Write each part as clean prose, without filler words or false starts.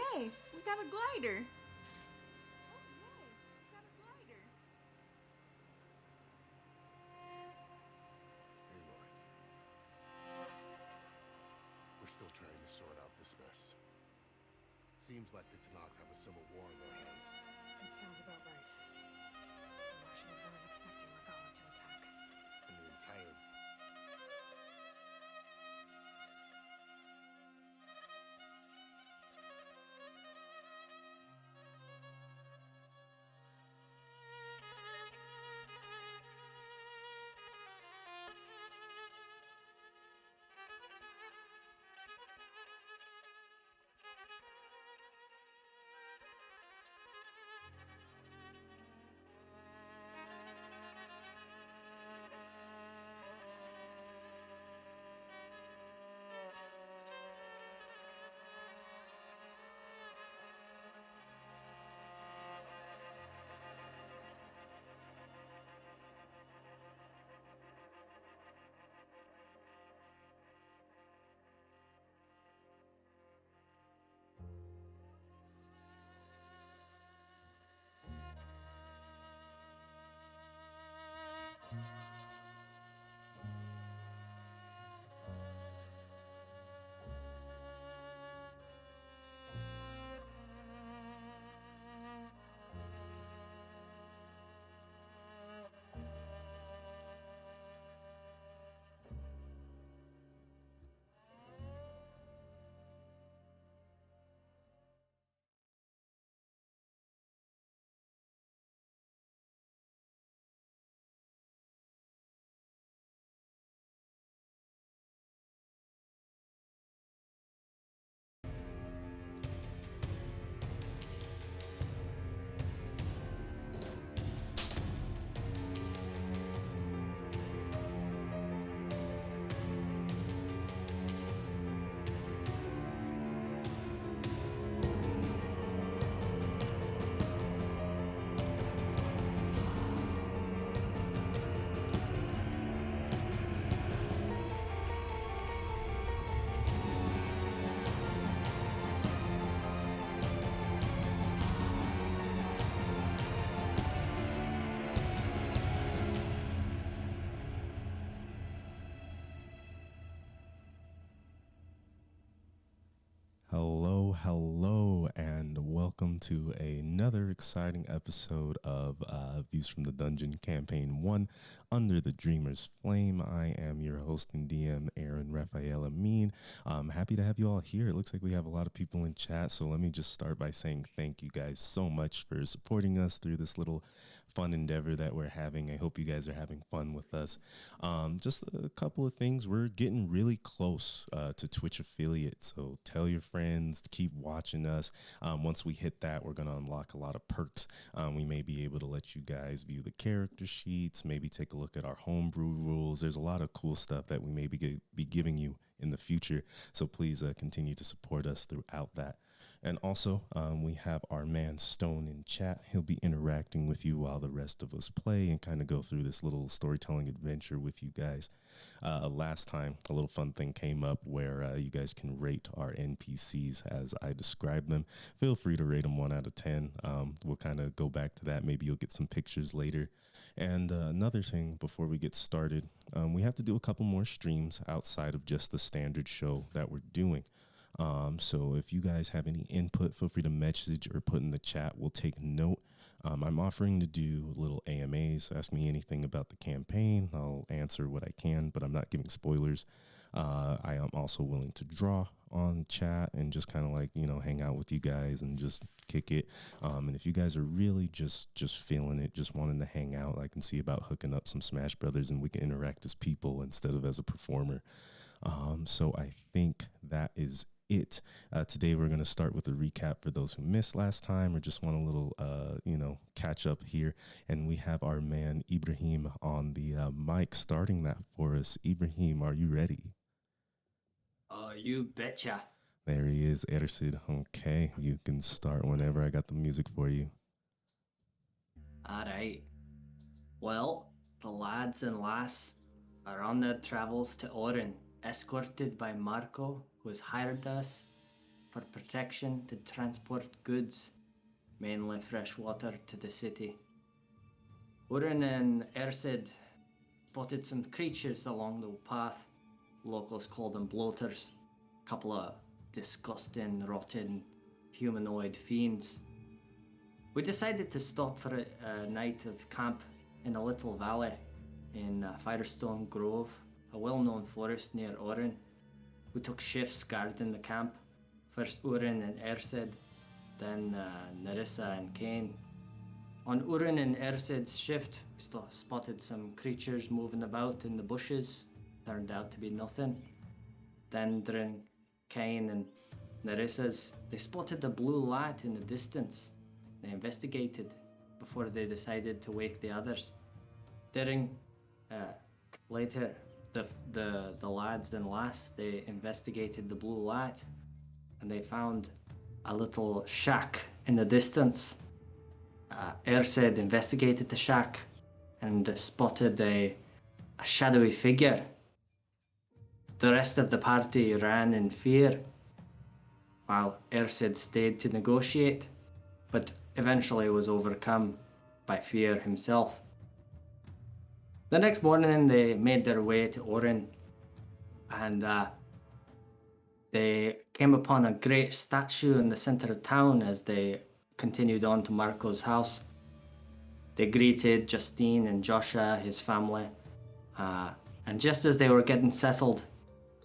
yay! We got a glider! Hey, Lord. We're still trying to sort out this mess. Seems like the Tanakh have a civil war on their hands. It sounds about right. The Martians weren't expecting Regalia to attack. And the entire... Hello, and welcome to another exciting episode of Views from the Dungeon Campaign 1, Under the Dreamer's Flame. I am your host and DM, Aaron Raphael Amin. I'm happy to have you all here. It looks like we have a lot of people in chat, so let me just start by saying thank you guys so much for supporting us through this little fun endeavor that we're having. I hope you guys are having fun with us. Just a couple of things. We're getting really close to Twitch affiliate, so tell your friends to keep watching us. Once we hit that, we're going to unlock a lot of perks. We may be able to let you guys view the character sheets, maybe take a look at our homebrew rules. There's a lot of cool stuff that we may be giving you in the future, so please continue to support us throughout that. And also, we have our man Stone in chat. He'll be interacting with you while the rest of us play and kind of go through this little storytelling adventure with you guys. Last time, a little fun thing came up where you guys can rate our NPCs as I describe them. Feel free to rate them 1 out of 10. We'll kind of go back to that. Maybe you'll get some pictures later. And another thing before we get started, we have to do a couple more streams outside of just the standard show that we're doing. So if you guys have any input, feel free to message or put in the chat. We'll take note. I'm offering to do little AMAs. Ask me anything about the campaign. I'll answer what I can, but I'm not giving spoilers. I am also willing to draw on chat and just kind of like, hang out with you guys and just kick it. And if you guys are really just feeling it, just wanting to hang out, I can see about hooking up some Smash Brothers and we can interact as people instead of as a performer. So I think that is it. Today we're going to start with a recap for those who missed last time or just want a little, catch up here. And we have our man Ibrahim on the mic starting that for us. Ibrahim, are you ready? You betcha. There he is, Ersid. Okay, you can start whenever. I got the music for you. All right. Well, the lads and lass are on their travels to Orrin, escorted by Marco, who has hired us for protection to transport goods, mainly fresh water, to the city. Orrin and Ersid spotted some creatures along the path. Locals call them bloaters. A couple of disgusting, rotten, humanoid fiends. We decided to stop for a night of camp in a little valley in Firestone Grove, a well-known forest near Orrin. We took shifts guarding the camp. First Orrin and Ersid, then Nerissa and Kane. On Orrin and Ersid's shift, we spotted some creatures moving about in the bushes. Turned out to be nothing. Then during Kane and Nerissa's, they spotted a blue light in the distance. They investigated before they decided to wake the others. During later, the lads and lass, they investigated the blue light, and they found a little shack in the distance. Ersid investigated the shack and spotted a shadowy figure. The rest of the party ran in fear, while Ersid stayed to negotiate, but eventually was overcome by fear himself. The next morning, they made their way to Orrin, and they came upon a great statue in the center of town as they continued on to Marco's house. They greeted Justine and Joshua, his family, and just as they were getting settled,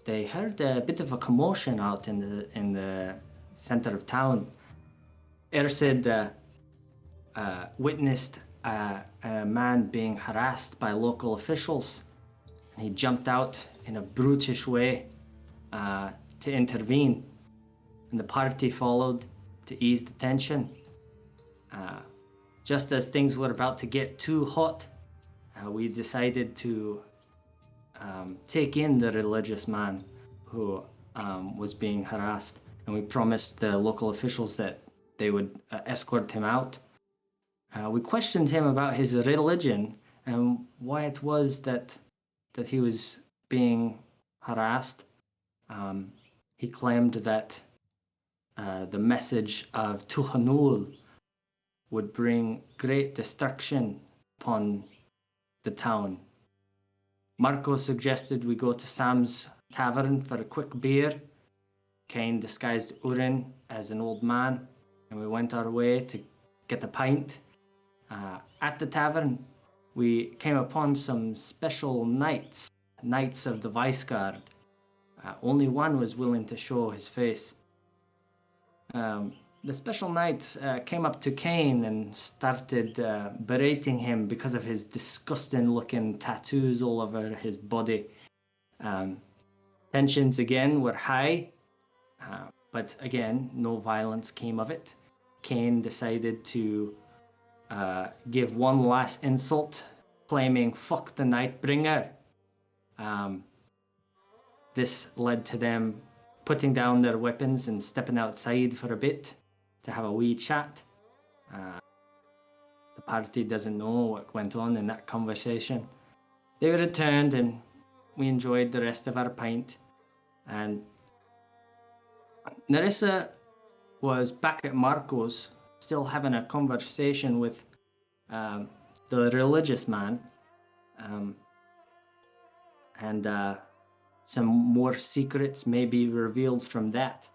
they heard a bit of a commotion out in the center of town. Ersid witnessed a man being harassed by local officials, and he jumped out in a brutish way to intervene, and the party followed to ease the tension. Just as things were about to get too hot, we decided to take in the religious man who was being harassed, and we promised the local officials that they would escort him out. We questioned him about his religion and why it was that he was being harassed. He claimed that the message of Tuhanul would bring great destruction upon the town. Marco suggested we go to Sam's tavern for a quick beer. Kane disguised Orrin as an old man, and we went our way to get a pint. At the tavern, we came upon some special knights of the Vice Guard. Only one was willing to show his face. The special knights came up to Kane and started berating him because of his disgusting looking tattoos all over his body. Tensions again were high, but again, no violence came of it. Kane decided to give one last insult, claiming "fuck the Nightbringer." This led to them putting down their weapons and stepping outside for a bit to have a wee chat. The party doesn't know what went on in that conversation. They returned and we enjoyed the rest of our pint. And Nerissa was back at Marco's, still having a conversation with the religious man. And some more secrets may be revealed from that.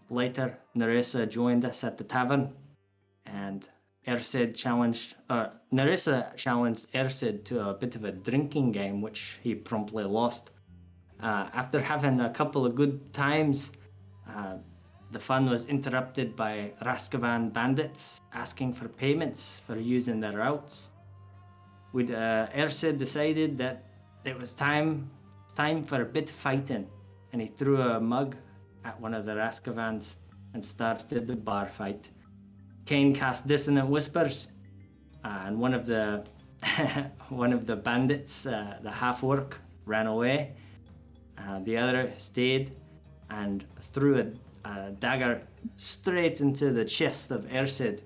Later, Nerissa joined us at the tavern, and Nerissa challenged Ersid to a bit of a drinking game, which he promptly lost. After having a couple of good times, the fun was interrupted by Raskavan bandits asking for payments for using their routes. Ersid decided that it was time for a bit of fighting, and he threw a mug at one of the Raskavans and started the bar fight. Kane cast Dissonant Whispers, and one of the bandits, the half-orc, ran away. The other stayed and threw a dagger straight into the chest of Ersid,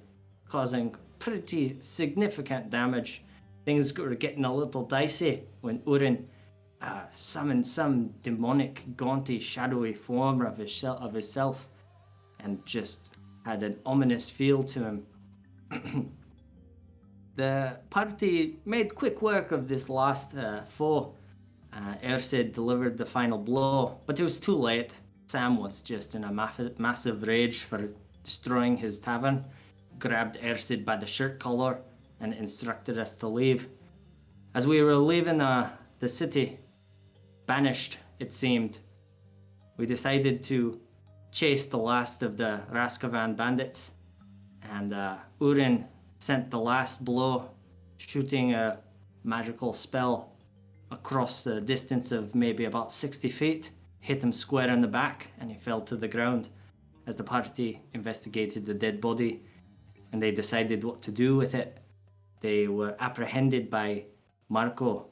causing pretty significant damage. Things were getting a little dicey when Orrin summoned some demonic, gaunty, shadowy form of himself, and just had an ominous feel to him. The party made quick work of this last foe. Ersid delivered the final blow, but it was too late. Sam was just in a massive rage for destroying his tavern, grabbed Ersid by the shirt collar, and instructed us to leave. As we were leaving the city, banished, it seemed, we decided to chase the last of the Raskovan bandits, and Orrin sent the last blow, shooting a magical spell across the distance of maybe about 60 feet, hit him square in the back, and he fell to the ground. As the party investigated the dead body and they decided what to do with it, they were apprehended by Marco.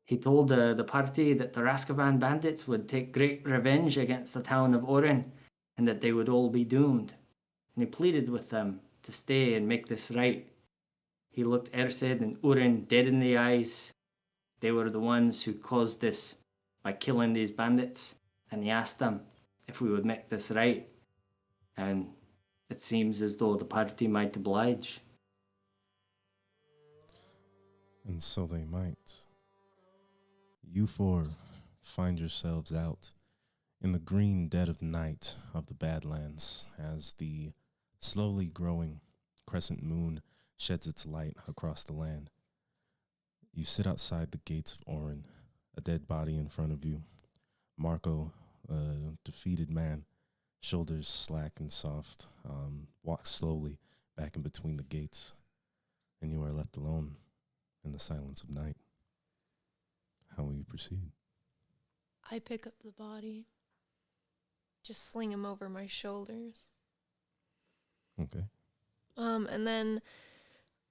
He told the party that the Raskovan bandits would take great revenge against the town of Orrin and that they would all be doomed. And he pleaded with them to stay and make this right. He looked Ersid and Orrin dead in the eyes. They were the ones who caused this by killing these bandits, and he asked them if we would make this right. And it seems as though the party might oblige. And so they might. You four find yourselves out in the green dead of night of the Badlands as the slowly growing crescent moon sheds its light across the land. You sit outside the gates of Orrin, a dead body in front of you. Marco, a defeated man, shoulders slack and soft, walks slowly back in between the gates, and you are left alone in the silence of night. How will you proceed? I pick up the body, just sling him over my shoulders. Okay. And then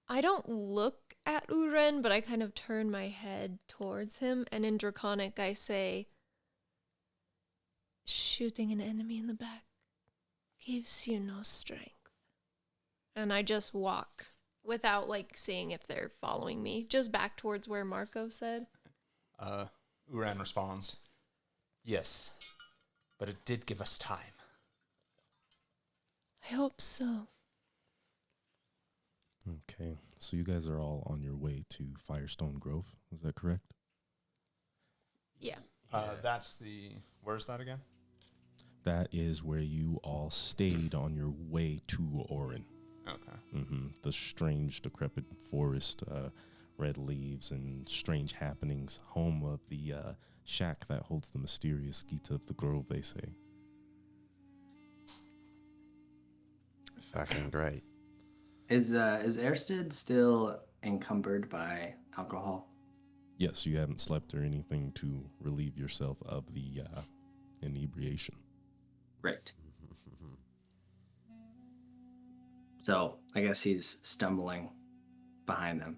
I don't look at Orrin, but I kind of turn my head towards him, and in Draconic I say, shooting an enemy in the back gives you no strength. And I just walk without, seeing if they're following me, just back towards where Marco said. Orrin responds, yes, but it did give us time. I hope so. Okay, so you guys are all on your way to Firestone Grove, is that correct? Yeah. Where's that again? That is where you all stayed on your way to Orrin. Okay. The strange, decrepit forest, red leaves, and strange happenings, home of the shack that holds the mysterious Gita of the Grove, they say. Fucking great. Is Erstead still encumbered by alcohol? Yes, you haven't slept or anything to relieve yourself of the inebriation. Right. So I guess he's stumbling behind them.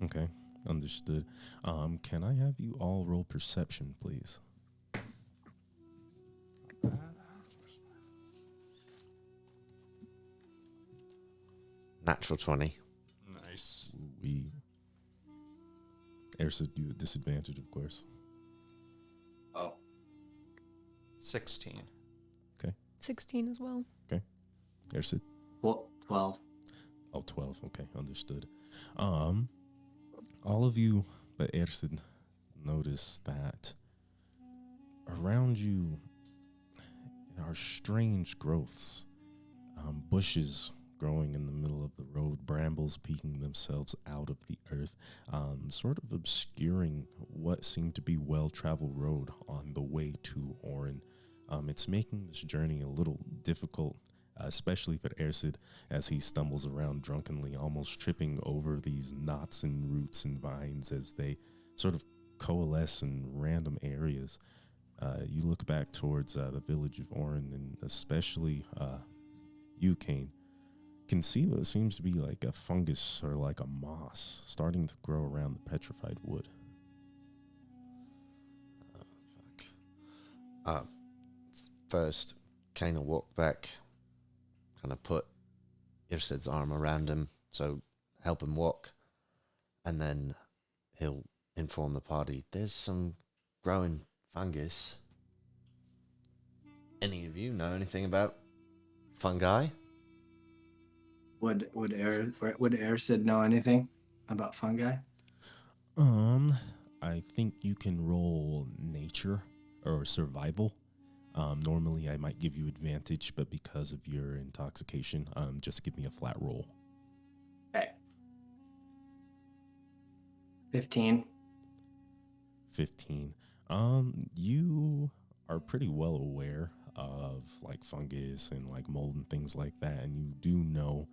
Okay, understood. Can I have you all roll perception, please? Natural 20. Nice. Ersa, you at disadvantage, of course. Oh. 16. 16 as well. Ersa? What? 12. Oh, 12. Okay, understood. All of you, but Ersid, notice that around you are strange growths, bushes growing in the middle of the road, brambles peeking themselves out of the earth, sort of obscuring what seemed to be well-traveled road on the way to Orrin. It's making this journey a little difficult, especially for Ersid, as he stumbles around drunkenly, almost tripping over these knots and roots and vines as they sort of coalesce in random areas. You look back towards the village of Orrin, and especially you, Kane, can see what seems to be like a fungus or like a moss starting to grow around the petrified wood. First, kind of walk back, kind of put Irsid's arm around him, so help him walk, and then he'll inform the party. There's some growing fungus. Any of you know anything about fungi? Would Ersid know anything about fungi? I think you can roll nature or survival. Normally I might give you advantage, but because of your intoxication, just give me a flat roll. Okay. 15. 15. You are pretty well aware of like fungus and like mold and things like that, and you do know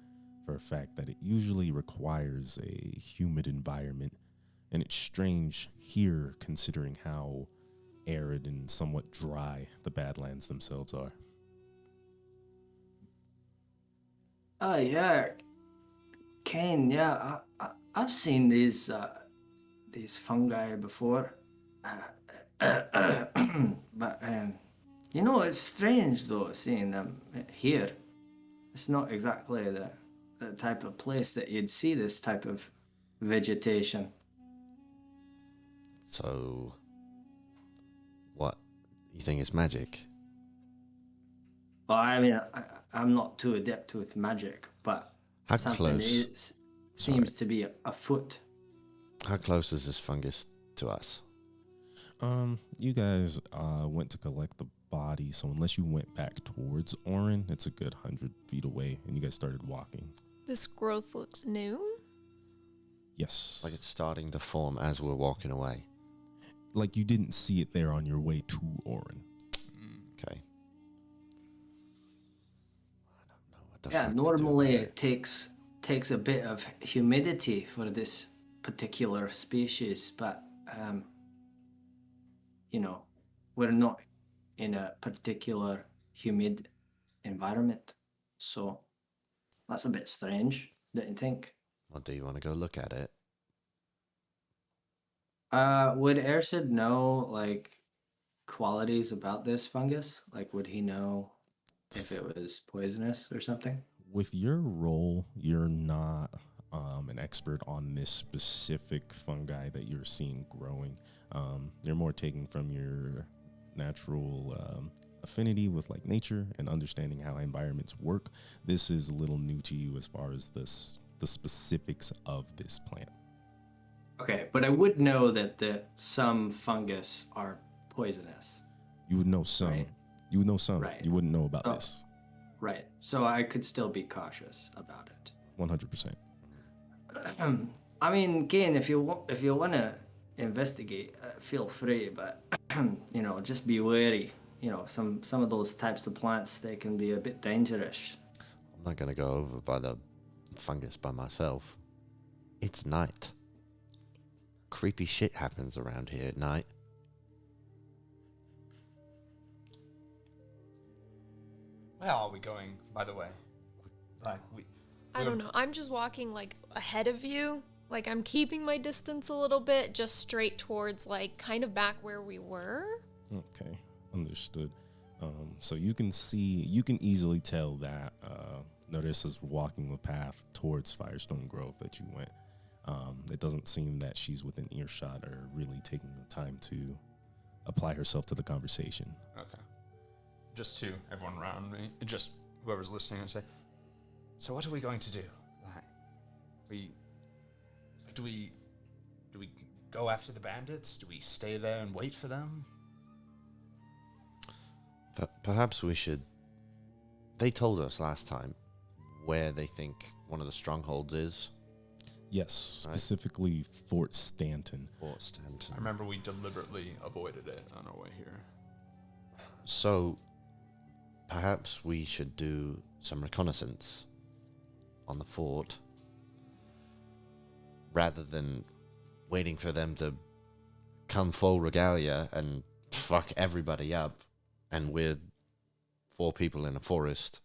for a fact that it usually requires a humid environment, and it's strange here considering how arid and somewhat dry the Badlands themselves are. Oh yeah, Kane. Yeah, I've seen these fungi before, but it's strange though seeing them here. It's not exactly the type of place that you'd see this type of vegetation. So, what? You think it's magic? Well, I mean, I'm not too adept with magic, but How something close? seems to be afoot. How close is this fungus to us? You guys went to collect the body, so unless you went back towards Orrin, it's a good 100 feet away, and you guys started walking. This growth looks new. Yes. Like it's starting to form as we're walking away. Like you didn't see it there on your way to Orrin. Okay. I don't know what the Yeah, fuck to do normally about it takes a bit of humidity for this particular species, but we're not in a particular humid environment, so that's a bit strange, don't you think? Well, do you want to go look at it? Would Ersid know like qualities about this fungus? Like, would he know if it was poisonous or something? With your role, you're not an expert on this specific fungi that you're seeing growing. You're more taking from your natural affinity with like nature and understanding how environments work. This is a little new to you as far as the specifics of this plant. Okay, but I would know that some fungus are poisonous. You would know some. Right. You would know some. Right. You wouldn't know about Oh. this. Right. So I could still be cautious about it. 100%. I mean, Kane, if you want to investigate, feel free, but just be wary. Some of those types of plants, they can be a bit dangerous. I'm not going to go over by the fungus by myself. It's night. Creepy shit happens around here at night. Where are we going, by the way? Like I don't know. I'm just walking like ahead of you. Like I'm keeping my distance a little bit, just straight towards like kind of back where we were. Okay, understood. So you can easily tell that Narissa's walking the path towards Firestone Grove that you went. It doesn't seem that she's within earshot or really taking the time to apply herself to the conversation. Okay. Just to everyone around me, just whoever's listening, and say, so what are we going to do? Like, do we go after the bandits? Do we stay there and wait for them? Perhaps we should... They told us last time where they think one of the strongholds is. Yes, Right. specifically Fort Stanton. Fort Stanton. I remember we deliberately avoided it on our way here. So, perhaps we should do some reconnaissance on the fort rather than waiting for them to come full regalia and fuck everybody up, and we're 4 people in a forest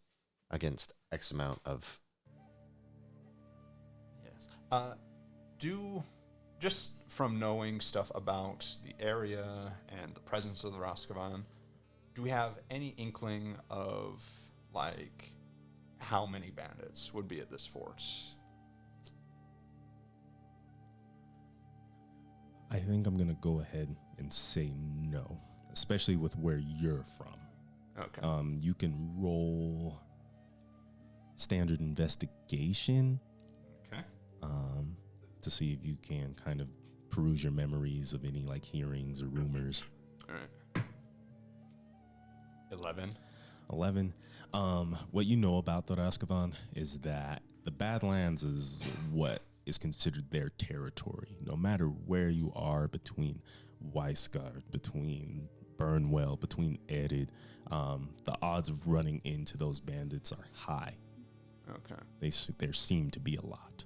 against X amount of... Yes. Just from knowing stuff about the area and the presence of the Roscovan, do we have any inkling of, like, how many bandits would be at this fort? I think I'm going to go ahead and say no, especially with where you're from. Okay. You can roll standard investigation Okay. to see if you can kind of peruse your memories of any like hearings or rumors. All right. 11. 11. What you know about the Raskavan is that the Badlands is what is considered their territory. No matter where you are between Weisgard, between Burnwell, between Erid, the odds of running into those bandits are high. Okay. There seem to be a lot.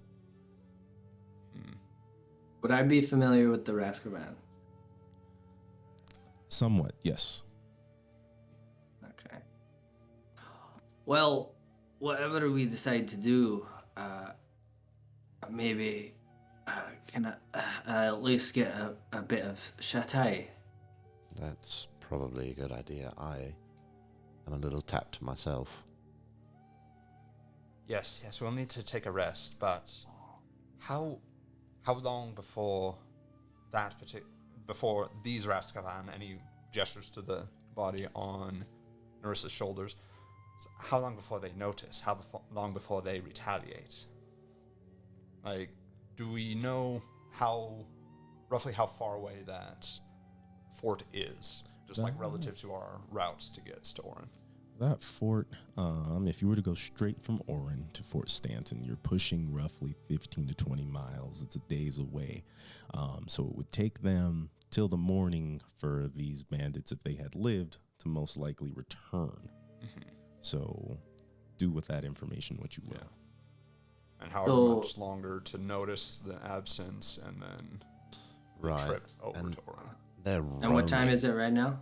Would I be familiar with the Raskavan? Somewhat, yes. Okay. Well, whatever we decide to do, maybe can I at least get a bit of Shatai? That's probably a good idea. I am a little tapped myself. Yes, we'll need to take a rest, but how long before before these Raskavan, any gestures to the body on Nerissa's shoulders, how long before they notice? How long before they retaliate? Like, do we know roughly how far away that fort is? Just like relative to our routes to get to Orrin. That fort, if you were to go straight from Orrin to Fort Stanton, you're pushing roughly 15 to 20 miles. It's a days away. So it would take them till the morning for these bandits, if they had lived, to most likely return. Mm-hmm. So do with that information what you will. Yeah. And however much longer to notice the absence and then the trip over and to Orrin. And what time is it right now?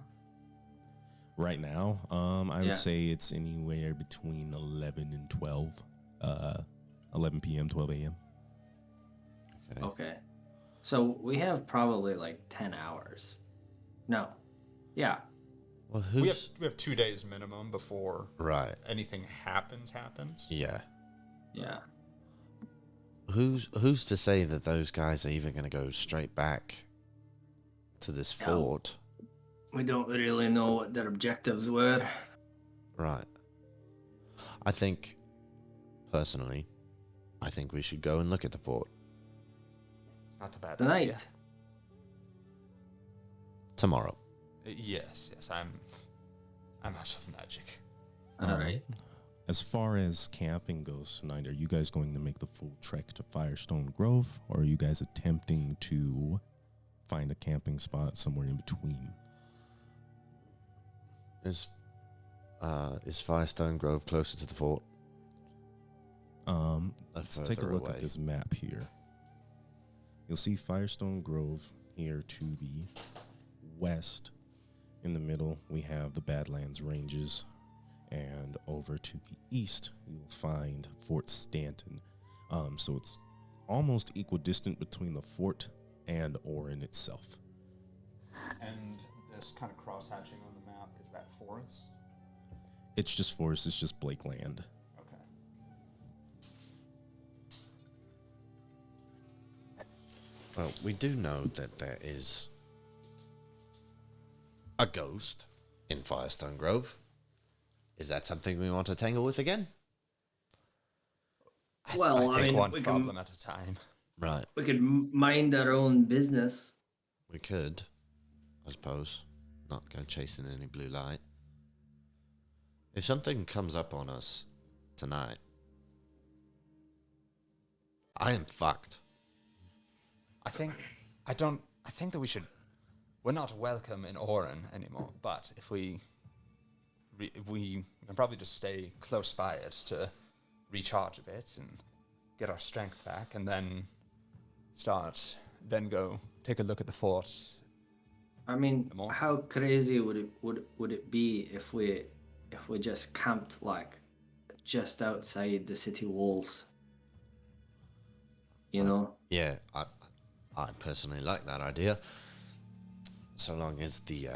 Right now, I would say it's anywhere between 11 and 12, 11 p.m., 12 a.m. Okay. So we have probably like 10 hours. No. Yeah. Well, We have 2 days minimum before anything happens. Yeah. Yeah. Who's to say that those guys are even going to go straight back to this fort? We don't really know what their objectives were. Right. I think, personally, we should go and look at the fort. It's not a bad Tonight. idea. Tomorrow. Yes, I'm out of magic. All right. As far as camping goes tonight, are you guys going to make the full trek to Firestone Grove, or are you guys attempting to find a camping spot somewhere in between? Is Firestone Grove closer to the fort? Let's take a look at this map here. You'll see Firestone Grove here to the west. In the middle, we have the Badlands Ranges. And over to the east, you'll find Fort Stanton. So it's almost equidistant between the fort and Orrin itself. And this kind of cross-hatching on the map, is that forest? It's just forest. It's just Blake land. Okay. Well, we do know that there is a ghost in Firestone Grove. Is that something we want to tangle with again? Well, I think one we problem at a time. Right. We could mind our own business. We could, I suppose, not go chasing any blue light. If something comes up on us tonight, I am fucked. I think that we should. We're not welcome in Orrin anymore. But if we can probably just stay close by it to recharge a bit and get our strength back, and then go take a look at the fort. I mean, how crazy would it be if we just camped like just outside the city walls? You know? Yeah, I personally like that idea. So long as the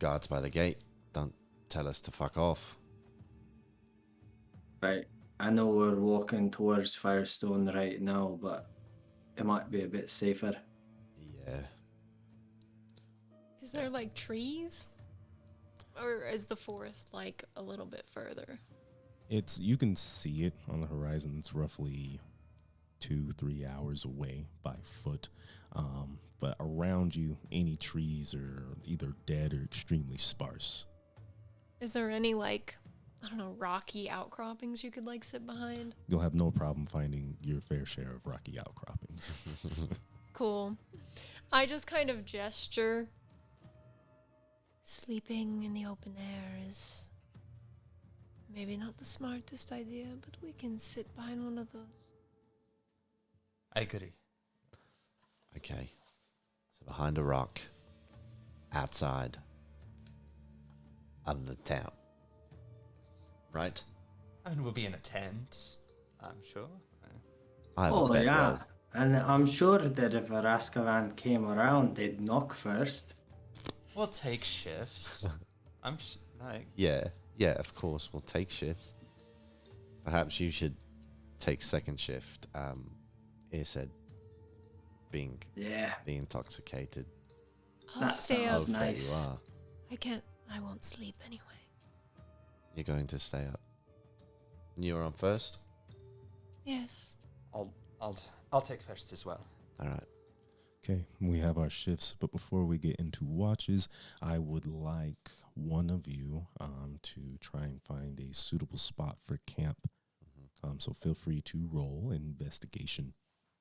guards by the gate don't tell us to fuck off. Right. I know we're walking towards Firestone right now, but it might be a bit safer. Yeah. Is there like trees? Or is the forest like a little bit further? You can see it on the horizon. It's roughly 2-3 hours away by foot. But around you, any trees are either dead or extremely sparse. Is there any like, I don't know, rocky outcroppings you could like sit behind? You'll have no problem finding your fair share of rocky outcroppings. Cool. I just kind of gesture. Sleeping in the open air is maybe not the smartest idea, but we can sit behind one of those. I agree. Okay. So behind a rock, outside of the town. Right? I mean, we'll be in a tent, I'm sure. I have a Oh, yeah. bedroll. And I'm sure that if a Raskavan came around, they'd knock first. We'll take shifts. Like, Yeah, of course, we'll take shifts. Perhaps you should take second shift. Ear said being Yeah. intoxicated. I'll That stay sounds up. Oh, there nice. you are. I won't sleep anyway. You're going to stay up. You're on first? Yes. I'll take first as well. All right. Okay, we have our shifts, but before we get into watches, I would like one of you to try and find a suitable spot for camp. So feel free to roll investigation.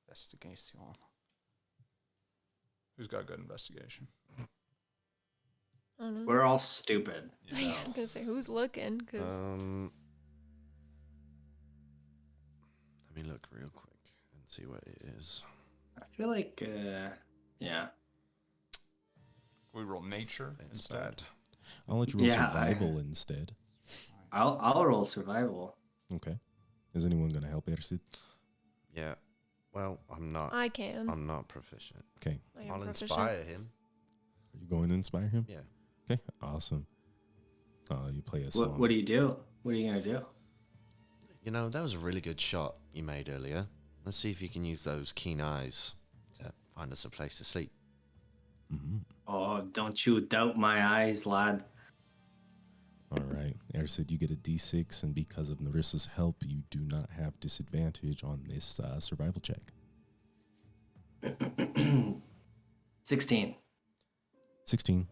Investigation. Who's got good investigation? I don't know. We're all stupid. I was gonna say who's looking, cause Let me look real quick and see what it is. I feel like, yeah. We roll nature It's instead. bad. I'll let you roll Yeah, survival instead. I'll roll survival. Okay. Is anyone going to help Ersid? Yeah. Well, I'm not. I can. I'm not proficient. Okay. I am I'll proficient. inspire him. Are you going to inspire him? Yeah. Okay, awesome. You play a song. What do you do? What are you going to do? You know, that was a really good shot you made earlier. Let's see if you can use those keen eyes to find us a place to sleep. Mhm. Oh, don't you doubt my eyes, lad. All right. Ersid, you get a D6, and because of Narissa's help, you do not have disadvantage on this survival check. 16. 16.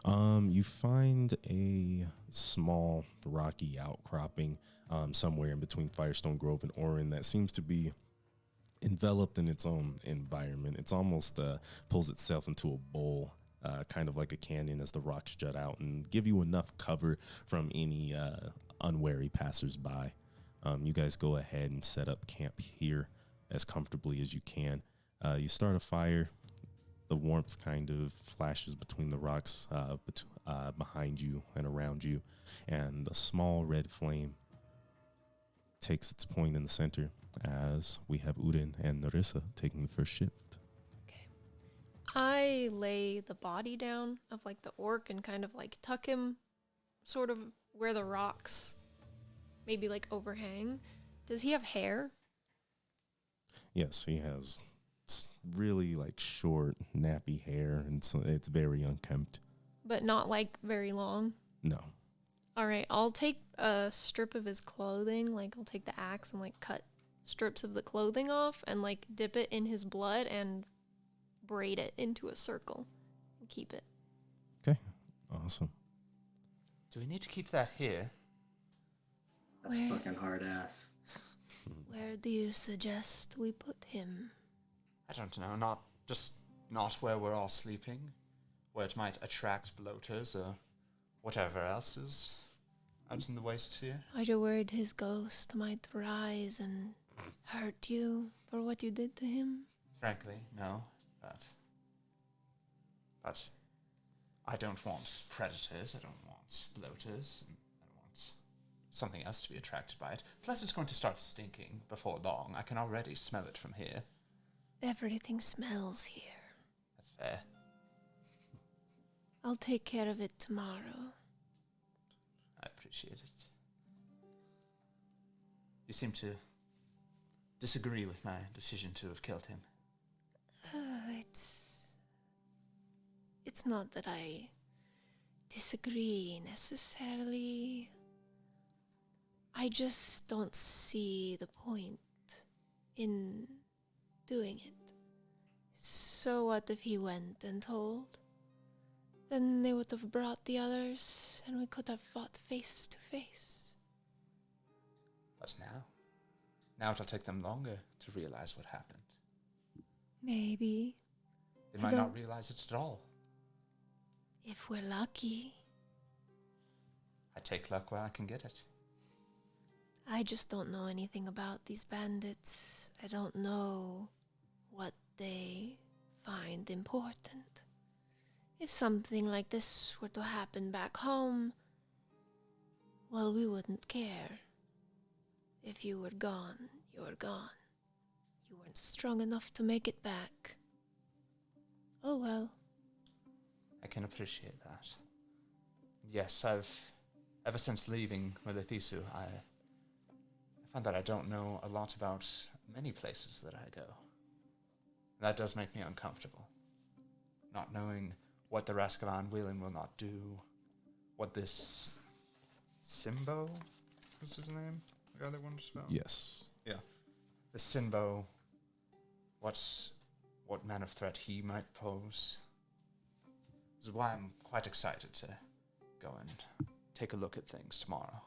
You find a small rocky outcropping somewhere in between Firestone Grove and Orrin that seems to be enveloped in its own environment. It's almost pulls itself into a bowl, kind of like a canyon as the rocks jut out and give you enough cover from any unwary passersby. You guys go ahead and set up camp here as comfortably as you can. You start a fire. The warmth kind of flashes between the rocks behind you and around you, and a small red flame takes its point in the center as we have Udin and Narissa taking the first shift. Okay. I lay the body down of like the orc and kind of like tuck him sort of where the rocks maybe like overhang. Does he have hair? Yes, he has really like short, nappy hair, and so it's very unkempt. But not like very long. No. All right, I'll take a strip of his clothing. Like, I'll take the axe and, like, cut strips of the clothing off and, like, dip it in his blood and braid it into a circle and keep it. Okay, awesome. Do we need to keep that here? That's Where? fucking hard ass. Where do you suggest we put him? I don't know. Not where we're all sleeping, where it might attract bloaters or whatever else is out in the waste here. Are you worried his ghost might rise and hurt you for what you did to him? Frankly, no. But I don't want predators. I don't want bloaters. I want something else to be attracted by it. Plus, it's going to start stinking before long. I can already smell it from here. Everything smells here. That's fair. I'll take care of it tomorrow. I appreciate it. You seem to disagree with my decision to have killed him. it's not that I disagree necessarily. I just don't see the point in doing it. So what if he went and told? Then they would have brought the others, and we could have fought face to face. But now it'll take them longer to realize what happened. Maybe. They I might don't- not realize it at all. If we're lucky. I take luck where I can get it. I just don't know anything about these bandits. I don't know what they find important. If something like this were to happen back home, well, we wouldn't care. If you were gone, you were gone. You weren't strong enough to make it back. Oh well. I can appreciate that. Yes, ever since leaving Melithisu, I found that I don't know a lot about many places that I go. That does make me uncomfortable. Not knowing what the Raskavan will and will not do. What this Simbo was his name? The guy that wanted to spell? Yes. Yeah. The Sinbo, what man of threat he might pose. This is why I'm quite excited to go and take a look at things tomorrow.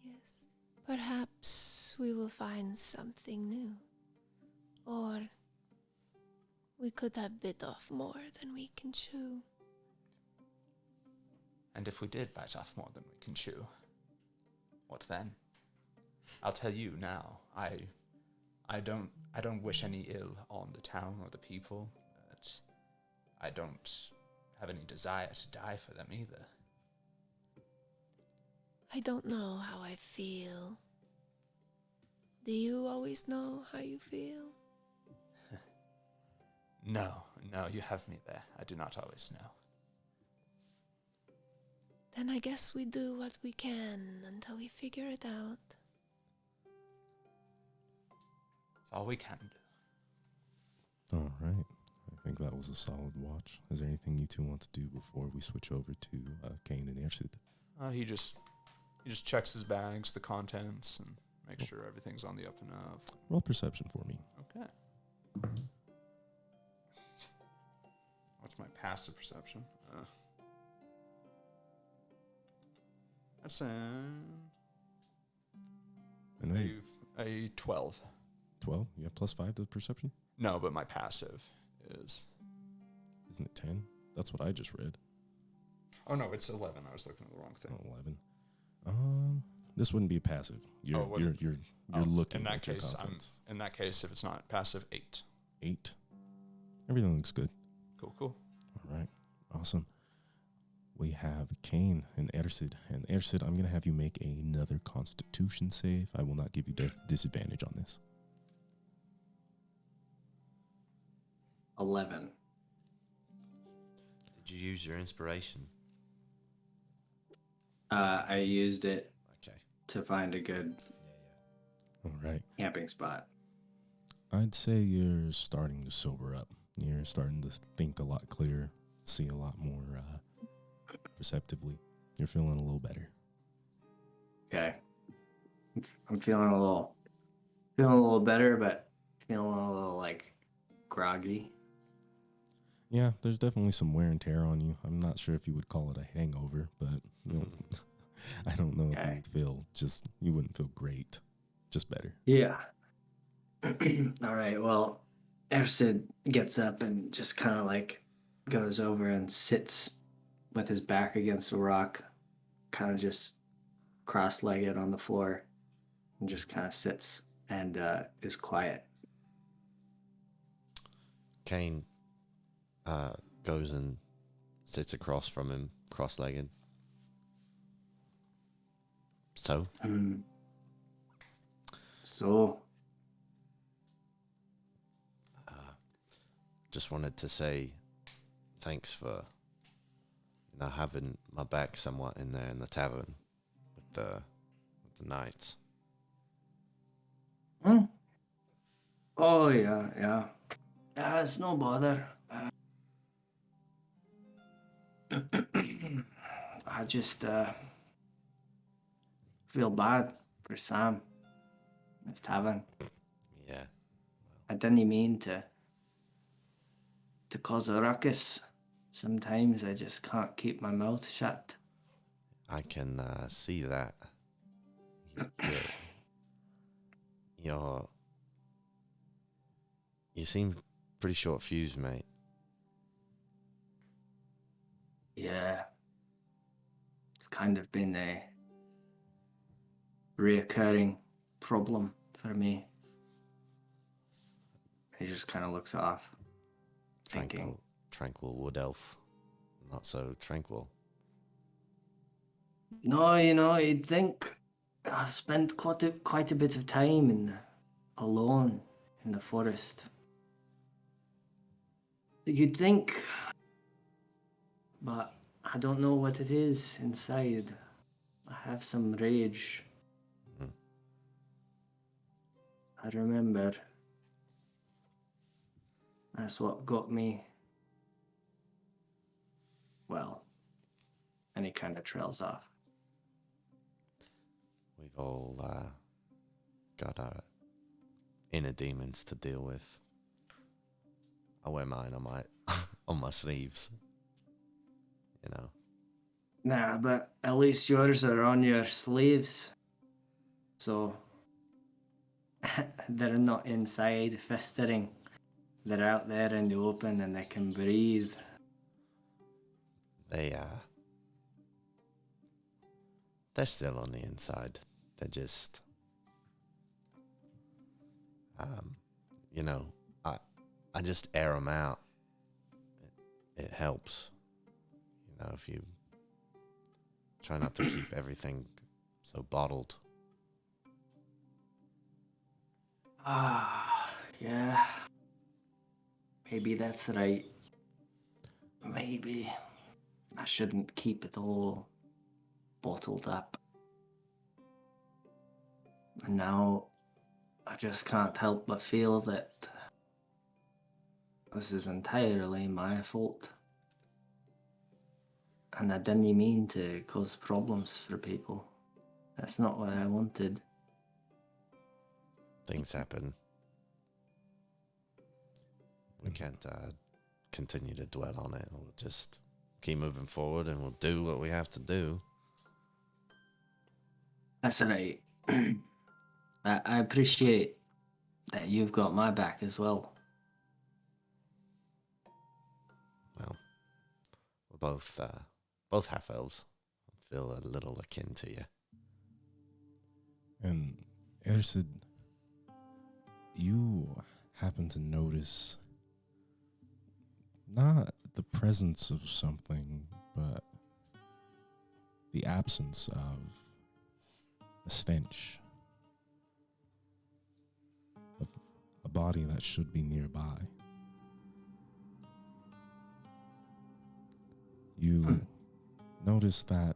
Yes. Perhaps we will find something new. Or we could have bit off more than we can chew. And if we did bite off more than we can chew, what then? I'll tell you now, I don't wish any ill on the town or the people, but I don't have any desire to die for them either. I don't know how I feel. Do you always know how you feel? No, you have me there. I do not always know. Then I guess we do what we can until we figure it out. It's all we can do. All right. I think that was a solid watch. Is there anything you two want to do before we switch over to Kane and Ersid? He just checks his bags, the contents, and makes sure everything's on the up and up. Roll perception for me. Okay. What's my passive perception? That's And then a 12. 12? You have +5 to perception? No, but my passive is... Isn't it 10? That's what I just read. Oh, no, it's 11. I was looking at the wrong thing. Oh, 11. This wouldn't be passive. You're looking in that at your case, contents. in that case, if it's not passive, 8. 8. Everything looks good. Cool. All right. Awesome. We have Kane and Ersid. And Ersid, I'm going to have you make another Constitution save. I will not give you disadvantage on this. 11. Did you use your inspiration? I used it Okay. to find a good All right. camping spot. I'd say you're starting to sober up. You're starting to think a lot clearer, see a lot more perceptively. You're feeling a little better. Okay. I'm feeling a little better, but feeling a little like groggy. Yeah, there's definitely some wear and tear on you. I'm not sure if you would call it a hangover, but you know, I don't know if you would you wouldn't feel great, just better. Yeah. All right. Well, Ersid gets up and just kind of like goes over and sits with his back against a rock, kind of just cross-legged on the floor, and just kind of sits and is quiet. Kane goes and sits across from him, cross-legged. So? So, Just wanted to say thanks for having my back somewhat in there in the tavern with the knights. oh yeah. It's no bother. I just feel bad for Sam. This tavern. Yeah. I didn't mean to cause a ruckus. Sometimes I just can't keep my mouth shut. I can see that. You're, you're, you seem pretty short fused, mate. Yeah. It's kind of been a reoccurring problem for me. He just kind of looks off, thinking. Tranquil wood elf. Not so tranquil. No, you'd think I've spent quite a bit of time alone in the forest. You'd think, but I don't know what it is inside. I have some rage. Mm. I remember. That's what got me. Well, and he kind of trails off. We've all got our inner demons to deal with. I wear mine on my on my sleeves. You know. Nah, but at least yours are on your sleeves. So they're not inside festering. They're out there in the open and they can breathe. They're still on the inside. They're just you know, I just air them out. It helps. You know, if you try not to keep everything so bottled. Yeah. Maybe that's right. Maybe I shouldn't keep it all bottled up. And now I just can't help but feel that this is entirely my fault. And I didn't mean to cause problems for people. That's not what I wanted. Things happen. We can't continue to dwell on it. We'll just keep moving forward and we'll do what we have to do. That's right. I appreciate that you've got my back as well. Well, we're both half elves. I feel a little akin to you. And Ersid, you happen to notice not the presence of something, but the absence of a stench of a body that should be nearby. You notice that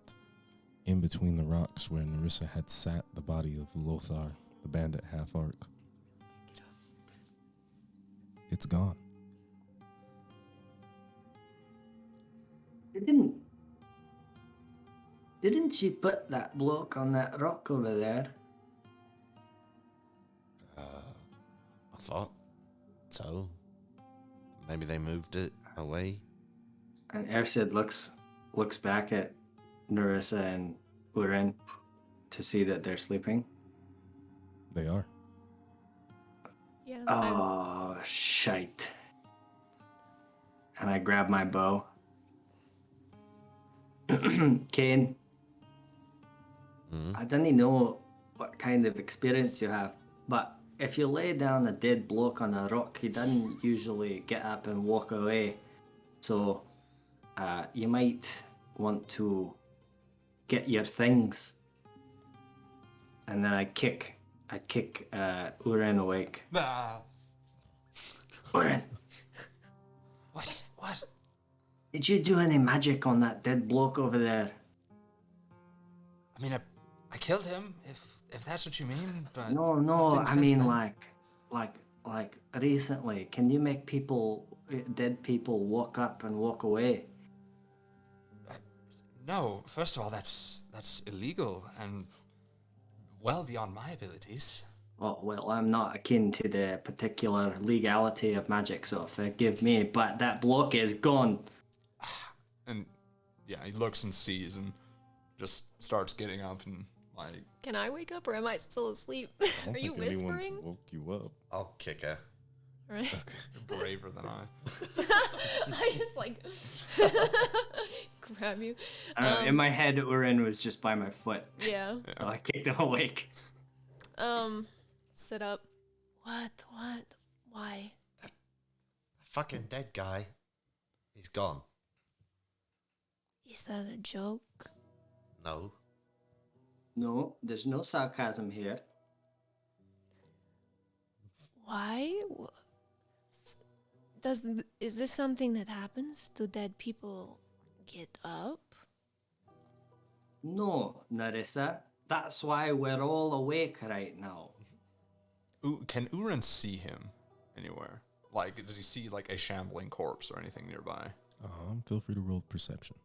in between the rocks where Narissa had sat the body of Lothar, the bandit half-orc, it's gone. Didn't she put that bloke on that rock over there? I thought so. Maybe they moved it away. And Ersid looks back at Narissa and Orrin to see that they're sleeping. They are. Yeah. Oh, shite. And I grab my bow. Kane, I didn't know what kind of experience you have, but if you lay down a dead bloke on a rock, he doesn't usually get up and walk away. So you might want to get your things. And then I kick Orrin awake. Orrin, What? did you do any magic on that dead bloke over there? I mean, I killed him, if that's what you mean, but... No, nothing I since mean then. like recently. Can you make dead people walk up and walk away? No, first of all, that's illegal and well beyond my abilities. Oh, well, I'm not akin to the particular legality of magic, so forgive me, but that block is gone. And yeah, he looks and sees and just starts getting up and like. Can I wake up or am I still asleep? I don't Are you think anyone's whispering? woke you up. I'll kick her. Right. You're braver than I. I just like grab you. In my head, Orrin was just by my foot, Yeah. so I kicked him awake. Sit up. What? Why? Fucking dead guy. He's gone. Is that a joke? No. No, there's no sarcasm here. Why? Is this something that happens? Do dead people get up? No, Narissa. That's why we're all awake right now. Can Orrin see him anywhere? Like, does he see like a shambling corpse or anything nearby? Feel free to roll perception.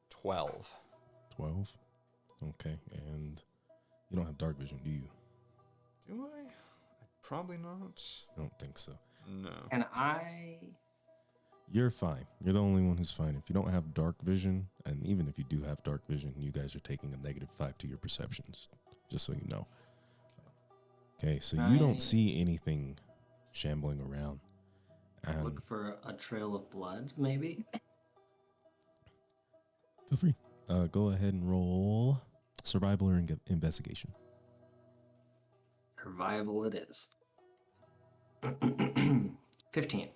12. 12. Okay, and you don't have dark vision, do you? Do I? Probably not. I don't think so. No. And I... You're fine. You're the only one who's fine. If you don't have dark vision, and even if you do have dark vision, you guys are taking a -5 to your perceptions, just so you know. Okay, so you don't see anything shambling around. And Look for a trail of blood, maybe? feel free. Go ahead and roll survival or investigation. Survival it is. 15.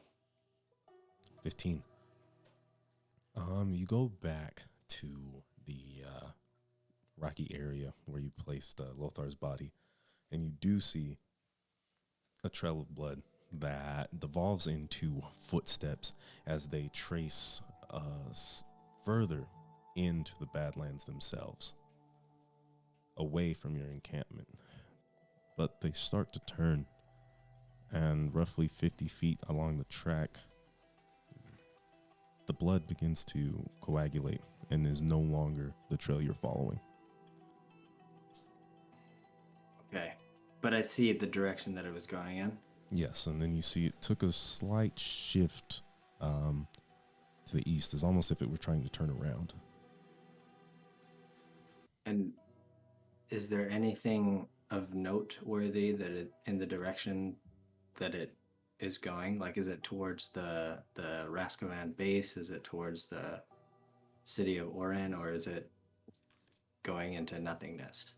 15. You go back to the rocky area where you placed Lothar's body, and you do see a trail of blood that devolves into footsteps as they trace further into the Badlands themselves, away from your encampment. But they start to turn, and roughly 50 feet along the track, the blood begins to coagulate and is no longer the trail you're following. Okay. But I see the direction that it was going in. Yes, and then you see it took a slight shift to the east. It's almost if it were trying to turn around. And is there anything of noteworthy that it in the direction that it is going? Like, is it towards the Raskovan base? Is it towards the city of Orrin, or is it going into nothingness?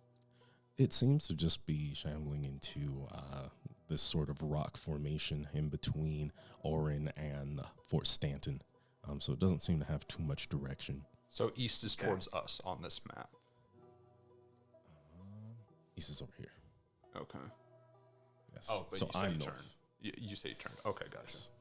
It seems to just be shambling into this sort of rock formation in between Orrin and Fort Stanton. So it doesn't seem to have too much direction. So east is towards us on this map. East is over here. Okay. Yes. Oh, but so you say I'm you north. turned. You say you turned. Okay, guys.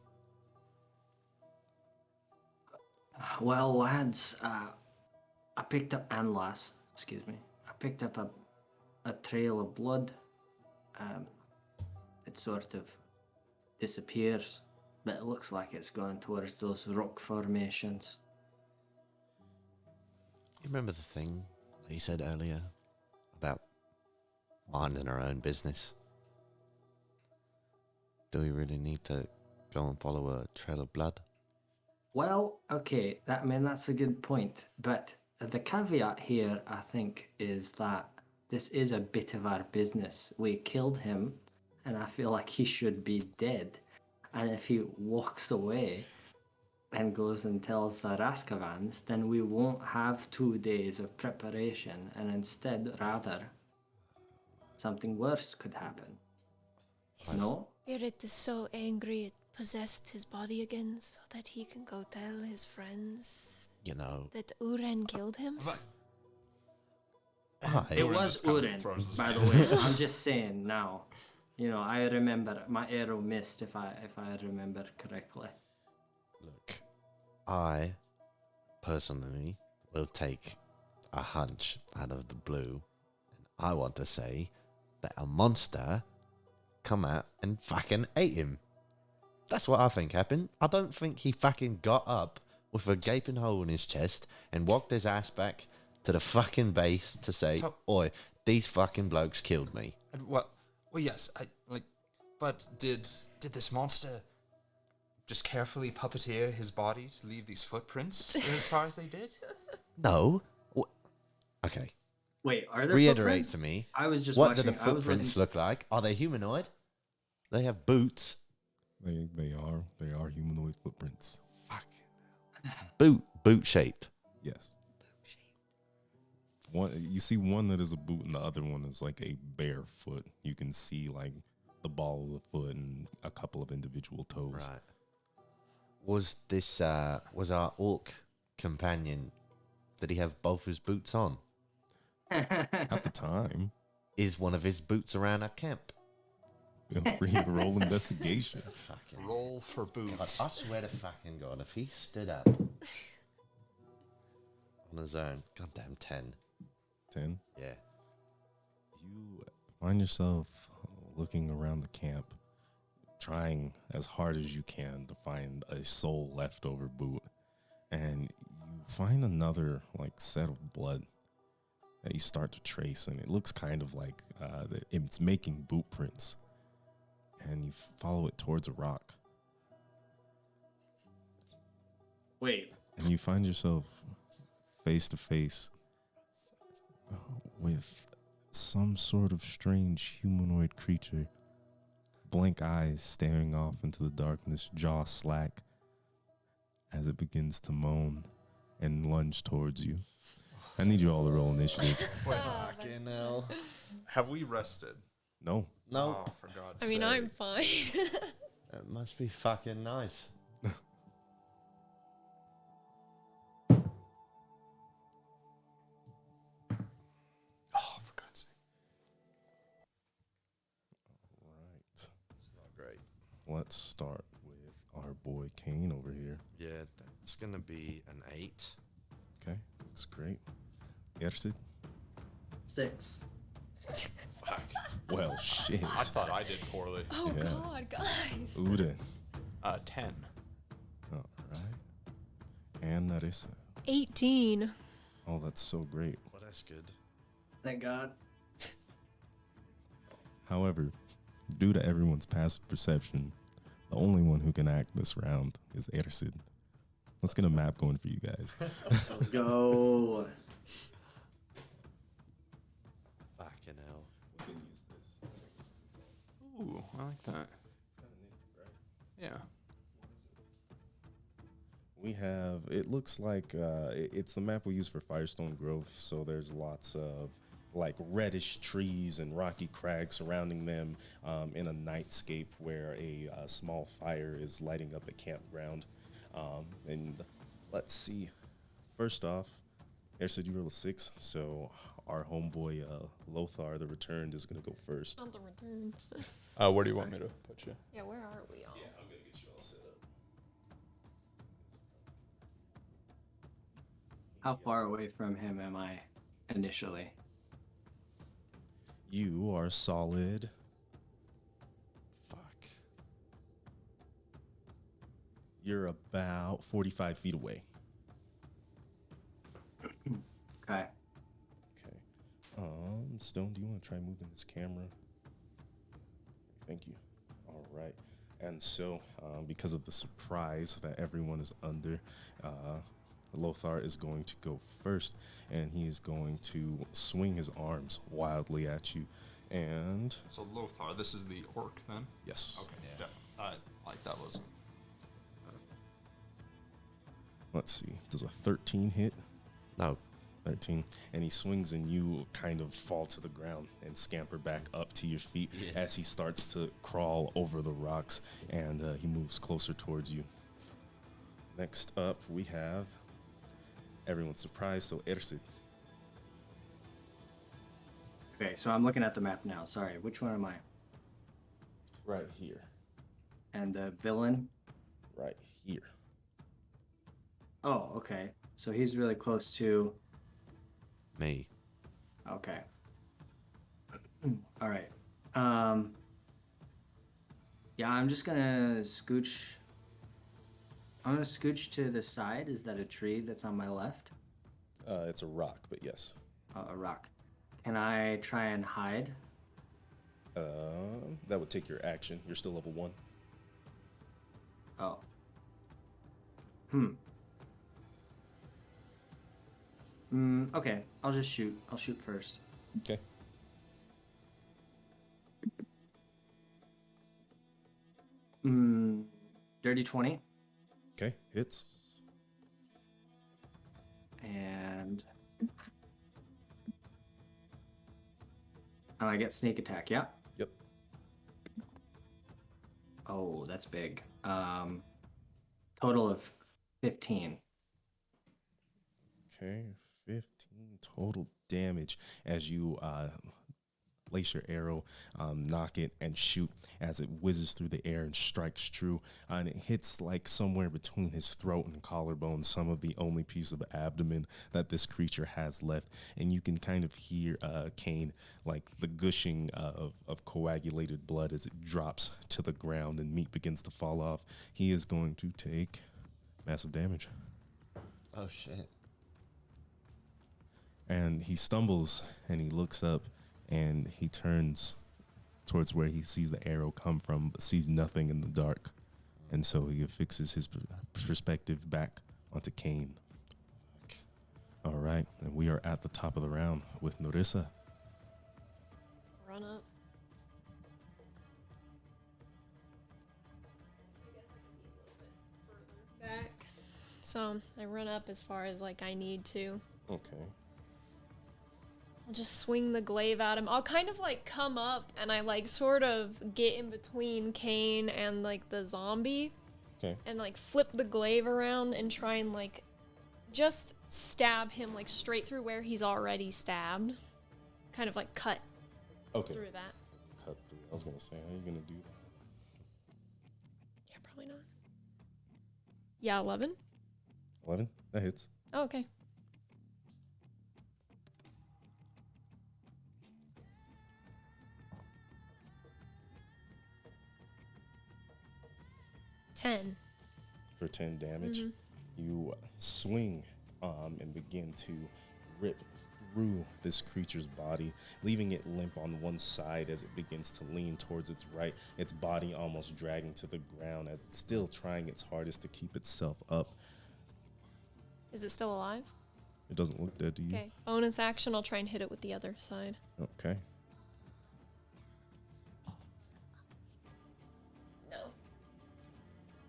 Well, lads, I picked up, and lass, excuse me, I picked up a trail of blood. It sort of disappears, but it looks like it's going towards those rock formations. You remember the thing that you said earlier about minding our own business? Do we really need to go and follow a trail of blood? Well, okay, that's a good point, but the caveat here, I think, is that this is a bit of our business. We killed him, and I feel like he should be dead. And if he walks away and goes and tells the Raskavans, then we won't have 2 days of preparation, and instead, rather, something worse could happen. His No? spirit is so angry it possessed his body again so that he can go tell his friends You know, that Orrin killed him? It Orrin was just kind of Orrin, throws his by the hands. way. I'm just saying now. You know, I remember my arrow missed if I remember correctly. look, I personally will take a hunch out of the blue, and I want to say that a monster come out and fucking ate him. That's what I think happened. I don't think he fucking got up with a gaping hole in his chest and walked his ass back to the fucking base to say, "Oi, these fucking blokes killed me." Well, yes, but did this monster just carefully puppeteer his body to leave these footprints as far as they did? No. Okay. Wait, are there Reiterate footprints? to me. I was just What watching. do the I was footprints looking. look like? Are they humanoid? They have boots. They are humanoid footprints. Boot shaped. Yes. One you see one that is a boot and the other one is like a bare foot. You can see like the ball of the foot and a couple of individual toes. Right. Was this was our orc companion? Did he have both his boots on? At the time, Is one of his boots around our camp? feel free to roll investigation. Fucking Roll for God, boots. I swear to fucking God, if he stood up on his own, goddamn 10. 10. Yeah. You find yourself looking around the camp, trying as hard as you can to find a sole leftover boot, and you find another like set of blood that you start to trace, and it looks kind of like it's making boot prints, and you follow it towards a rock, Wait, and you find yourself face to face with some sort of strange humanoid creature, blank eyes staring off into the darkness, jaw slack, as it begins to moan and lunge towards you. I need you all to roll initiative. Fucking hell. Have we rested? No. No. Oh, for God's I sake. mean, I'm fine. It must be fucking nice. Oh, for God's sake. Right. It's not great. Let's start with our boy Kane over here. Yeah, that's going to be an 8. Okay. Looks great. Ersid? 6. Well, shit. I thought I did poorly. Oh Yeah. God, guys. Uden. 10. All right. And Narissa. 18. Oh, that's so great. Well, that's good. Thank God. However, due to everyone's passive perception, the only one who can act this round is Ersid. Let's get a map going for you guys. Let's go. Fucking hell. We can use this. Ooh, I like that. Yeah. We have, it looks like it's the map we use for Firestone Grove. So there's lots of like reddish trees and rocky crags surrounding them in a nightscape where a small fire is lighting up a campground. And let's see. First off, Air said you rolled a 6, so our homeboy Lothar, the returned, is going to go first. Not the return. Where do you want me to put you? Yeah, where are we all? I'm going to get you all set up. How far away from him am I initially? You are solid. Fuck. You're about 45 feet away. Okay. Okay. Stone, do you want to try moving this camera? Thank you. All right. And so, because of the surprise that everyone is under, Lothar is going to go first, and he is going to swing his arms wildly at you. And So Lothar, this is the orc then? yes, Okay, yeah. Like that was. let's see. Does a 13 hit? No. 13. And he swings, and you kind of fall to the ground and scamper back up to your feet as he starts to crawl over the rocks, and he moves closer towards you. Next up, we have everyone's surprised, so Ersid. Okay, so I'm looking at the map now. Sorry, which one am I? Right here. And the villain? Right here. Oh, okay. So he's really close to. Me. Okay. All right. Yeah, I'm just gonna scooch. I'm gonna scooch to the side. Is that a tree that's on my left? It's a rock, but yes. A rock. Can I try and hide? That would take your action. You're still level 1. Oh. Okay. I'll just shoot. I'll shoot first. Okay. Dirty 20. Okay, hits. And I get sneak attack, yeah? Yep. Oh, that's big. Total of 15. Okay, 15 total damage as you place your arrow, knock it, and shoot as it whizzes through the air and strikes true. And it hits like somewhere between his throat and collarbone, some of the only piece of abdomen that this creature has left. And you can kind of hear Kane, like the gushing of coagulated blood as it drops to the ground and meat begins to fall off. He is going to take massive damage. Oh, shit. And he stumbles and he looks up and he turns towards where he sees the arrow come from, but sees nothing in the dark. And so he fixes his perspective back onto Kane. All right, and we are at the top of the round with Narissa. Run up. Back. So I run up as far as like I need to. Okay. I'll just swing the glaive at him. I'll kind of like come up and I like sort of get in between Kane and like the zombie. Okay. And like flip the glaive around and try and like just stab him like straight through where he's already stabbed. Kind of like cut Okay. through that. Cut through. I was gonna say, how are you gonna do that? Yeah, probably not. Yeah, 11. 11. That hits. Oh, okay. $10. For 10 damage. You swing and begin to rip through this creature's body, leaving it limp on one side as it begins to lean towards its right, its body almost dragging to the ground as it's still trying its hardest to keep itself up. Is it still alive? It doesn't look dead to you. Okay. Bonus action, I'll try and hit it with the other side. Okay. No.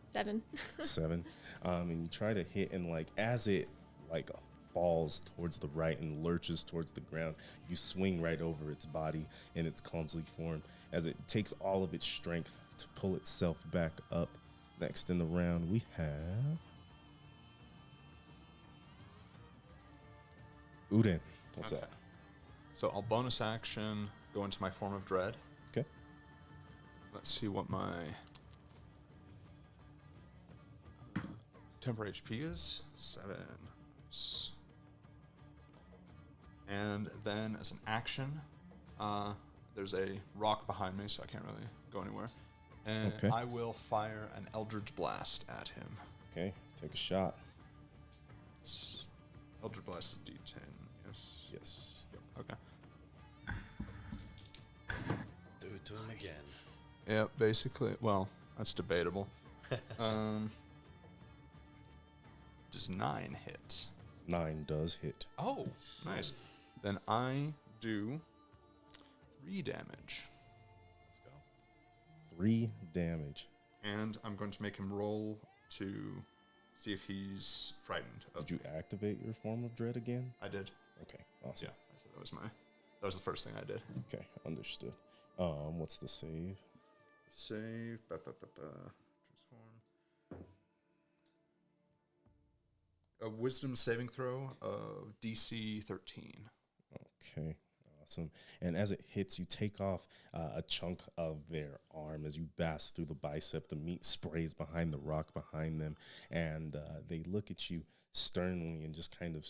7. 7. And you try to hit, and like as it like falls towards the right and lurches towards the ground, you swing right over its body in its clumsy form as it takes all of its strength to pull itself back up. Next in the round, we have Orrin. What's Okay. up? So I'll bonus action, go into my form of dread. Okay. Let's see what my temporary HP is. 7. And then as an action, there's a rock behind me, so I can't really go anywhere. And Okay. I will fire an Eldritch Blast at him. Okay, take a shot. Eldritch Blast is D10, yes? Yes. Yep, okay. Do it to him again. Yeah, basically. Well, that's debatable. Does 9 hit? 9 does hit. Oh, nice. Then I do 3 damage. Let's go. 3 damage. And I'm going to make him roll to see if he's frightened. Did you activate your form of dread again? I did. Okay, awesome. Yeah, that was the first thing I did. Okay, understood. What's the save? Save. Transform. A wisdom saving throw of DC 13. Okay, awesome. And as it hits, you take off a chunk of their arm as you blast through the bicep. The meat sprays behind the rock behind them, and they look at you sternly and just kind of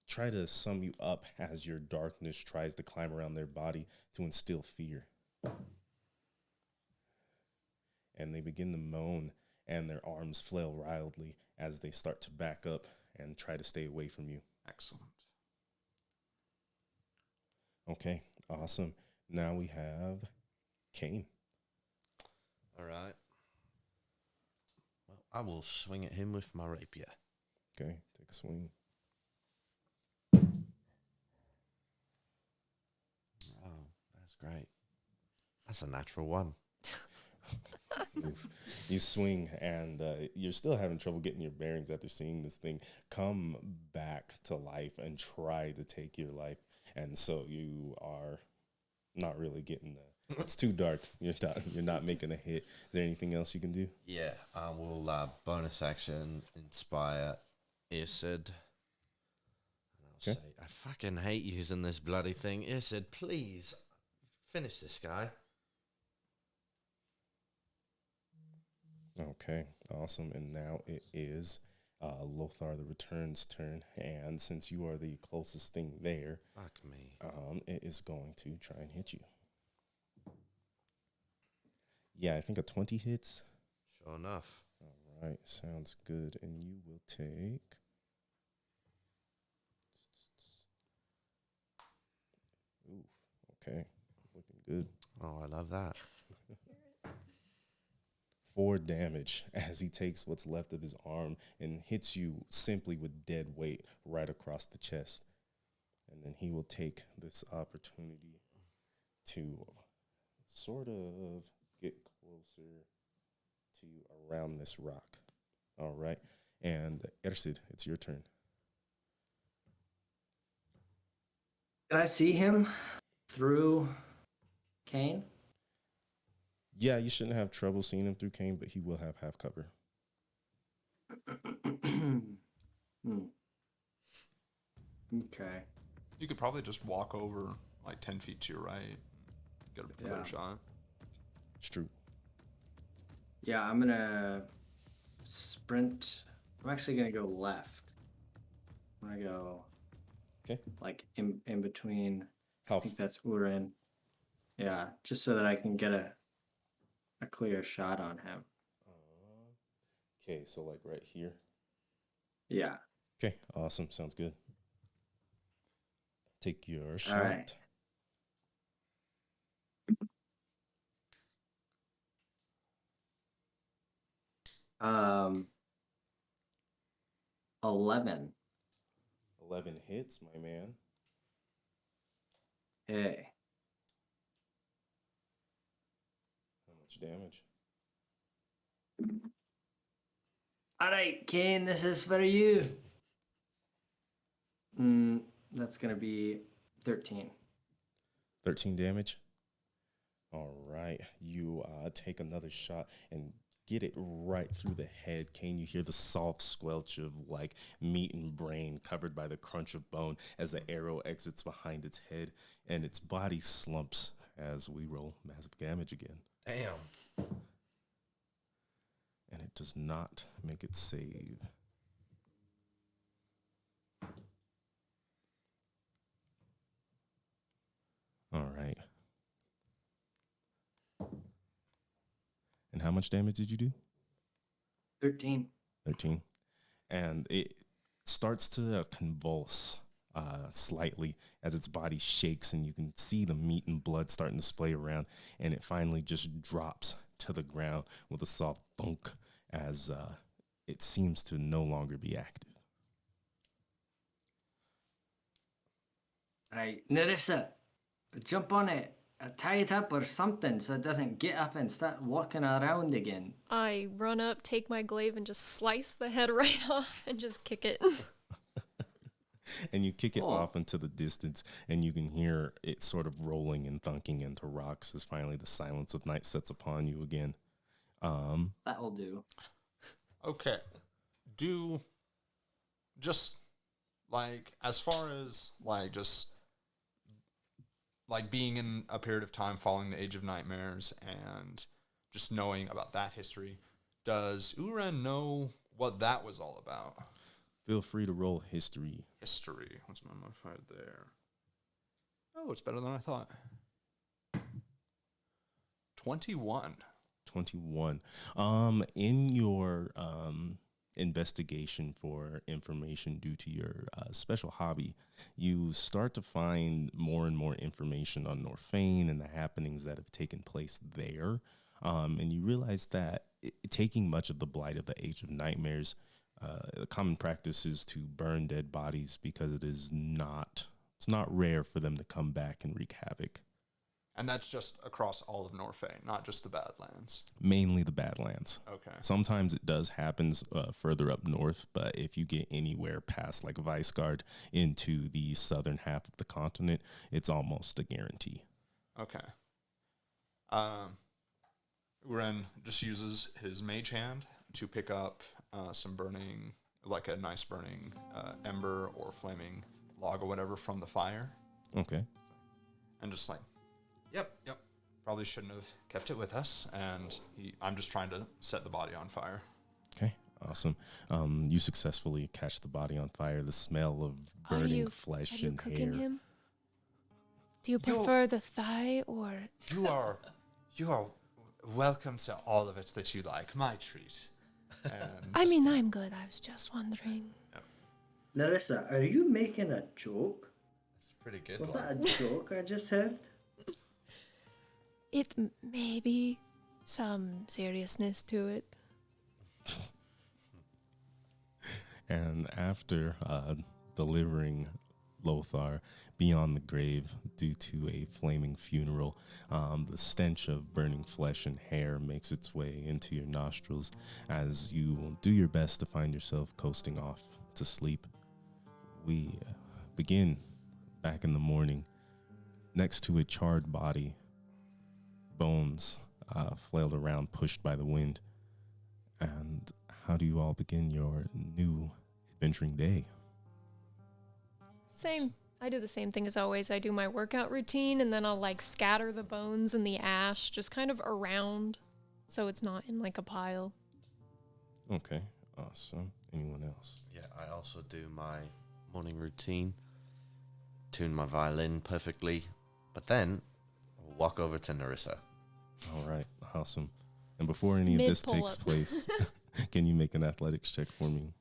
try to sum you up as your darkness tries to climb around their body to instill fear. and they begin to moan, and their arms flail wildly as they start to back up and try to stay away from you. Excellent. Okay, awesome. Now we have Kane. All right. Well, I will swing at him with my rapier. Okay, take a swing. Oh, that's great. That's a natural one. Oof. You swing, and you're still having trouble getting your bearings after seeing this thing come back to life and try to take your life. And so you are not really getting the. It's too dark. You're not making a hit. Is there anything else you can do? Yeah, I will bonus action inspire Isid. And I'll Okay. say, I fucking hate using this bloody thing. Isid, please finish this guy. Okay, awesome. And now it is Lothar the Return's turn. And since you are the closest thing there, Fuck me. it is going to try and hit you. Yeah, I think a 20 hits. Sure enough. All right, sounds good. And you will take. Oof, okay, looking good. Oh, I love that. 4 damage as he takes what's left of his arm and hits you simply with dead weight right across the chest. And then he will take this opportunity to sort of get closer to you around this rock. All right. And Ersid, it's your turn. Can I see him through Kane? Yeah, you shouldn't have trouble seeing him through Kane, but he will have half cover. Okay. You could probably just walk over like 10 feet to your right. Get a clear Yeah. shot. It's true. Yeah, I'm gonna sprint. I'm actually gonna go left. I'm gonna go Okay. like in between. How I think that's Orrin. Yeah, just so that I can get a clear shot on him. okay, so like right here. Yeah. Okay, awesome. Sounds good. Take your shot. All right. Um, 11. 11 hits, my man. Hey. How much damage? All right, Kane, this is for you. That's gonna be 13. 13 damage. All right. You take another shot and get it right through the head. Kane, you hear the soft squelch of like meat and brain covered by the crunch of bone as the arrow exits behind its head, and its body slumps as we roll massive damage again. Damn. And it does not make it save. All right. And how much damage did you do? 13. 13. And it starts to convulse slightly as its body shakes, and you can see the meat and blood starting to splay around, and it finally just drops to the ground with a soft thunk as it seems to no longer be active. All right, Nerissa, jump on it. Tie it up or something so it doesn't get up and start walking around again. I run up, take my glaive, and just slice the head right off and just kick it. And you kick it Oh. off into the distance, and you can hear it sort of rolling and thunking into rocks as finally the silence of night sets upon you again. That'll do. Okay. Do just like as far as like just like being in a period of time following the Age of Nightmares and just knowing about that history, does Orrin know what that was all about? Feel free to roll history. History. What's my modifier there? Oh, it's better than I thought. 21. 21. In your investigation for information due to your special hobby, you start to find more and more information on Norfain and the happenings that have taken place there. And you realize that taking much of the blight of the Age of Nightmares, the common practice is to burn dead bodies because it's not rare for them to come back and wreak havoc. And that's just across all of Norfain, not just the Badlands. Mainly the Badlands. Okay. Sometimes it does happen further up north, but if you get anywhere past like Weisgard into the southern half of the continent, it's almost a guarantee. Okay. Orrin just uses his mage hand to pick up some burning, like a nice burning ember or flaming log or whatever from the fire. Okay. And just like, yep, probably shouldn't have kept it with us. And I'm just trying to set the body on fire. Okay, awesome. You successfully catch the body on fire. The smell of burning flesh and hair. Him? Do you prefer the thigh or? You are welcome to all of it that you like. My treat. And I mean, I'm good. I was just wondering. Narissa, are you making a joke? It's a pretty good Was one. that a joke I just heard? It may be some seriousness to it. And after delivering Lothar beyond the grave due to a flaming funeral, the stench of burning flesh and hair makes its way into your nostrils as you will do your best to find yourself coasting off to sleep. We begin back in the morning next to a charred body, bones flailed around, pushed by the wind. And how do you all begin your new adventuring day? Same. I do the same thing as always. I do my workout routine and then I'll like scatter the bones and the ash just kind of around so it's not in like a pile. Okay, awesome. Anyone else? Yeah, I also do my morning routine, tune my violin perfectly, but then walk over to Narissa. All right, awesome. And before any of this takes Mid-pull-up. place, can you make an athletics check for me?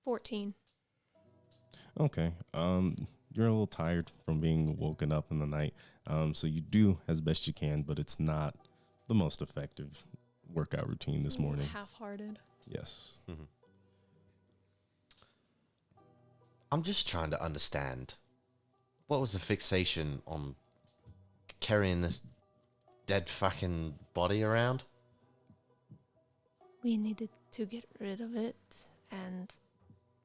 $14. Okay. You're a little tired from being woken up in the night. So you do as best you can, but it's not the most effective workout routine this morning. Half-hearted. Yes. Mm-hmm. I'm just trying to understand, what was the fixation on carrying this dead fucking body around? We needed to get rid of it, and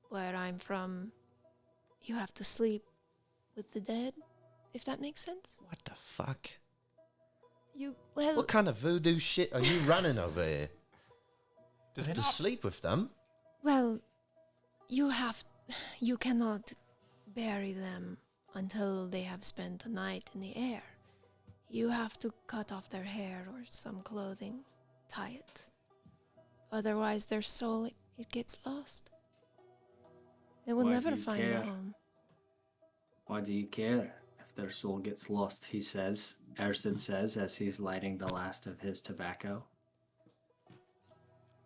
where I'm from, you have to sleep with the dead, if that makes sense. What the fuck? Well, What kind of voodoo shit are you running over here? Do You they have to not sleep with them? well, you cannot bury them until they have spent the night in the air. You have to cut off their hair or some clothing, tie it. Otherwise, their soul, it gets lost. They will Why do never you find a care? home. Why do you care if their soul gets lost, he says. Ersid says as he's lighting the last of his tobacco.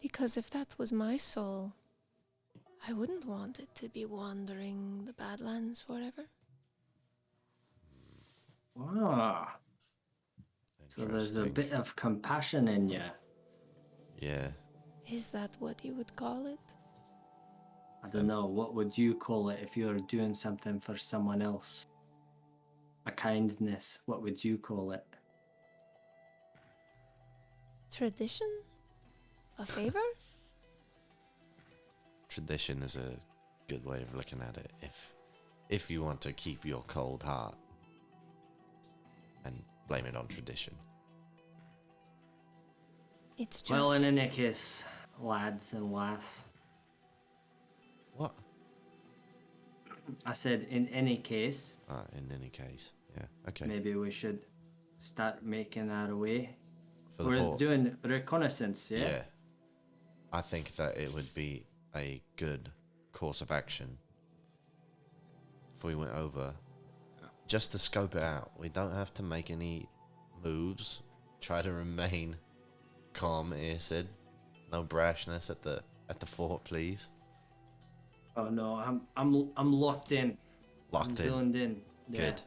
Because if that was my soul, I wouldn't want it to be wandering the Badlands forever. Ah, so there's a Interesting. bit of compassion in you. Yeah. Is that what you would call it? I don't know, what would you call it if you were doing something for someone else? A kindness, what would you call it? Tradition? A favor? Tradition is a good way of looking at it. If you want to keep your cold heart and blame it on tradition. It's just... Well, in any case, lads and lass, What? I said in any case, In any case. Yeah. Okay. maybe we should start making our way. For the We're fort. doing reconnaissance, yeah? Yeah. I think that it would be a good course of action if we went over just to scope it out. We don't have to make any moves. Try to remain calm, Sid. No brashness at the fort, please. Oh no, I'm locked in. I'm Locked in. zoned in. Yeah. Good.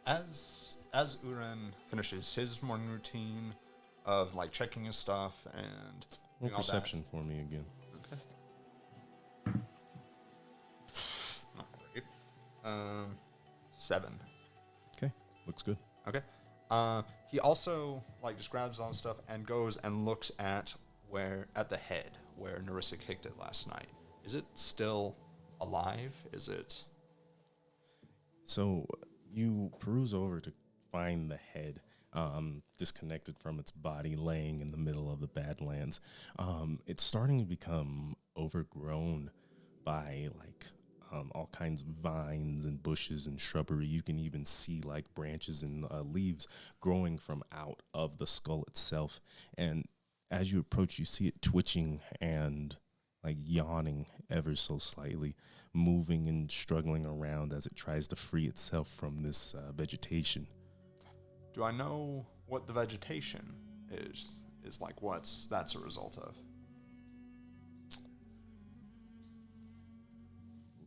As Orrin finishes his morning routine of like checking his stuff and Roll doing all that. perception for me again. Okay. Not great. 7. Okay, looks good. Okay. He also like just grabs all the stuff and goes and looks at the head where Narissa kicked it last night. Is it still alive? Is it? So you peruse over to find the head, disconnected from its body, laying in the middle of the Badlands. It's starting to become overgrown by all kinds of vines and bushes and shrubbery. You can even see like branches and leaves growing from out of the skull itself. And as you approach, you see it twitching and like yawning ever so slightly, moving and struggling around as it tries to free itself from this vegetation. Do I know what the vegetation is? Is like that's a result of?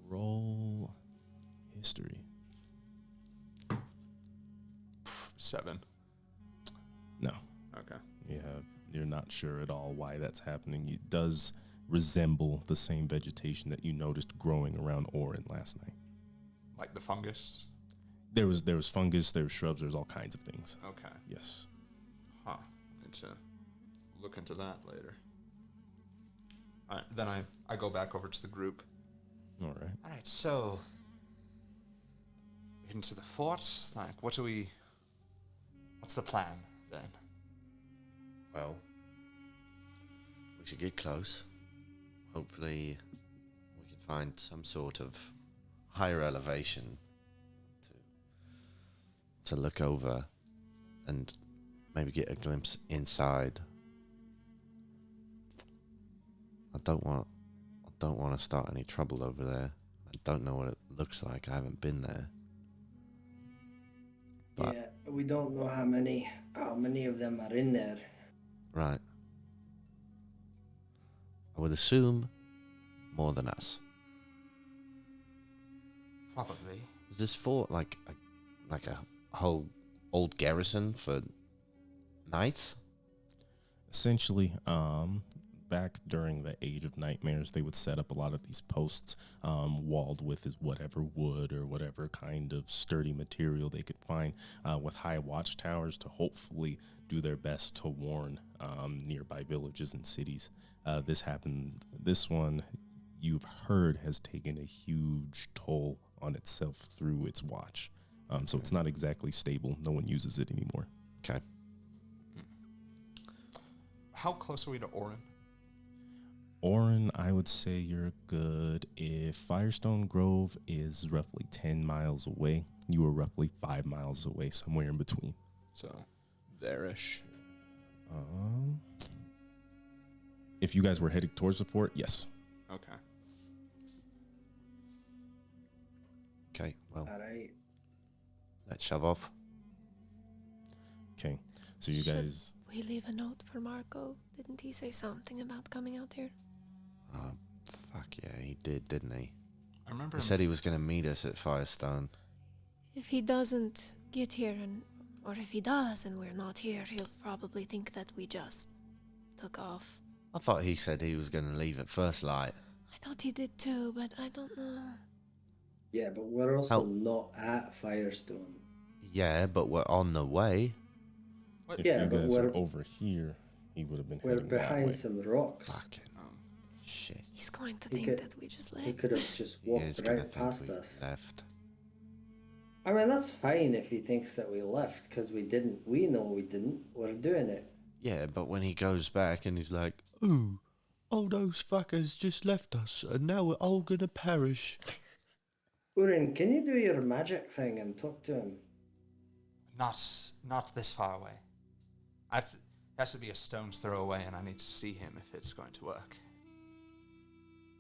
Roll history. 7. No, Okay. you're not sure at all why that's happening. It does resemble the same vegetation that you noticed growing around Orrin last night. Like the fungus. There was fungus, there was shrubs, there's all kinds of things. Okay. Yes. Huh. Need to look into that later. All right, then I go back over to the group. All right. All right, so into the forts. Like, what's the plan then? Well, we should get close. Hopefully, we can find some sort of higher elevation to look over and maybe get a glimpse inside. I don't want to start any trouble over there. I don't know what it looks like. I haven't been there. But Yeah, we don't know how many of them are in there. right. I would assume more than us. Probably. Is this fort like a whole old garrison for knights? Essentially, back during the Age of Nightmares, they would set up a lot of these posts, walled with whatever wood or whatever kind of sturdy material they could find, with high watchtowers to hopefully do their best to warn nearby villages and cities. This one, you've heard, has taken a huge toll on itself through its watch. So it's not exactly stable. No one uses it anymore. Okay. How close are we to Orrin? Orrin, I would say you're good. If Firestone Grove is roughly 10 miles away, you are roughly 5 miles away, somewhere in between. So, there-ish. If you guys were heading towards the fort, yes. Okay. Okay, well, All right. let's shove off. Okay, so you Should guys... we leave a note for Marco? Didn't he say something about coming out here? Fuck yeah, he did, didn't he? I remember He him. said he was going to meet us at Firestone. If he doesn't get here, or if he does and we're not here, he'll probably think that we just took off. I thought he said he was going to leave at first light. I thought he did too, but I don't know. Yeah, but we're also How- not at Firestone. Yeah, but we're on the way. If Yeah, you but guys are we're- over here, he would have been We're heading that way. behind some rocks. Fucking shit. He's going to He think could- that we just He left. could have just He walked is going to right think past we us. left. I mean, that's fine if he thinks that we left, because we didn't. We know we didn't. We're doing it. Yeah, but when he goes back and he's like, ooh, all those fuckers just left us and now we're all going to perish. Orrin, can you do your magic thing and talk to him? Not this far away. It has to be a stone's throw away, and I need to see him if it's going to work.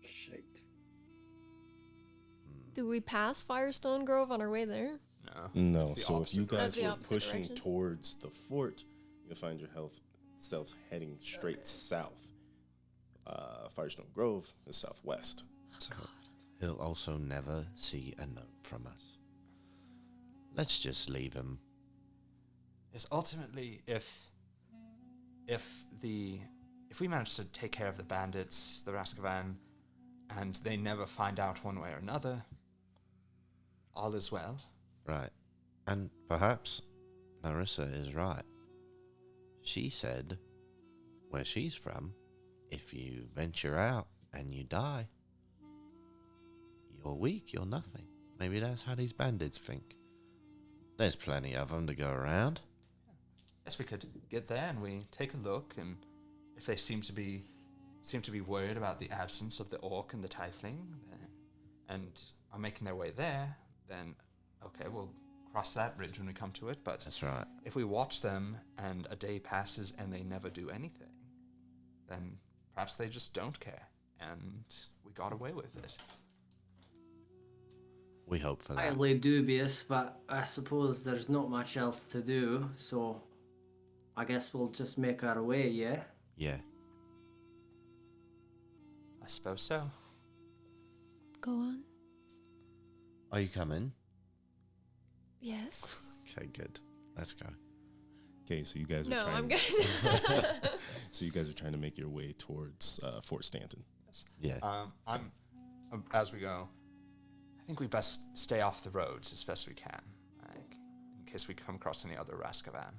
Shite. Do we pass Firestone Grove on our way there? No, It's the so if opposite you guys That's the were opposite pushing direction. towards the fort, you'll find yourselves heading straight south. Firestone Grove is southwest. So he'll also never see a note from us. Let's just leave him. Is ultimately if we manage to take care of the bandits, the Raskavan, and they never find out one way or another, all is well. Right. And perhaps Marissa is right. She said, where she's from, if you venture out and you die, you're weak, you're nothing. Maybe that's how these bandits think. There's plenty of them to go around. Yes, we could get there and we take a look, and if they seem to be worried about the absence of the orc and the tiefling, and are making their way there, then okay, we'll cross that bridge when we come to it. But That's right. if we watch them and a day passes and they never do anything, then perhaps they just don't care, and we got away with it. We hope for that. Highly dubious, but I suppose there's not much else to do, so I guess we'll just make our way, yeah? Yeah. I suppose so. Go on. Are you coming? Yes. Okay, good. Let's go. Okay, so you guys are No, trying. I'm good. So you guys are trying to make your way towards Fort Stanton. Yeah. I'm as we go. I think we best stay off the roads as best we can, like in case we come across any other Raskavan.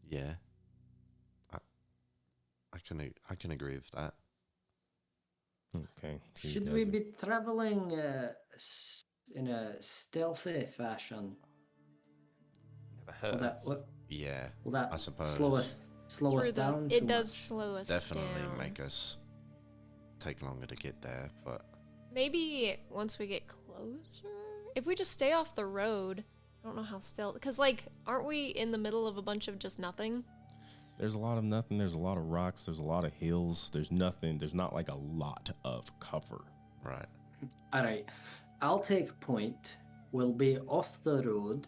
Yeah. I can agree with that. Okay. So you Should guys we are- be traveling in a stealthy fashion? Never Will heard. Yeah. will that I suppose. slow us Through down? it too does much? slow us Definitely down. make us take longer to get there, but Maybe once we get closer, if we just stay off the road. I don't know how still, because like, aren't we in the middle of a bunch of just nothing? There's a lot of nothing. There's a lot of rocks. There's a lot of hills. There's nothing. There's not like a lot of cover. right. All right, I'll take point. We'll be off the road,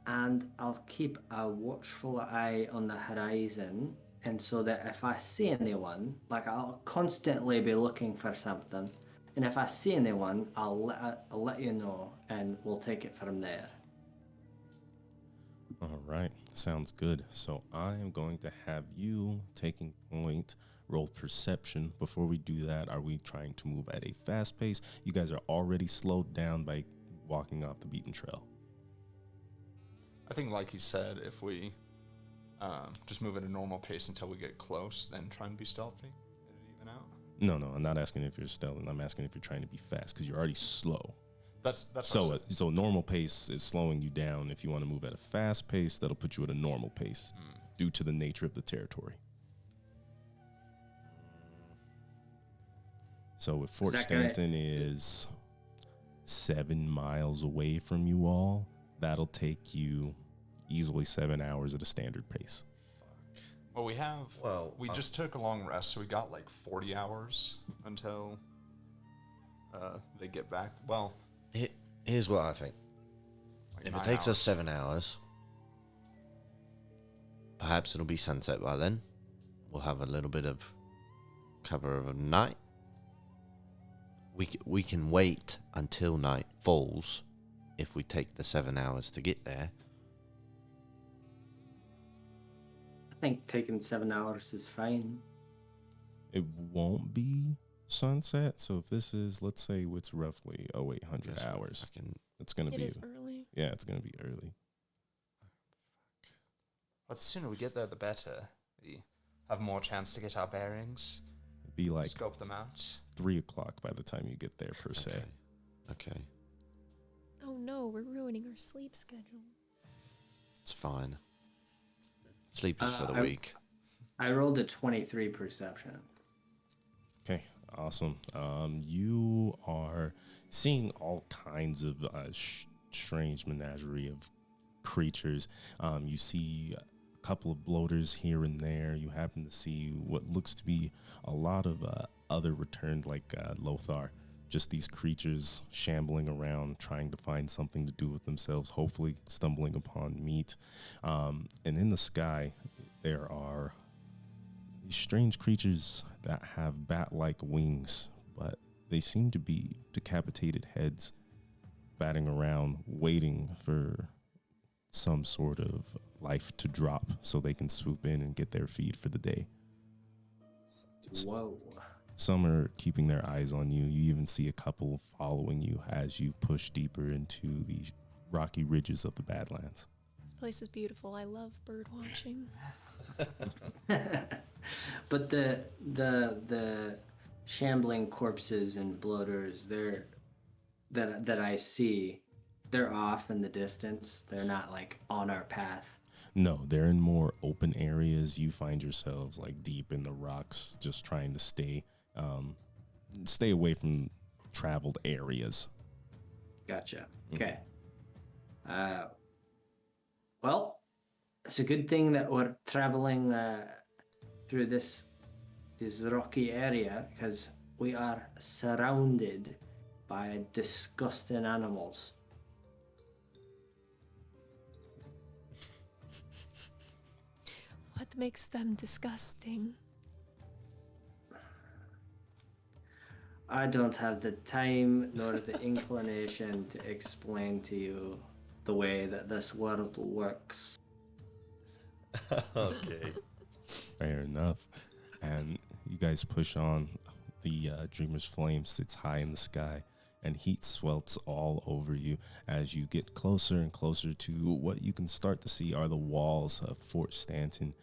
and I'll keep a watchful eye on the horizon. And so that if I see anyone, like I'll constantly be looking for something, and if I see anyone, I'll let you know, and we'll take it from there. All right. Sounds good. So I am going to have you taking point, roll perception. Before we do that, are we trying to move at a fast pace? You guys are already slowed down by walking off the beaten trail. I think, like you said, if we just move at a normal pace until we get close, then try and be stealthy, get it even out. No, I'm not asking if you're stealth. I'm asking if you're trying to be fast because you're already slow. That's So normal pace is slowing you down. If you want to move at a fast pace, that'll put you at a normal pace due to the nature of the territory. So if Fort Is that gonna- Stanton is 7 miles away from you all, that'll take you easily 7 hours at a standard pace. Well, we just took a long rest, so we got like 40 hours until they get back. Well, Here's what I think. like If 9 it takes hours. us 7 hours, perhaps it'll be sunset by then. We'll have a little bit of cover of night. We can wait until night falls if we take the 7 hours to get there. I think taking 7 hours is fine. It won't be sunset. So if this is, let's say it's roughly 800 Guess we're hours, fucking- it's going to It be, is early. yeah, it's going to be early. But the sooner we get there, the better. We have more chance to get our bearings, It'd be like scope them out. 3 o'clock by the time you get there, per se. Okay. Oh no, we're ruining our sleep schedule. It's fine. Sleep is for the I- weak. I rolled a 23 perception. Okay, awesome. You are seeing all kinds of strange menagerie of creatures. You see a couple of bloaters here and there. You happen to see what looks to be a lot of other returned, like Lothar, just these creatures shambling around, trying to find something to do with themselves, hopefully stumbling upon meat. And in the sky, there are these strange creatures that have bat-like wings, but they seem to be decapitated heads batting around, waiting for some sort of life to drop so they can swoop in and get their feed for the day. Whoa. Some are keeping their eyes on you. You even see a couple following you as you push deeper into the rocky ridges of the Badlands. This place is beautiful. I love bird watching. But the shambling corpses and bloaters, that I see, they're off in the distance. They're not like on our path. No, they're in more open areas. You find yourselves like deep in the rocks, just trying to stay away from traveled areas. Gotcha. Okay. Well, it's a good thing that we're traveling through this rocky area, because we are surrounded by disgusting animals. What makes them disgusting? I don't have the time nor the inclination to explain to you the way that this world works. Okay. Fair enough. And you guys push on. The Dreamer's flame sits high in the sky, and heat swelts all over you as you get closer and closer to what you can start to see are the walls of Fort Stanton.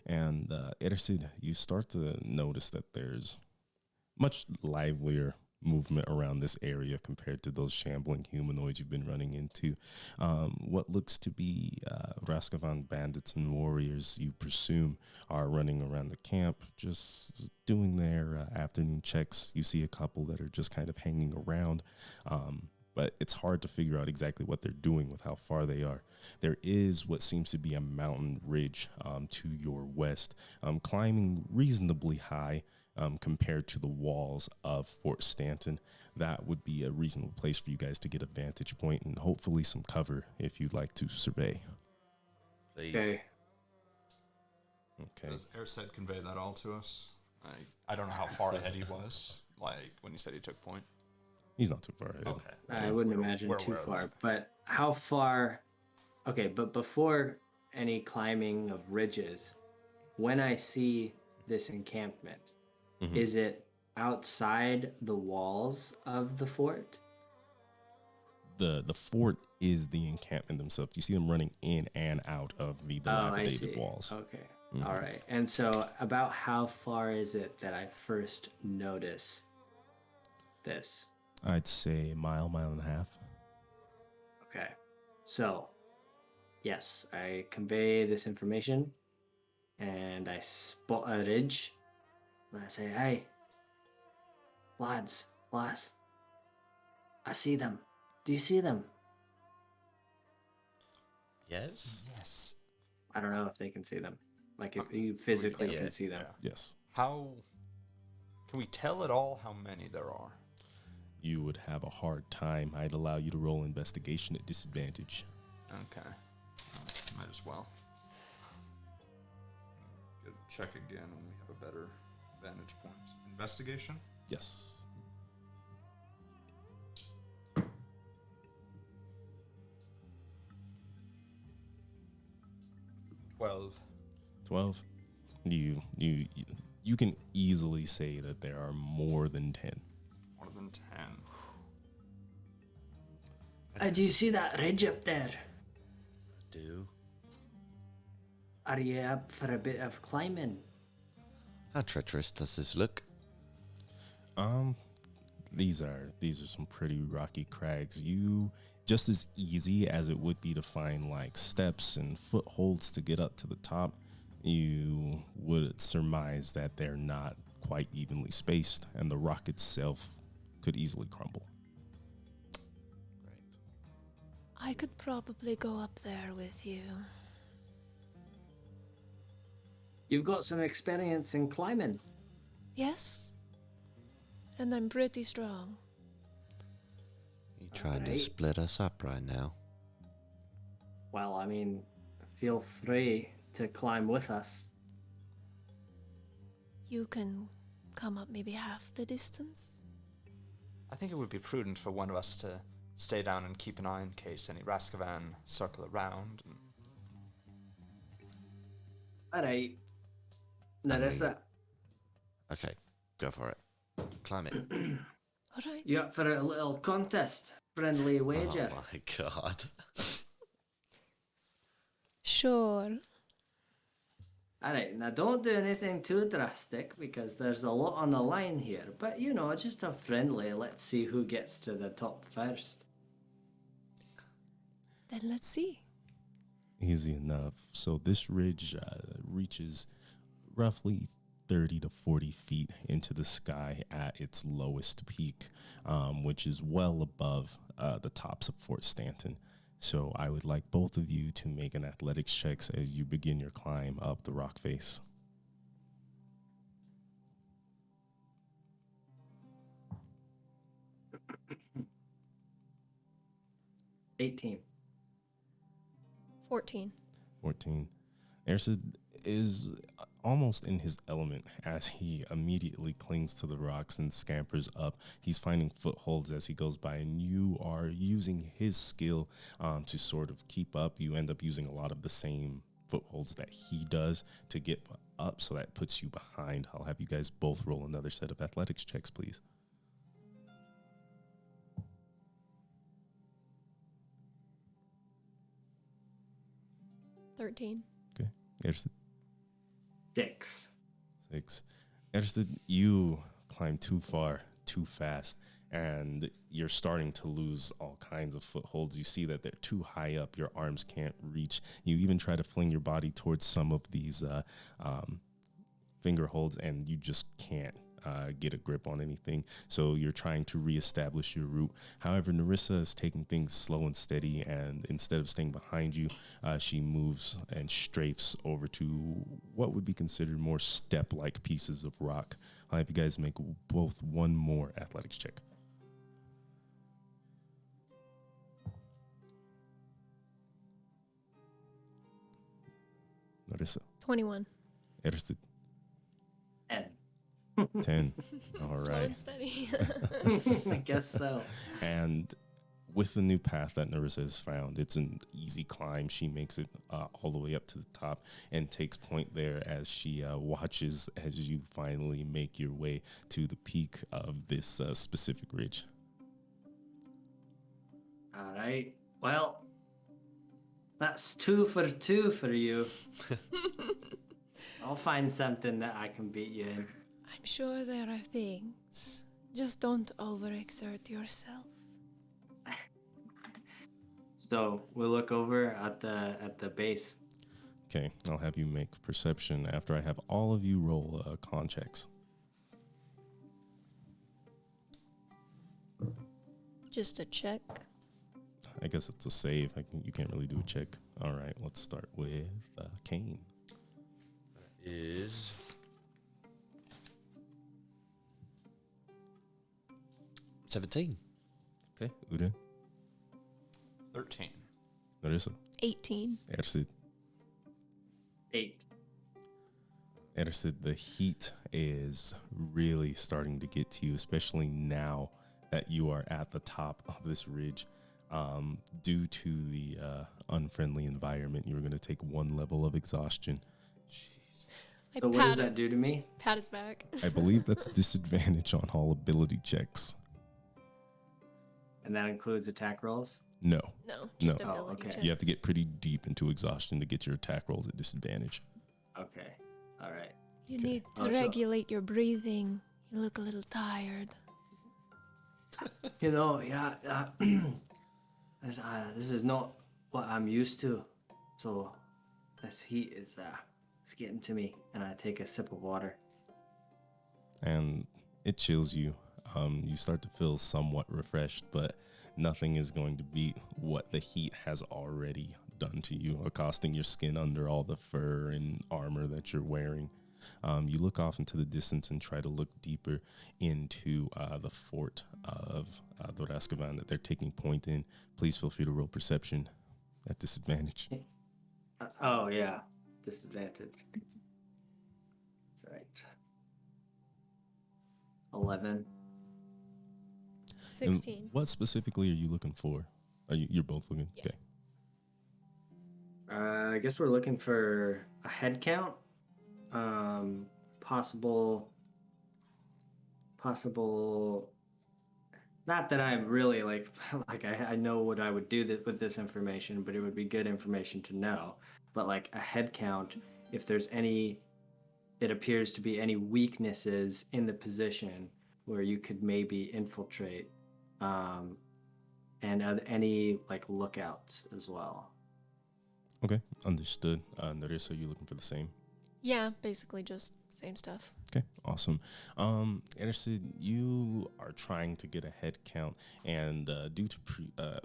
And Ersid, you start to notice that there's much livelier movement around this area compared to those shambling humanoids you've been running into. What looks to be Raskavan bandits and warriors, you presume, are running around the camp, just doing their afternoon checks. You see a couple that are just kind of hanging around, but it's hard to figure out exactly what they're doing with how far they are. There is what seems to be a mountain ridge to your west, climbing reasonably high. Compared to the walls of Fort Stanton. That would be a reasonable place for you guys to get a vantage point and hopefully some cover if you'd like to survey. Please. Okay. Okay. Does Ersid convey that all to us? I don't know how far ahead he was, like when he said he took point. He's not too far ahead. Okay. I wouldn't imagine we're too aware of far. that. But how far? Okay, but before any climbing of ridges, when I see this encampment, is it outside the walls of the fort? The fort is the encampment themselves. You see them running in and out of the dilapidated walls. Okay. All right. And so about how far is it that I first notice this? I'd say a mile and a half. Okay. So, yes, I convey this information and I spot a ridge and I say, hey, lads, lass, I see them. Do you see them? Yes? Yes. I don't know if they can see them. Like if you physically yeah, can see them. Yes. How can we tell at all how many there are? You would have a hard time. I'd allow you to roll investigation at disadvantage. Okay. Might as well. Good. Check again when we have a better vantage point. Investigation? Yes. $12. 12. You can easily say that there are more than 10. More than 10. Do you see that ridge up there? Do. Are you up for a bit of climbing? How treacherous does this look? These are some pretty rocky crags. You just as easy as it would be to find like steps and footholds to get up to the top, you would surmise that they're not quite evenly spaced and the rock itself could easily crumble. Great. I could probably go up there with you. You've got some experience in climbing. Yes? And I'm pretty strong. trying to Alright. split us up right now? Well, I mean, feel free to climb with us. You can come up maybe half the distance. I think it would be prudent for one of us to stay down and keep an eye in case any Raskavan circle around. Alright. Narissa, Okay, go for it. Climb it. All right. you up for a little contest? Friendly wager? Oh my god. Sure. Alright, now don't do anything too drastic because there's a lot on the line here. But you know, just a friendly, let's see who gets to the top first. Then let's see. Easy enough. So this ridge reaches roughly 30 to 40 feet into the sky at its lowest peak, which is well above the tops of Fort Stanton. So I would like both of you to make an athletics checks as you begin your climb up the rock face. $18. 14. 14. Ersid is almost in his element as he immediately clings to the rocks and scampers up. He's finding footholds as he goes by, and you are using his skill to sort of keep up. You end up using a lot of the same footholds that he does to get up, so that puts you behind. I'll have you guys both roll another set of athletics checks, please. $13. Okay. Ersid. 6. 6. Ersid, you climb too far, too fast, and you're starting to lose all kinds of footholds. You see that they're too high up. Your arms can't reach. You even try to fling your body towards some of these finger holds, and you just can't get a grip on anything. So you're trying to reestablish your route. However, Narissa is taking things slow and steady, and instead of staying behind you, she moves and strafes over to what would be considered more step-like pieces of rock. I'll have you guys make both one more athletics check. Narissa. 21. Ersid. 10. 10. All Slow right. and steady. I guess so. And with the new path that Narissa has found, it's an easy climb. She makes it all the way up to the top and takes point there as she watches as you finally make your way to the peak of this specific ridge. Alright. Well, that's 2 for 2 for you. I'll find something that I can beat you in. I'm sure there are things. Just don't overexert yourself. So we'll look over at the base. Okay, I'll have you make perception after I have all of you roll con checks. Just a check. I guess it's a save. You can't really do a check. All right, let's start with Kane. Is 17. Okay, Uda, 13. Narissa, 18. Ersid. 8. Ersid, the heat is really starting to get to you, especially now that you are at the top of this ridge. Due to the unfriendly environment, you're going to take 1 level of exhaustion. I So what does that do to me? pat his back. I believe that's disadvantage on all ability checks. And that includes attack rolls? No, No, just No. ability Oh, okay. check. you have to get pretty deep into exhaustion to get your attack rolls at disadvantage. Okay. Alright. You Okay. need to Oh, so- regulate your breathing. You look a little tired. You know, yeah, this is not what I'm used to. So this heat is it's getting to me, and I take a sip of water. And it chills you. You start to feel somewhat refreshed, but nothing is going to beat what the heat has already done to you, accosting your skin under all the fur and armor that you're wearing. You look off into the distance and try to look deeper into the fort of Dorascavan that they're taking point in. Please feel free to roll perception at disadvantage. Oh, yeah. Disadvantage. That's right. 11. 16. And what specifically are you looking for? You're both looking? Yeah. Okay. I guess we're looking for a head count. Possible. Not that I'm really like I know what I would do with this information, but it would be good information to know. But like a head count, if there's any, it appears to be any weaknesses in the position where you could maybe infiltrate, and any like lookouts as well. Okay, understood. Nerissa, are you looking for the same? Yeah, basically just same stuff. Okay, awesome. Anderson, you are trying to get a head count, and due to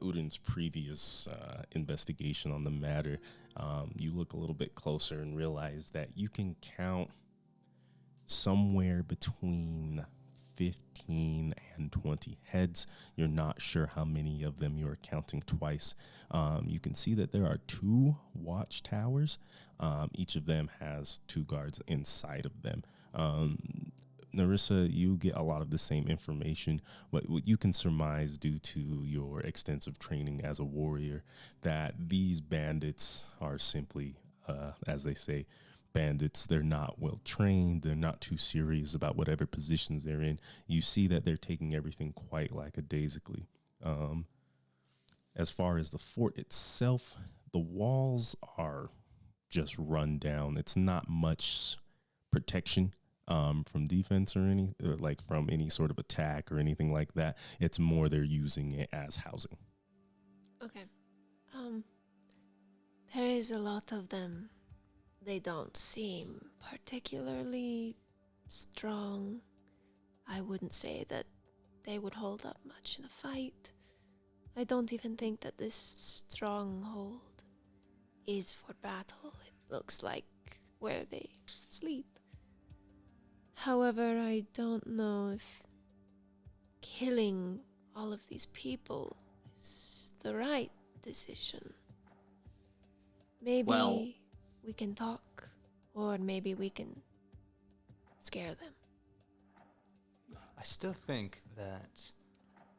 Udin's previous investigation on the matter, you look a little bit closer and realize that you can count somewhere between 15 and 20 heads. You're not sure how many of them you're counting twice. You can see that there are 2 watchtowers. Each of them has 2 guards inside of them. Nerissa, you get a lot of the same information, but what you can surmise due to your extensive training as a warrior, that these bandits are simply, as they say, bandits. They're not well trained. They're not too serious about whatever positions they're in. You see that they're taking everything quite lackadaisically. As far as the fort itself, the walls are just run down. It's not much protection from defense or like from any sort of attack or anything like that. It's more they're using it as housing. Okay. There is a lot of them. They don't seem particularly strong. I wouldn't say that they would hold up much in a fight. I don't even think that this stronghold is for battle. It looks like where they sleep. However, I don't know if killing all of these people is the right decision. Maybe we can talk, or maybe we can scare them. I still think that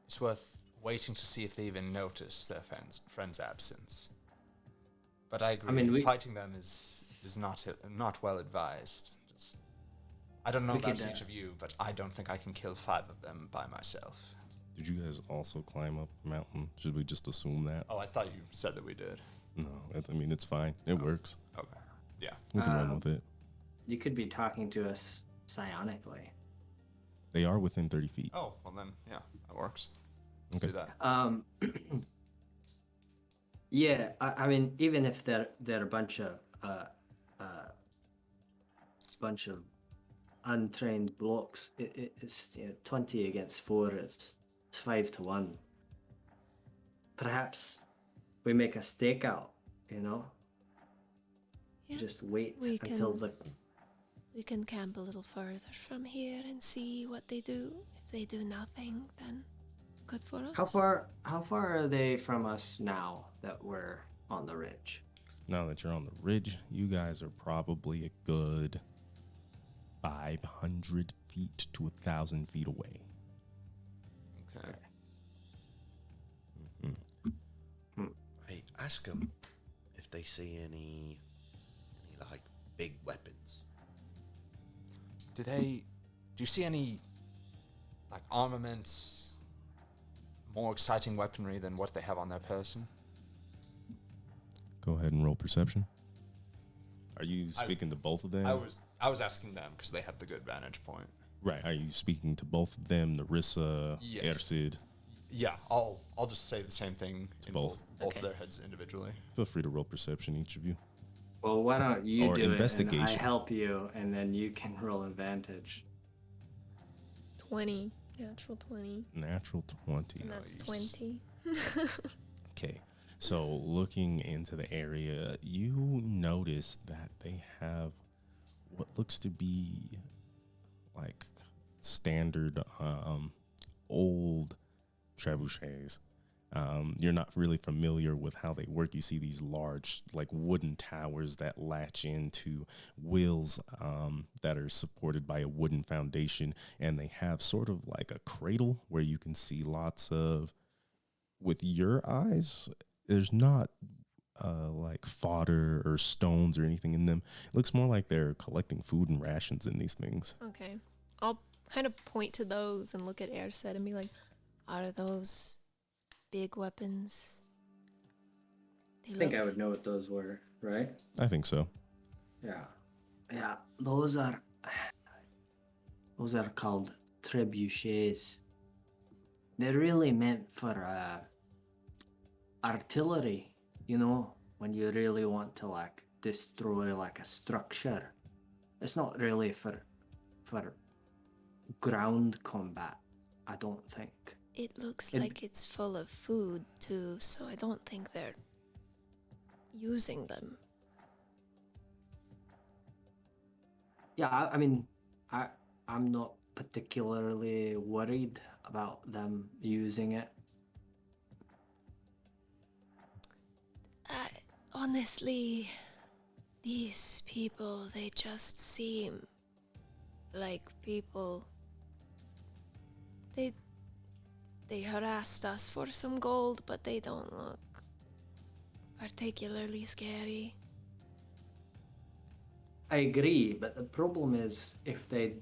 it's worth waiting to see if they even notice their friend's absence. But I agree. I mean, fighting them is not well advised. I don't know about each of you, but I don't think I can kill 5 of them by myself. Did you guys also climb up the mountain? Should we just assume that? Oh, I thought you said that we did. No, it's fine. It works. Okay. Yeah. We can run with it. You could be talking to us psionically. They are within 30 feet. Oh, well then, yeah, that works. Let's Okay. do that. Yeah, I mean, even if they're a bunch of untrained blokes, it's 20 against 4. It's 5 to 1. Perhaps we make a stakeout. Yeah, Just wait we until can- we can camp a little further from here and see what they do. If they do nothing, then good for us. How far are they from us now that we're on the ridge? Now that you're on the ridge, you guys are probably a good 500 feet to 1,000 feet away. Okay. Hey, ask them if they see any like big weapons. Do you see any like armaments, more exciting weaponry than what they have on their person? Go ahead and roll perception. Are you speaking to both of them? I was asking them because they have the good vantage point. Right. Are you speaking to both of them, Nerissa, Yes. Ersid? Yeah, I'll just say the same thing in both. both of their heads individually. Feel free to roll perception, each of you. Well, why don't you Or do it and I investigation. help you, and then you can roll advantage. 20. Natural 20. Natural 20. And that's Nice. 20. Okay. So looking into the area, you notice that they have what looks to be like standard old trebuchets. You're not really familiar with how they work. You see these large, like wooden towers that latch into wheels that are supported by a wooden foundation, and they have sort of like a cradle where you can see lots of, with your eyes, there's not like fodder or stones or anything in them. It looks more like they're collecting food and rations in these things. Okay. I'll kind of point to those and look at Airset and be like, are those big weapons? I think I would know what those were, right? I think so. Yeah. Yeah, those are called trebuchets. They're really meant for artillery, you know, when you really want to like destroy like a structure. It's not really for ground combat, I don't think. It looks like it's full of food too, so I don't think they're using them. Yeah, I mean, I'm not particularly worried about them using it. Honestly, these people, they just seem like people. They harassed us for some gold, but they don't look particularly scary. I agree, but the problem is if they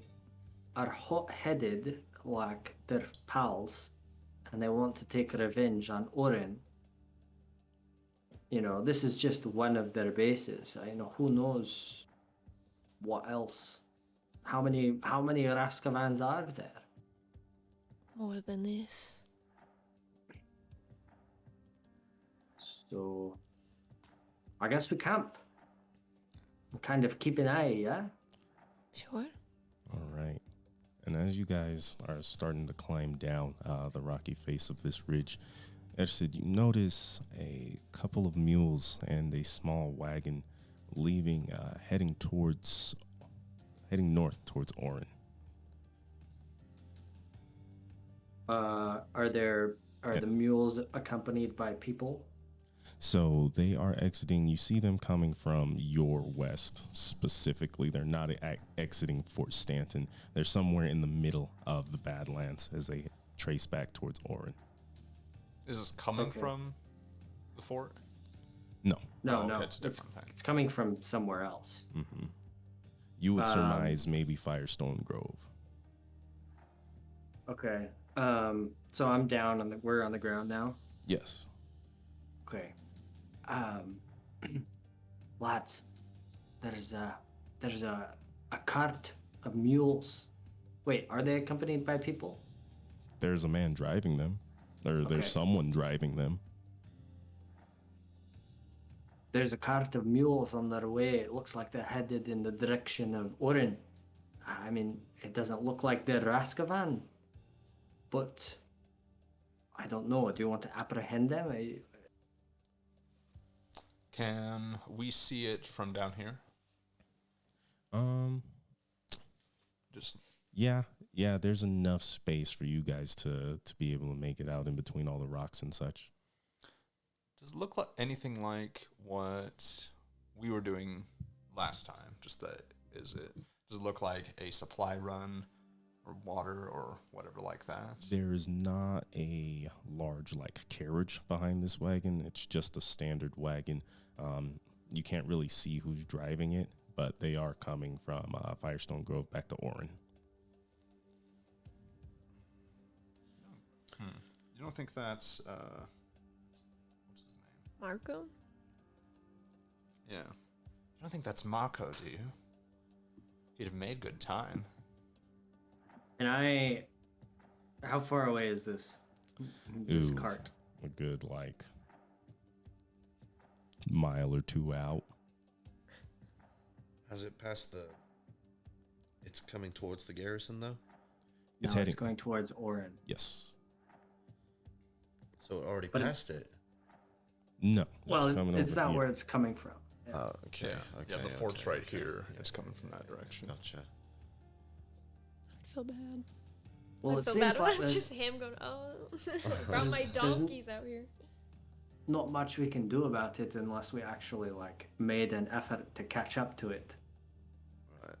are hot-headed like their pals and they want to take revenge on Orrin, you know, this is just one of their bases. I know, who knows what else. How many Raskavans are there? More than this. So I guess we camp. Kind of keep an eye, yeah? Sure. All right. And as you guys are starting to climb down the rocky face of this ridge, Ersid, you notice a couple of mules and a small wagon leaving, heading north towards Orrin. Are the mules accompanied by people? So they are exiting. You see them coming from your west specifically. They're not exiting Fort Stanton. They're somewhere in the middle of the Badlands as they trace back towards Orrin. Is this coming from the fort? No. No, Oh, no. okay, it's a different thing. It's coming from somewhere else. Mm-hmm. You would surmise maybe Firestone Grove. Okay. So I'm down we're on the ground now. Yes. Okay. Lads, there's a cart of mules. Wait, are they accompanied by people? There's a man driving them. Okay. There's someone driving them. There's a cart of mules on their way. It looks like they're headed in the direction of Orrin. I mean, it doesn't look like they're Raskavan, but I don't know. Do you want to apprehend them? Can we see it from down here? Just Yeah, there's enough space for you guys to be able to make it out in between all the rocks and such. does it look like anything like what we were doing last time? Does it look like a supply run or water or whatever like that? There's not a large like carriage behind this wagon. It's just a standard wagon. You can't really see who's driving it, but they are coming from Firestone Grove back to Orrin. You don't think that's what's his name? Marco? Yeah. You don't think that's Marco, do you? He'd have made good time. And how far away is this Ooh, cart? A good like mile or two out. Has it passed the... It's coming towards the garrison, though? It's No, heading... it's going towards Orrin. Yes. So it already But passed it. No. Well, coming it's over not here. where it's coming from. Oh, okay. Yeah, Okay. the fort's okay, right okay. here. It's coming from that direction. Gotcha. I'd feel bad. Well, I'd it feel seems bad if like it's there's just him going, oh, brought my donkeys out here. not much we can do about it unless we actually like made an effort to catch up to it. Right.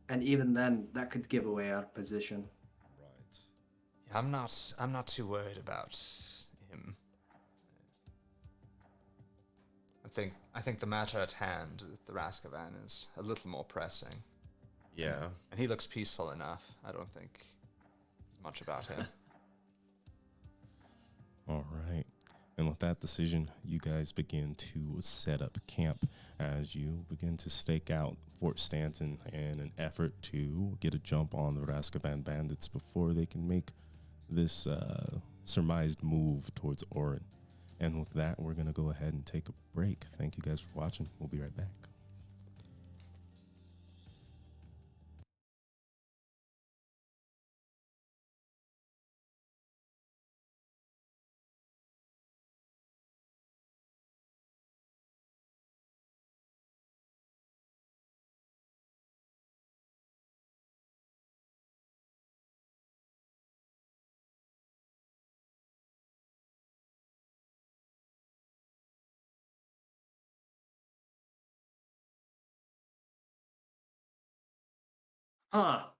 And even then, that could give away our position. Right. Yeah, I'm not too worried about him. I think the matter at hand, the Raskavan, is a little more pressing. Yeah. And he looks peaceful enough. I don't think there's much about him. All right. And with that decision, you guys begin to set up camp as you begin to stake out Fort Stanton in an effort to get a jump on the Raskaban bandits before they can make this surmised move towards Orrin. And with that, we're going to go ahead and take a break. Thank you guys for watching. We'll be right back. Huh.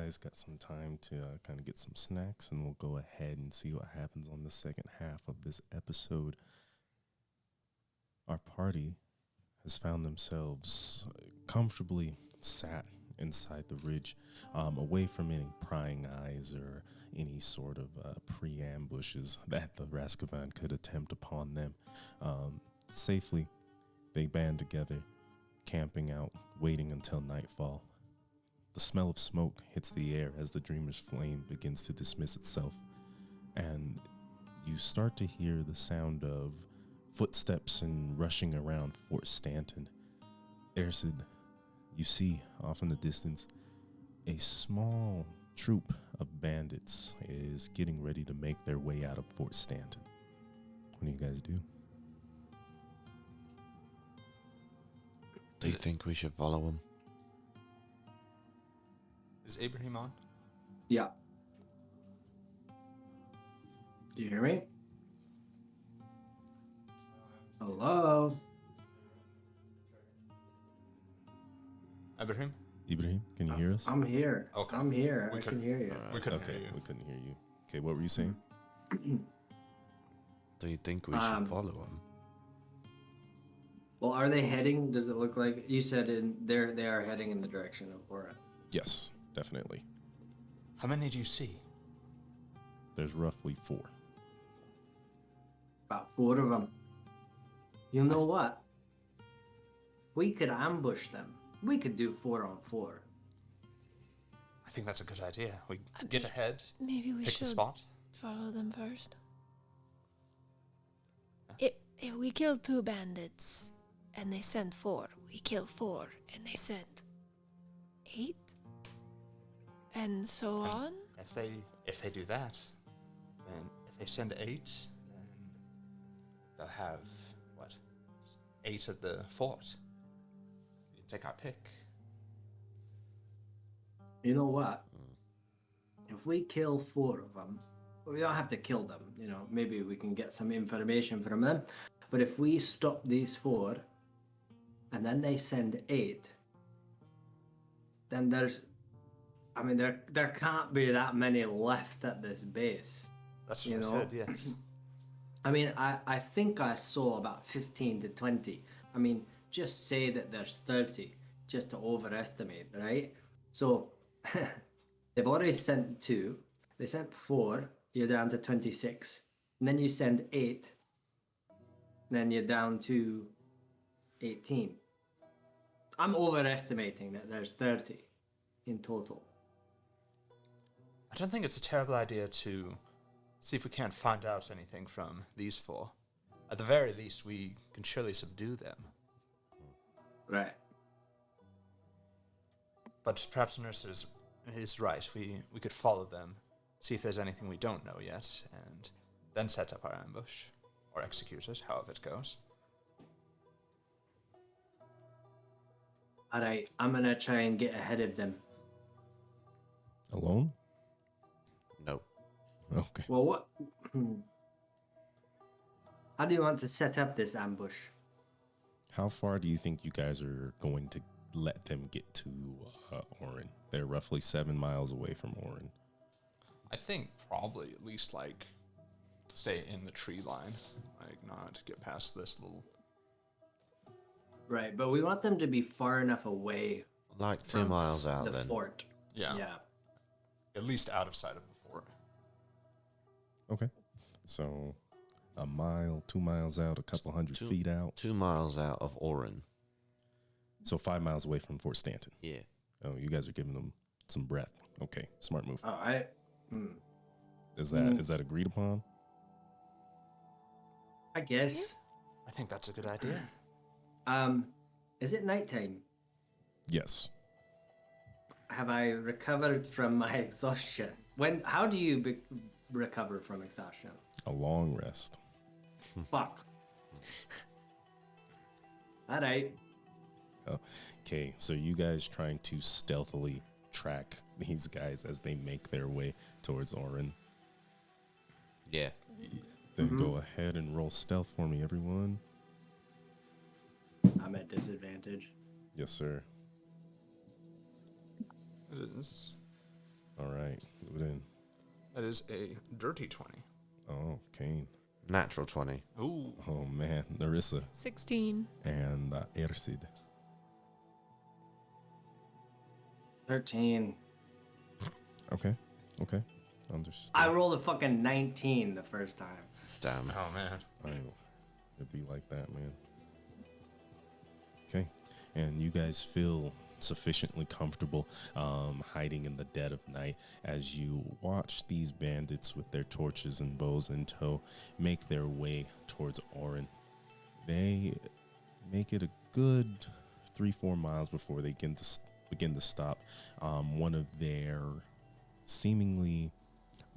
guys got some time to kind of get some snacks, and we'll go ahead and see what happens on the second half of this episode. Our party has found themselves comfortably sat inside the ridge, away from any prying eyes or any sort of pre-ambushes that the Raskovan could attempt upon them. Safely, they band together, camping out, waiting until nightfall. The smell of smoke hits the air as the Dreamer's flame begins to dismiss itself, and you start to hear the sound of footsteps and rushing around Fort Stanton. Ersid, you see off in the distance a small troop of bandits is getting ready to make their way out of Fort Stanton. What do you guys do? Do you think we should follow him? Is Abraham on? Yeah. Do you hear me? Hello? Abraham? Ibrahim, can you hear us? I'm here. Okay. I'm here. We I could- can hear you. We couldn't Okay, hear you. we couldn't hear you. Okay, what were you saying? Do you think we should follow him? Well, are they heading? Does it look like you said they are heading in the direction of Orrin? Yes, definitely. How many do you see? There's roughly 4. About 4 of them. You know what? We could ambush them. We could do 4 on 4. I think that's a good idea. We get ahead, Maybe we pick should the spot. follow them first. If we kill 2 bandits and they send 4, we kill 4 and they send 8, and so And on. If they do that, then if they send 8, then they'll have what? 8 at the fort. You can take our pick. You know what? If we kill 4 of them, we don't have to kill them. You know, maybe we can get some information from them. But if we stop these 4, and then they send 8, then there can't be that many left at this base. That's You what I know? said, yes. I mean, I think I saw about 15 to 20. I mean, just say that there's 30, just to overestimate, right? So, they've already sent 2. They sent 4, you're down to 26. And then you send 8, then you're down to 18. I'm overestimating that there's 30 in total. I don't think it's a terrible idea to see if we can't find out anything from these 4. At the very least, we can surely subdue them. Right. But perhaps Nurse is right. We could follow them, see if there's anything we don't know yet, and then set up our ambush. Or execute it, however it goes. Alright, I'm gonna try and get ahead of them. Alone? No. Okay. Well, what? How do you want to set up this ambush? How far do you think you guys are going to let them get to Orrin? They're roughly 7 miles away from Orrin. I think probably at least like stay in the tree line, like not get past this little. Right, but we want them to be far enough away Like 2 from miles out the then. fort. Yeah. At least out of sight of the fort. Okay. So a mile, 2 miles out, a couple hundred feet out. 2 miles out of Orrin. So 5 miles away from Fort Stanton. Yeah. Oh, you guys are giving them some breath. Okay, smart move. Oh, Is that agreed upon? I guess. I think that's a good idea. Is it nighttime? Yes. Have I recovered from my exhaustion? How do you recover from exhaustion? A long rest. Fuck. All right. Okay, so you guys trying to stealthily track these guys as they make their way towards Orrin. Yeah. Then go ahead and roll stealth for me, everyone. I'm at disadvantage. Yes, sir. It is. All right, Udin. That is a dirty 20. Oh, Kane. Natural 20. Ooh. Oh man, Narissa 16. and Ersid. 13. Okay, okay, understood. I rolled a fucking 19 the first time. Damn. Oh, man. It'd be like that, man. Okay, and you guys feel sufficiently comfortable hiding in the dead of night as you watch these bandits with their torches and bows in tow make their way towards Orrin. They make it a good 3-4 miles before they begin to stop. One of their seemingly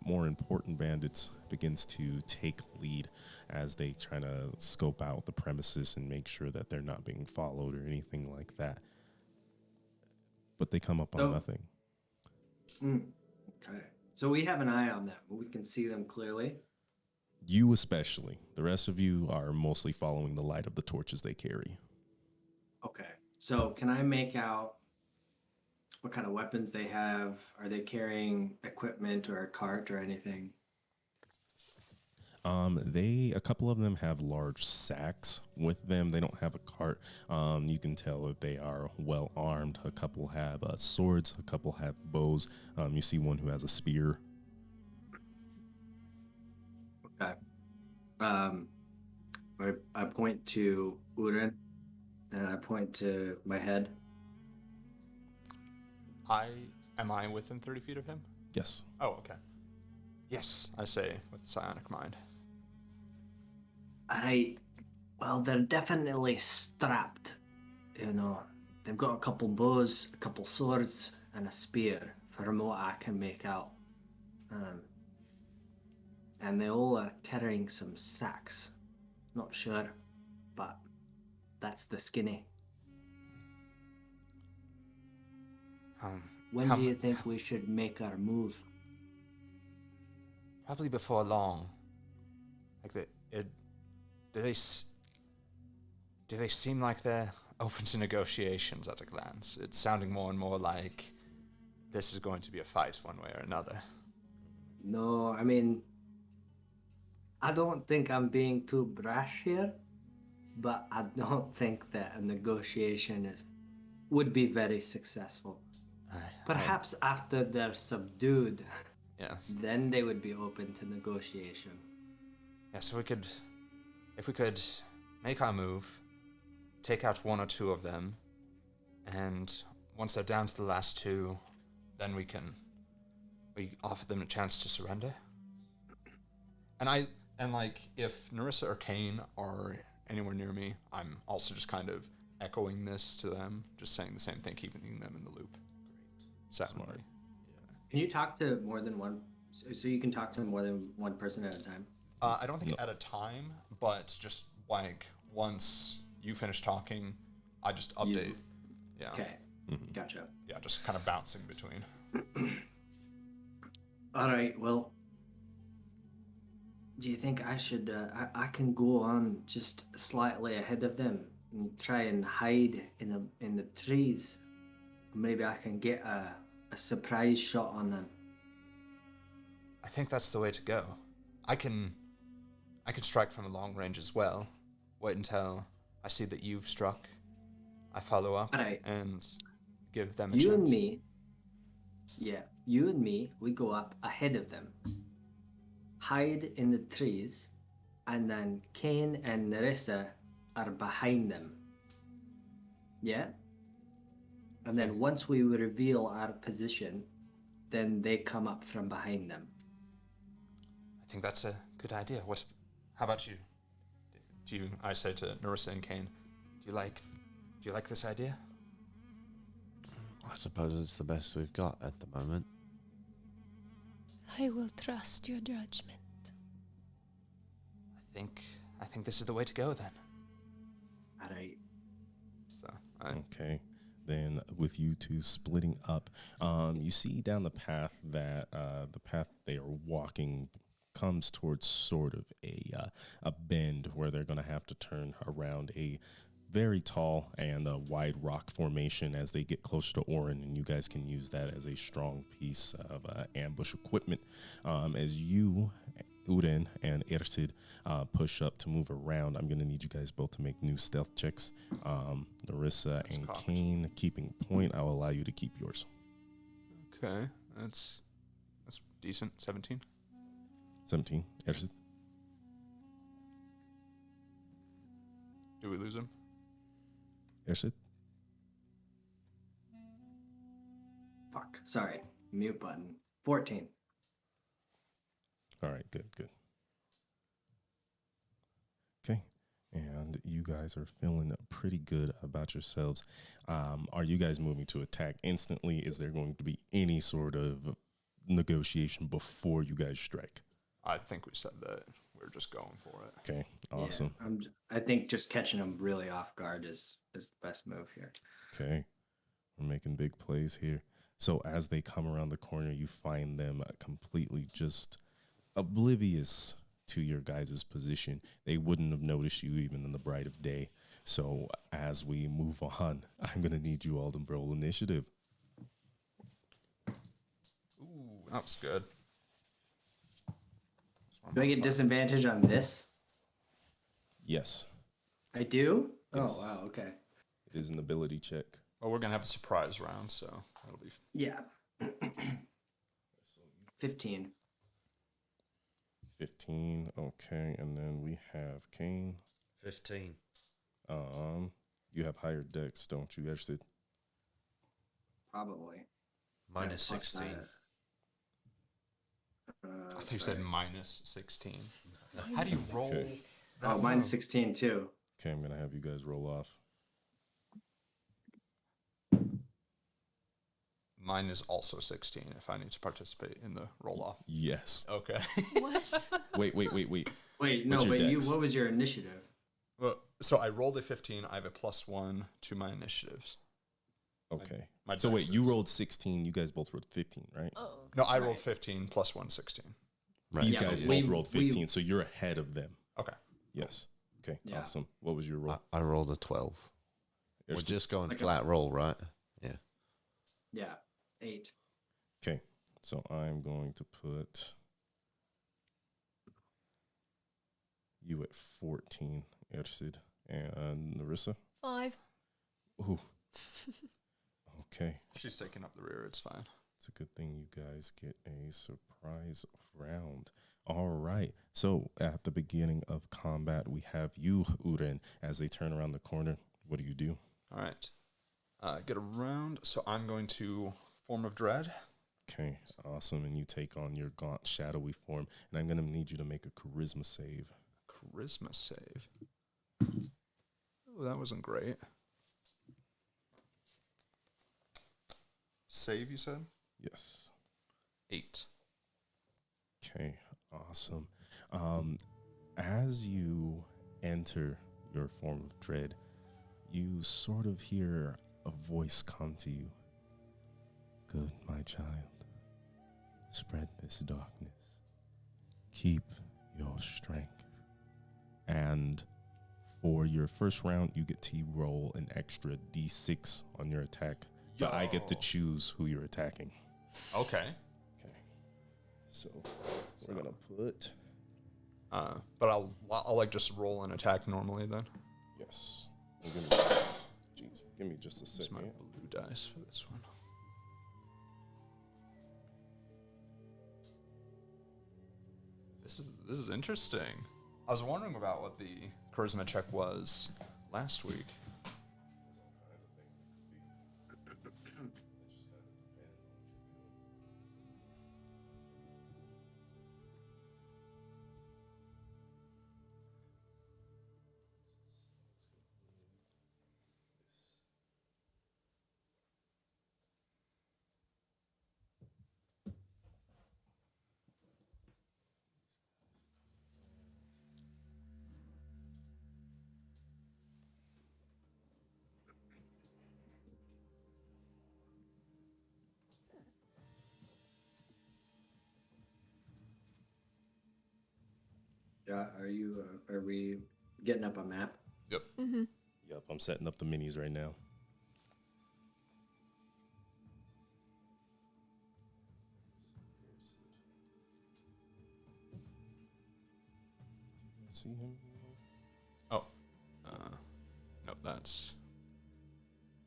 more important bandits begins to take lead as they try to scope out the premises and make sure that they're not being followed or anything like that. But they come up on nothing. Okay. So we have an eye on them. We can see them clearly. You especially. The rest of you are mostly following the light of the torches they carry. Okay. So can I make out what kind of weapons they have? Are they carrying equipment or a cart or anything? A couple of them have large sacks with them. They don't have a cart. You can tell that they are well armed. A couple have swords. A couple have bows. You see one who has a spear. Okay. I point to Orrin and I point to my head. Am I within 30 feet of him? Yes. Oh, okay. Yes, I say with the psionic mind. Alright. Well, they're definitely strapped. You know, they've got a couple bows, a couple swords, and a spear, from what I can make out. And they all are carrying some sacks. Not sure, but that's the skinny. When do you think we should make our move? Probably before long. Like do they seem like they're open to negotiations at a glance? It's sounding more and more like this is going to be a fight one way or another. No, I mean, I don't think I'm being too brash here, but I don't think that a negotiation would be very successul. Perhaps after they're subdued, Yes. then they would be open to negotiation. Yeah, so if we could make our move, take out one or two of them, and once they're down to the last two, then we offer them a chance to surrender. And if Narissa or Kane are anywhere near me, I'm also just kind of echoing this to them, just saying the same thing, keeping them in the loop. Smart. Can you talk to more than one? So you can talk to more than one person at a time? I don't think at a time, but just like once you finish talking, I just update. Yeah. Okay. Gotcha. Yeah, just kind of bouncing between. All right. Well, do you think I should? I can go on just slightly ahead of them and try and hide in the trees. Maybe I can get a surprise shot on them. I think that's the way to go. I can strike from a long range as well. Wait until I see that you've struck. I follow up and give them a chance. You and me. Yeah, you and me. We go up ahead of them. Hide in the trees, and then Kane and Narissa are behind them. Yeah? And then once we reveal our position, then they come up from behind them. I think that's a good idea. How about you? I say to Narissa and Kane, do you like this idea? I suppose it's the best we've got at the moment. I will trust your judgment. I think this is the way to go then. All right. So Okay. Then with you two splitting up, you see down the path that the path they are walking comes towards sort of a bend where they're going to have to turn around a very tall and a wide rock formation as they get closer to Orrin, and you guys can use that as a strong piece of ambush equipment. As you, Uren and Ersid, push up to move around, I'm going to need you guys both to make new stealth checks. Narissa and cocked. Kane keeping point. I'll allow you to keep yours. Okay, that's decent. 17. 17. Ersid. Do we lose him? Ersid. Fuck. Sorry. Mute button. 14. All right, good. Okay, and you guys are feeling pretty good about yourselves. Are you guys moving to attack instantly? Is there going to be any sort of negotiation before you guys strike? I think we said that we're just going for it. Okay, awesome. Yeah, I think just catching them really off guard is the best move here. Okay, we're making big plays here. So as they come around the corner, you find them completely just oblivious to your guys' position. They wouldn't have noticed you even in the bright of day. So as we move on, I'm going to need you all to roll initiative. Ooh, that was good. Do I get disadvantage on this? Yes, I do? Yes. Oh, wow. Okay. it is an ability check. Well, we're gonna have a surprise round, so that'll be. Yeah. 15. 15. Okay, and then we have Kane. 15. You have higher dex, don't you, Ersid? Probably. Minus Yeah, plus 16. that. I think you said minus 16. Minus How do you roll? Okay. that Oh, mine's low? 16 too. Okay, I'm going to have you guys roll off. Mine is also 16 if I need to participate in the roll off. Yes. Okay. What? Wait. Wait, no, What's your but you. dex? What was your initiative? Well, so I rolled a 15. I have a +1 to my initiatives. Okay. My So wait, dex you is- rolled 16. You guys both rolled 15, right? Oh. No, I Right. rolled 15 +1, 16. Right. These Yeah, guys but both we- rolled 15, so you're ahead of them. Okay. Yes. Okay, Yeah. awesome. What was your roll? I rolled a 12. We're Ersid? just going Like a- flat roll, right? Yeah. Yeah, 8. Okay, so I'm going to put you at 14, Ersid, and Narissa. 5. Ooh. Okay, She's taking up the rear. It's fine. it's a good thing you guys get a surprise round. All right, so at the beginning of combat, we have you, Uren, as they turn around the corner. What do you do? All right. Get around. So I'm going to Form of Dread. Okay, awesome, and you take on your gaunt, shadowy form, and I'm going to need you to make a charisma save. Charisma save. Oh, that wasn't great. Save, you said? Yes. 8. Okay, awesome. As you enter your form of dread, you sort of hear a voice come to you. Good, my child. Spread this darkness. Keep your strength. And for your first round, you get to roll an extra d6 on your attack. But I get to Yo. choose who you're attacking. Okay. Okay. So we're gonna put But I'll like just roll an attack normally then. yes. Jeez, give me just a Use my second. blue dice for this one. This is interesting. I was wondering about what the charisma check was last week. Yeah, are we getting up a map? Yep. Mm-hmm. Yep, I'm setting up the minis right now. See him? Oh. Nope, that's...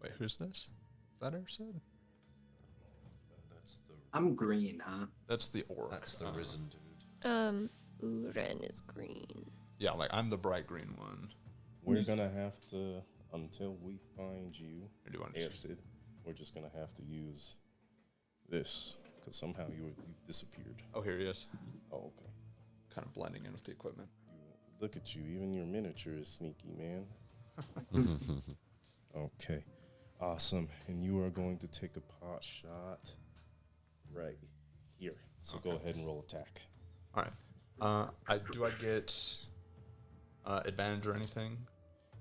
Wait, who's this? Is that Ersid? That's the I'm green, huh? That's the orc. that's the risen dude. Orrin is green. Yeah, like, I'm the bright green one. We're gonna have to, until we find you, Or do you want to just... Ersid, we're just gonna have to use this, because somehow you've disappeared. Oh, here he is. Oh, okay. Kind of blending in with the equipment. Look at you, even your miniature is sneaky, man. Okay, awesome. And you are going to take a pot shot right here. So go ahead and roll attack. All right. Do I get advantage or anything?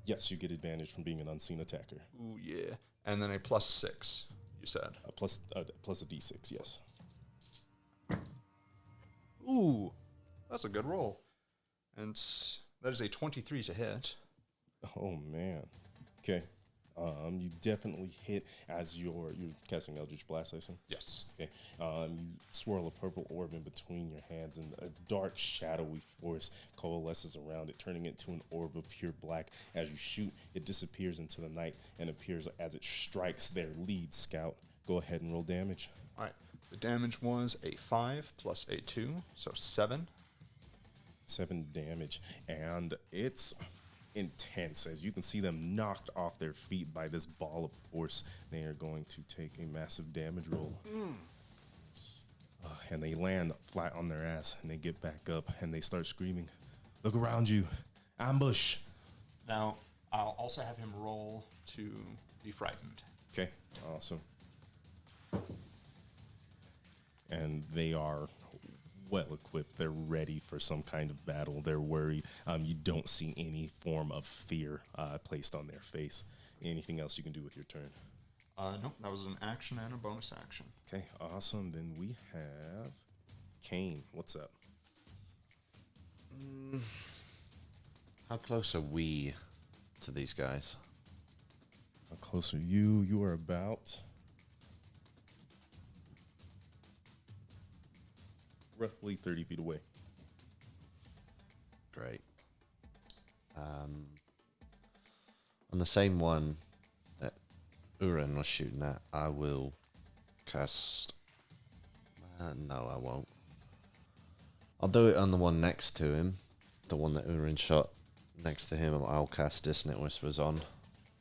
Yes, you get advantage from being an unseen attacker. Ooh, yeah. And then a +6, you said. Plus a d6, yes. Ooh, that's a good roll. And that is a 23 to hit. Oh man. Okay. You definitely hit as you're casting Eldritch Blast, I assume. Yes. Okay. You swirl a purple orb in between your hands, and a dark, shadowy force coalesces around it, turning it into an orb of pure black. As you shoot, it disappears into the night and appears as it strikes their lead scout. Go ahead and roll damage. All right. The damage was a 5 plus a 2, so 7. 7 damage, and it's intense as you can see them knocked off their feet by this ball of force. They are going to take a massive damage roll. And they land flat on their ass, and they get back up and they start screaming, "Look around you, ambush!" Now, I'll also have him roll to be frightened. Okay, awesome. And they are well equipped. They're ready for some kind of battle. They're worried. You don't see any form of fear placed on their face. Anything else you can do with your turn? No, that was an action and a bonus action. Okay, awesome. Then we have Kane. What's up? How close are we to these guys? How close are you? You are about roughly 30 feet away. Great. On the same one that Orrin was shooting at, I will cast... no, I won't. I'll do it on the one next to him. The one that Orrin shot next to him, I'll cast Dissonant Whispers on.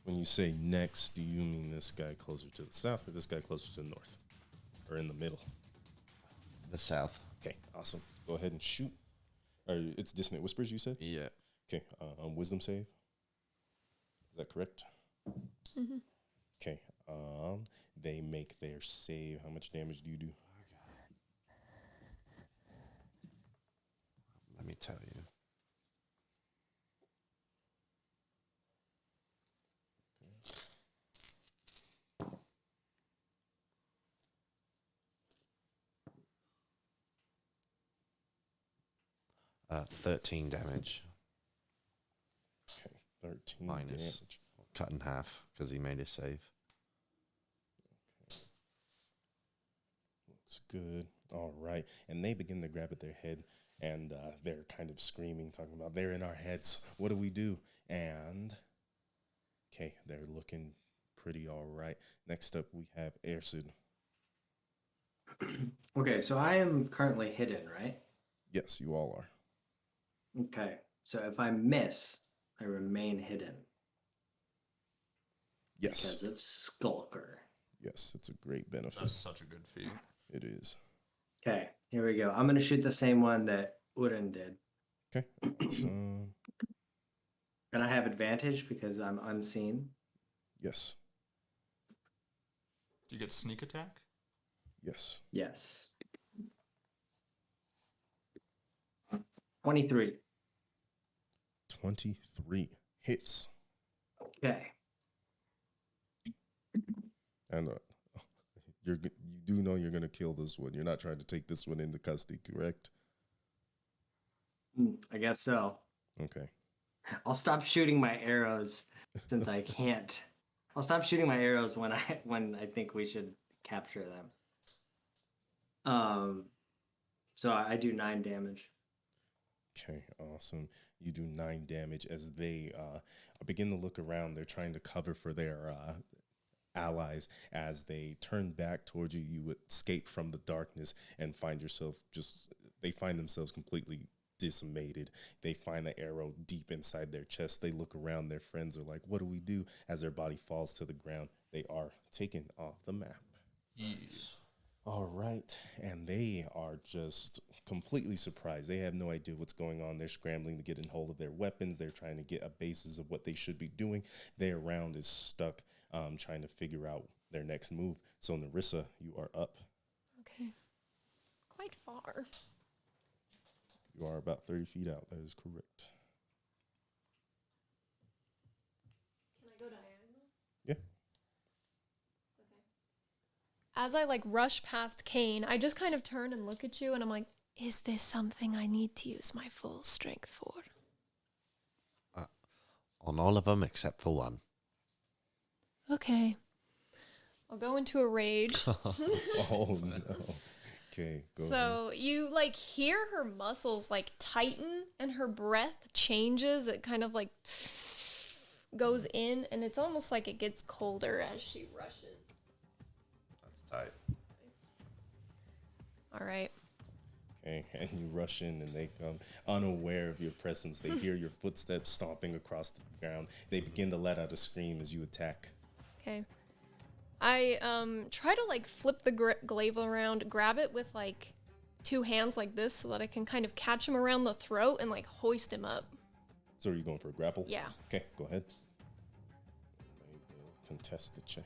When you say next, do you mean this guy closer to the south or this guy closer to the north? Or in the middle? The south. Okay, awesome. Go ahead and shoot. Or it's Dissonant Whispers, you said? Yeah. Okay, wisdom save. Is that correct? Mm-hmm. Okay, they make their save. How much damage do you do? Let me tell you. Uh, 13 damage. Okay, 13 Minus. damage. Cut in half because he made a save. Looks good. All right. And they begin to grab at their head, and they're kind of screaming, talking about, they're in our heads. What do we do? And, okay, they're looking pretty all right. Next up, we have Ersid. Okay, so I am currently hidden, right? Yes, you all are. Okay, so if I miss, I remain hidden Yes. because of Skulker. Yes, it's a great benefit. That's such a good feat. It is. Okay, here we go. I'm going to shoot the same one that Orrin did. Okay. So, And I have advantage because I'm unseen. yes. Do you get sneak attack? Yes. Yes. 23. 23 hits. Okay. And you do know you're going to kill this one. You're not trying to take this one into custody, correct? I guess so. Okay. I'll stop shooting my arrows since I can't. I'll stop shooting my arrows when I think we should capture them. So I do 9 damage. Okay, awesome. You do 9 damage as they begin to look around. They're trying to cover for their allies. As they turn back towards you, you escape from the darkness and they find themselves completely decimated. They find the arrow deep inside their chest. They look around. Their friends are like, what do we do? As their body falls to the ground, they are taken off the map. Yes. All right. And they are just completely surprised. They have no idea what's going on. They're scrambling to get in hold of their weapons. They're trying to get a basis of what they should be doing. Their round is stuck, trying to figure out their next move. So, Narissa, you are up. Okay. Quite far. You are about 30 feet out. That is correct. Can I go diagonal? Yeah. As I like rush past Kane, I just kind of turn and look at you and I'm like, is this something I need to use my full strength for? On all of them except for one. Okay. I'll go into a rage. Oh, no. Okay, go ahead. So you like hear her muscles like tighten and her breath changes. It kind of like goes in and it's almost like it gets colder as she rushes. That's tight. All right. Okay, and you rush in and they come unaware of your presence. They hear your footsteps stomping across the ground. They begin to let out a scream as you attack. Okay. I try to like flip the glaive around, grab it with like 2 hands like this so that I can kind of catch him around the throat and like hoist him up. So are you going for a grapple? Yeah. Okay, go ahead. They will contest the check.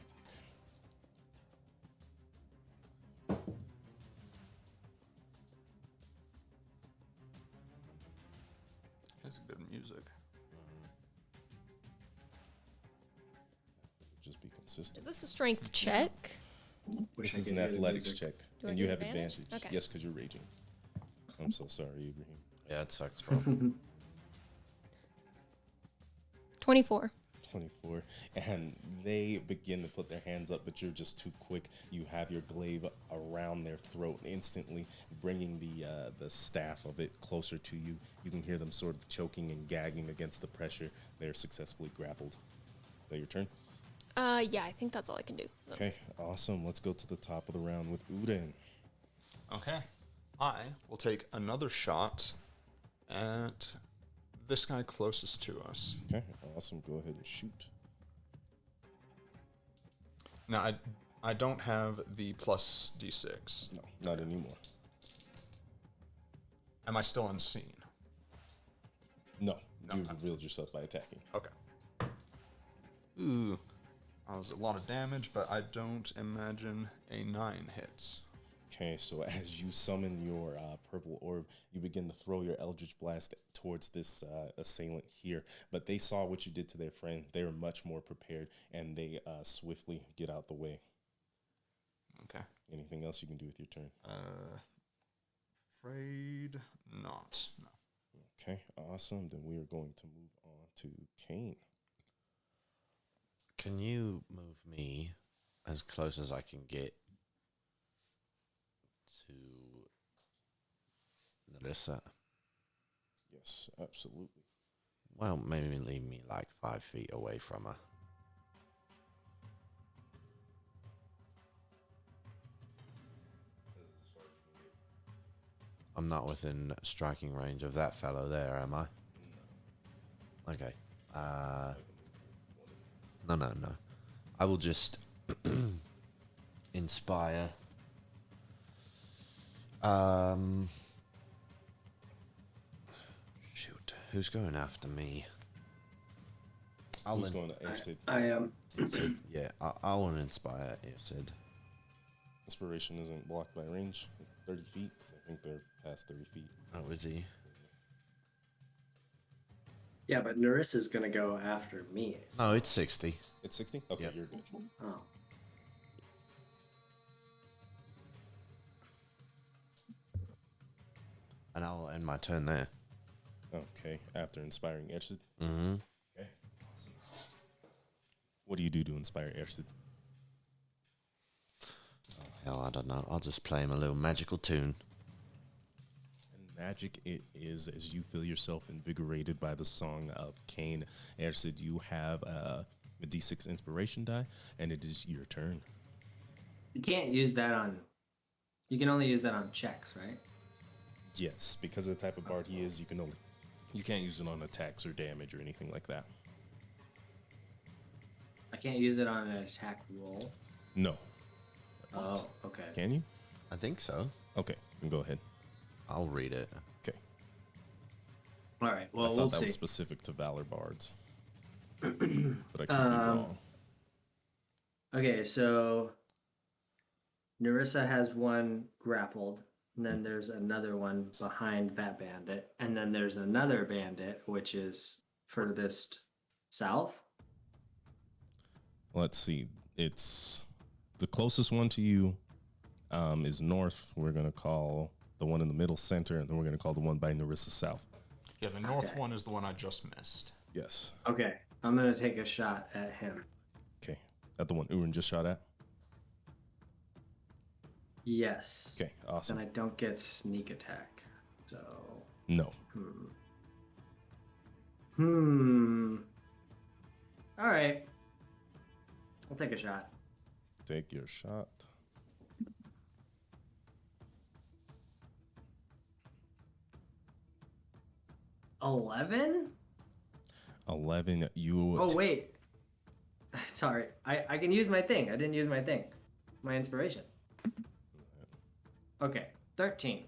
That's good music. Just be consistent. Is this a strength check? This is an athletics check, Do I and get you have advantage? advantage. Okay. Yes, because you're raging. I'm so sorry, Ibrahim. Yeah, it sucks, bro. 24. 24, and they begin to put their hands up, but you're just too quick. You have your glaive around their throat, instantly bringing the staff of it closer to you. You can hear them sort of choking and gagging against the pressure. They're successfully grappled. Is that your turn? Yeah, I think that's all I can do. So. Okay, awesome. Let's go to the top of the round with Uden. Okay. I will take another shot at this guy closest to us. Okay, awesome. Go ahead and shoot. Now, I don't have the plus D6. No, not anymore. Am I still unseen? No, No. you revealed yourself by attacking. Okay. Ooh. That was a lot of damage, but I don't imagine a 9 hits. Okay, so as you summon your purple orb, you begin to throw your Eldritch Blast towards this assailant here. But they saw what you did to their friend. They were much more prepared, and they swiftly get out the way. Okay. Anything else you can do with your turn? Afraid not. No. Okay, awesome. Then we are going to move on to Kane. Can you move me as close as I can get to Narissa? Yes, absolutely. Well, maybe leave me like 5 feet away from her. I'm not within striking range of that fellow there, am I? Okay. No. I will just inspire. Shoot, who's going after me? Who's going to Ersid? I am. Yeah, I want to inspire Ersid. Inspiration isn't blocked by range. It's 30 feet. I think they're past 30 feet. Oh, is he? Yeah, but Narissa's gonna go after me. No, it's 60. It's 60? Okay, Yep. you're good. Oh. And I'll end my turn there. Okay, after inspiring Ersid. Mm-hmm. Okay. What do you do to inspire Ersid? Hell, I don't know. I'll just play him a little magical tune. And magic it is as you feel yourself invigorated by the song of Cain. Ersid, you have a D6 inspiration die, and it is your turn. You can't use that on. You can only use that on checks, right? Yes, because of the type of bard he is, you can't use it on attacks or damage or anything like that. I can't use it on an attack roll. No. Oh, okay. Can you? I think so. Okay, then go ahead. I'll read it. Okay. All right. Well, I thought we'll that see. was specific to Valor bards. But I could be wrong. Okay, so Narissa has one grappled, and then there's another one behind that bandit, and then there's another bandit which is furthest south. Let's see. It's the closest one to you is north. We're going to call the one in the middle center, and then we're going to call the one by Narissa south. Yeah, the north Okay. one is the one I just missed. Yes. Okay, I'm gonna take a shot at him. Okay. That the one Orrin just shot at? Yes. Okay, awesome. And I don't get sneak attack. So. No. All right. I'll take a shot. Take your shot. $11? 11. You. Oh wait. Sorry. I can use my thing. I didn't use my thing. My inspiration. Okay. 13.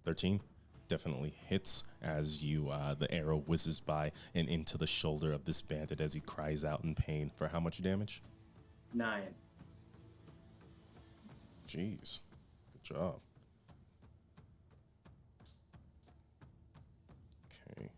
13 definitely hits as you the arrow whizzes by and into the shoulder of this bandit as he cries out in pain. For how much damage? 9. Jeez. Good job. Okay.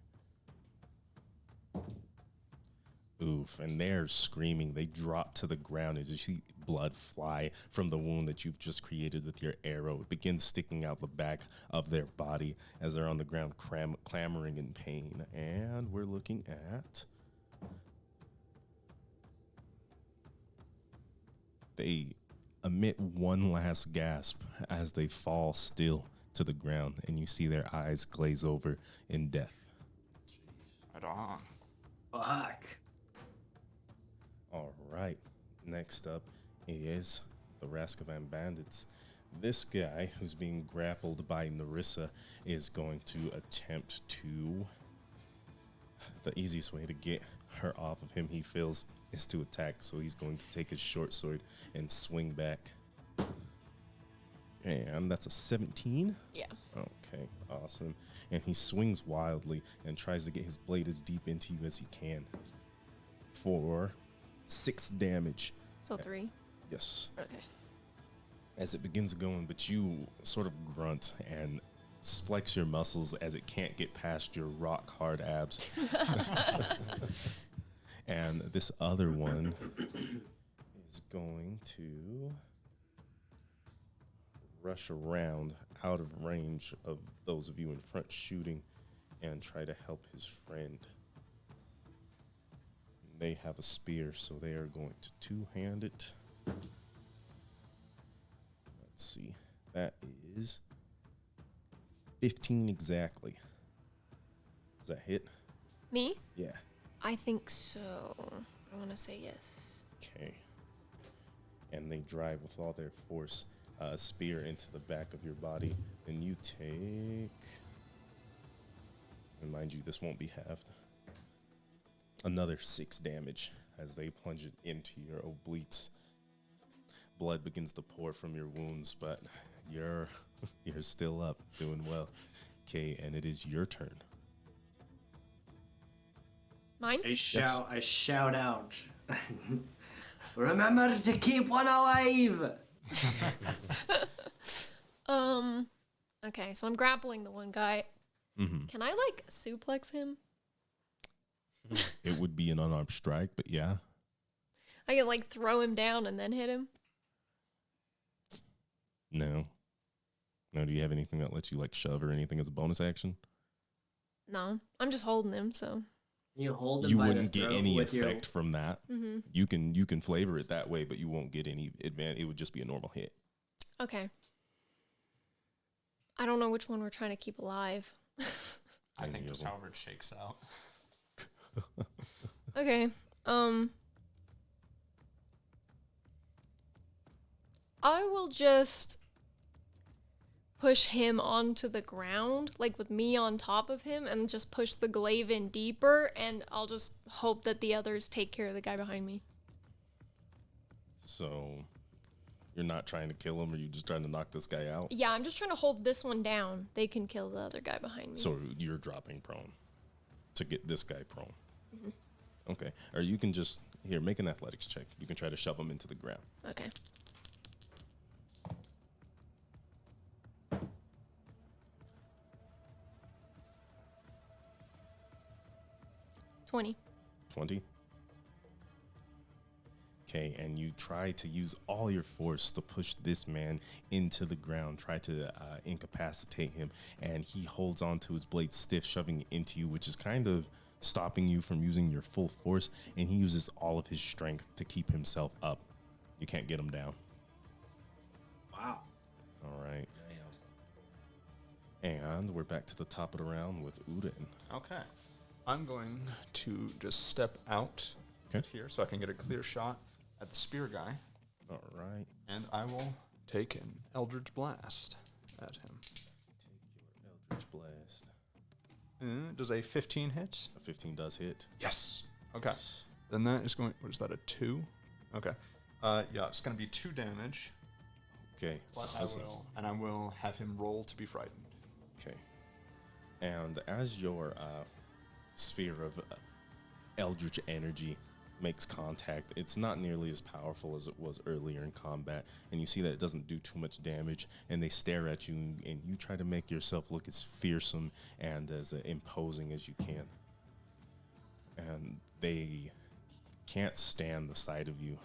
Oof, and they're screaming. They drop to the ground and you see blood fly from the wound that you've just created with your arrow. It begins sticking out the back of their body as they're on the ground clamoring in pain. And we're looking at... They emit one last gasp as they fall still to the ground, and you see their eyes glaze over in death. Right on. Fuck. All right. Next up is the Raskovan Bandits. This guy who's being grappled by Narissa is going to attempt to... The easiest way to get her off of him, he feels, is to attack. So he's going to take his short sword and swing back. And that's a 17. Yeah. Okay, awesome. And he swings wildly and tries to get his blade as deep into you as he can for 6 damage. So 3. Yes. Okay. As it begins going, but you sort of grunt and flex your muscles as it can't get past your rock hard abs. And this other one is going to rush around out of range of those of you in front shooting and try to help his friend. They have a spear, so they are going to two-hand it. Let's see. That is 15 exactly. Does that hit? Me? Yeah. I think so. I want to say yes. Okay. And they drive with all their force a spear into the back of your body. And you take... And mind you, this won't be halved. Another 6 damage as they plunge it into your obliques. Blood begins to pour from your wounds, but you're still up, doing well. Okay, and it is your turn. Mine? I shout out. Remember to keep one alive. Okay, so I'm grappling the one guy. Mm-hmm. Can I like suplex him? It would be an unarmed strike, but yeah. I can like throw him down and then hit him. No. No, do you have anything that lets you like shove or anything as a bonus action? No, I'm just holding him, so You hold him You by wouldn't the get throat any with effect your... from that. Mm-hmm. You can flavor it that way, but you won't get any advantage. It would just be a normal hit. Okay. I don't know which one we're trying to keep alive. I think just however it shakes out. Okay. I will just push him onto the ground, like with me on top of him, and just push the glaive in deeper, and I'll just hope that the others take care of the guy behind me. So you're not trying to kill him, or you just trying to knock this guy out? Yeah, I'm just trying to hold this one down. They can kill the other guy behind me. So you're dropping prone to get this guy prone. Mm-hmm. Okay. Or you can just, here, make an athletics check. You can try to shove him into the ground. Okay. $20. 20. Okay, and you try to use all your force to push this man into the ground, try to incapacitate him, and he holds on to his blade stiff, shoving it into you, which is kind of stopping you from using your full force, and he uses all of his strength to keep himself up. You can't get him down. Wow. All right. And we're back to the top of the round with Udin. Okay. I'm going to just step out here so I can get a clear shot at the spear guy. All right. And I will take an Eldritch Blast at him. Take your Eldritch Blast. Does a 15 hit? A 15 does hit. Yes. Okay. Then that is going... What is that, a 2? Okay. Yeah, it's going to be 2 damage. Okay. But I will have him roll to be frightened. Okay. And as your sphere of eldritch energy makes contact, it's not nearly as powerful as it was earlier in combat, and you see that it doesn't do too much damage, and they stare at you, and you try to make yourself look as fearsome and as imposing as you can. And they can't stand the sight of you.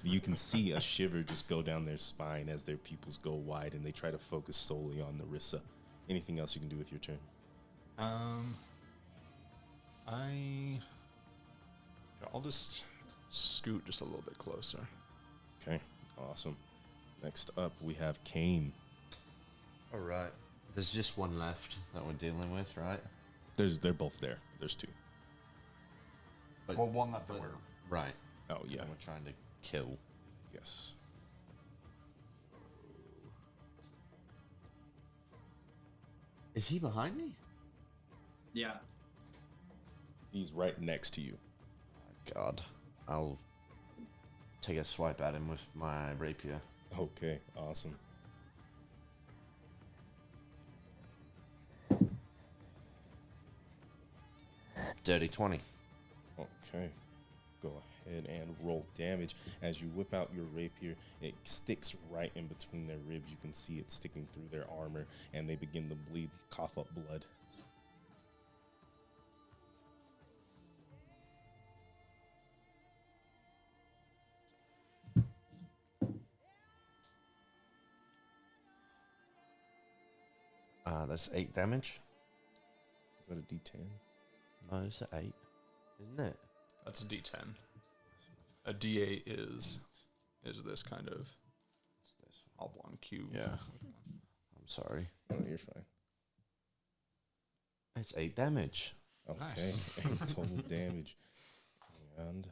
You can see a shiver just go down their spine as their pupils go wide, and they try to focus solely on Narissa. Anything else you can do with your turn? I'll just scoot just a little bit closer. Okay, awesome. Next up, we have Kane. All right. There's just one left that we're dealing with, right? They're both there. There's 2. But, Well, one left that we're... Right. Oh, yeah. And we're trying to kill. Yes. Is he behind me? Yeah. He's right next to you. God. I'll take a swipe at him with my rapier. Okay, awesome. Dirty 20. Okay. Go ahead and roll damage. As you whip out your rapier, it sticks right in between their ribs. You can see it sticking through their armor, and they begin to bleed, cough up blood. That's 8 damage. Is that a D10? No, it's 8. Isn't it? That's a D10. A D8 is this kind of oblong cube. Yeah. I'm sorry. Oh, you're fine. It's 8 damage. Okay, Nice. 8 total damage. And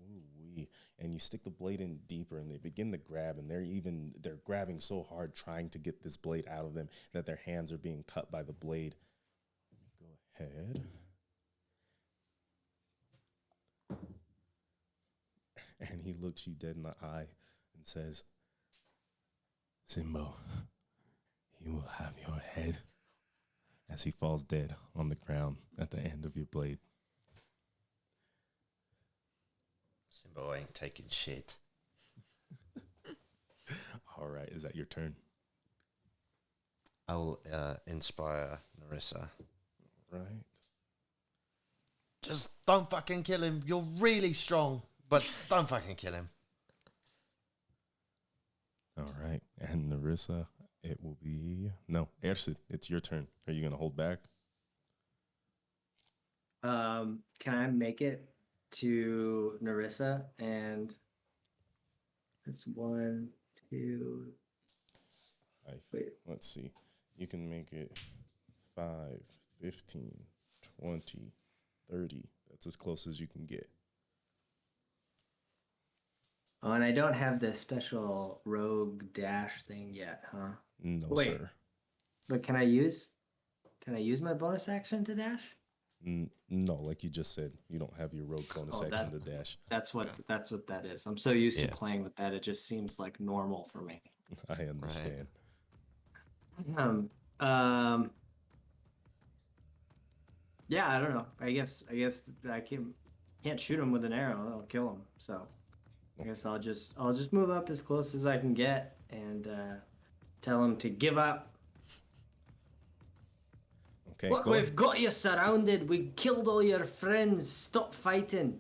ooh-wee. And you stick the blade in deeper, and they begin to grab, and they're grabbing so hard trying to get this blade out of them that their hands are being cut by the blade. Go ahead. And he looks you dead in the eye and says, Simbo, he will have your head, as he falls dead on the ground at the end of your blade. Simbo ain't taking shit. All right, is that your turn? I'll inspire Narissa. Right. Just don't fucking kill him. You're really strong, but don't fucking kill him. All right. And Narissa, it will be... No, Ersid, it's your turn. Are you going to hold back? Can I make it to Narissa? And it's 1, 2. Wait. Let's see. You can make it 5, 15, 20, 30. That's as close as you can get. Oh, and I don't have the special rogue dash thing yet, huh? No, Wait. sir. But can I use my bonus action to dash? No, like you just said, you don't have your rogue bonus action to dash. That's what that is. I'm so used to Yeah. playing with that; it just seems like normal for me. I understand. Yeah, I don't know. I guess I can't shoot him with an arrow. That'll kill him. So I guess I'll just move up as close as I can get and tell him to give up. Okay, Look, we've got you surrounded. We killed all your friends. Stop fighting.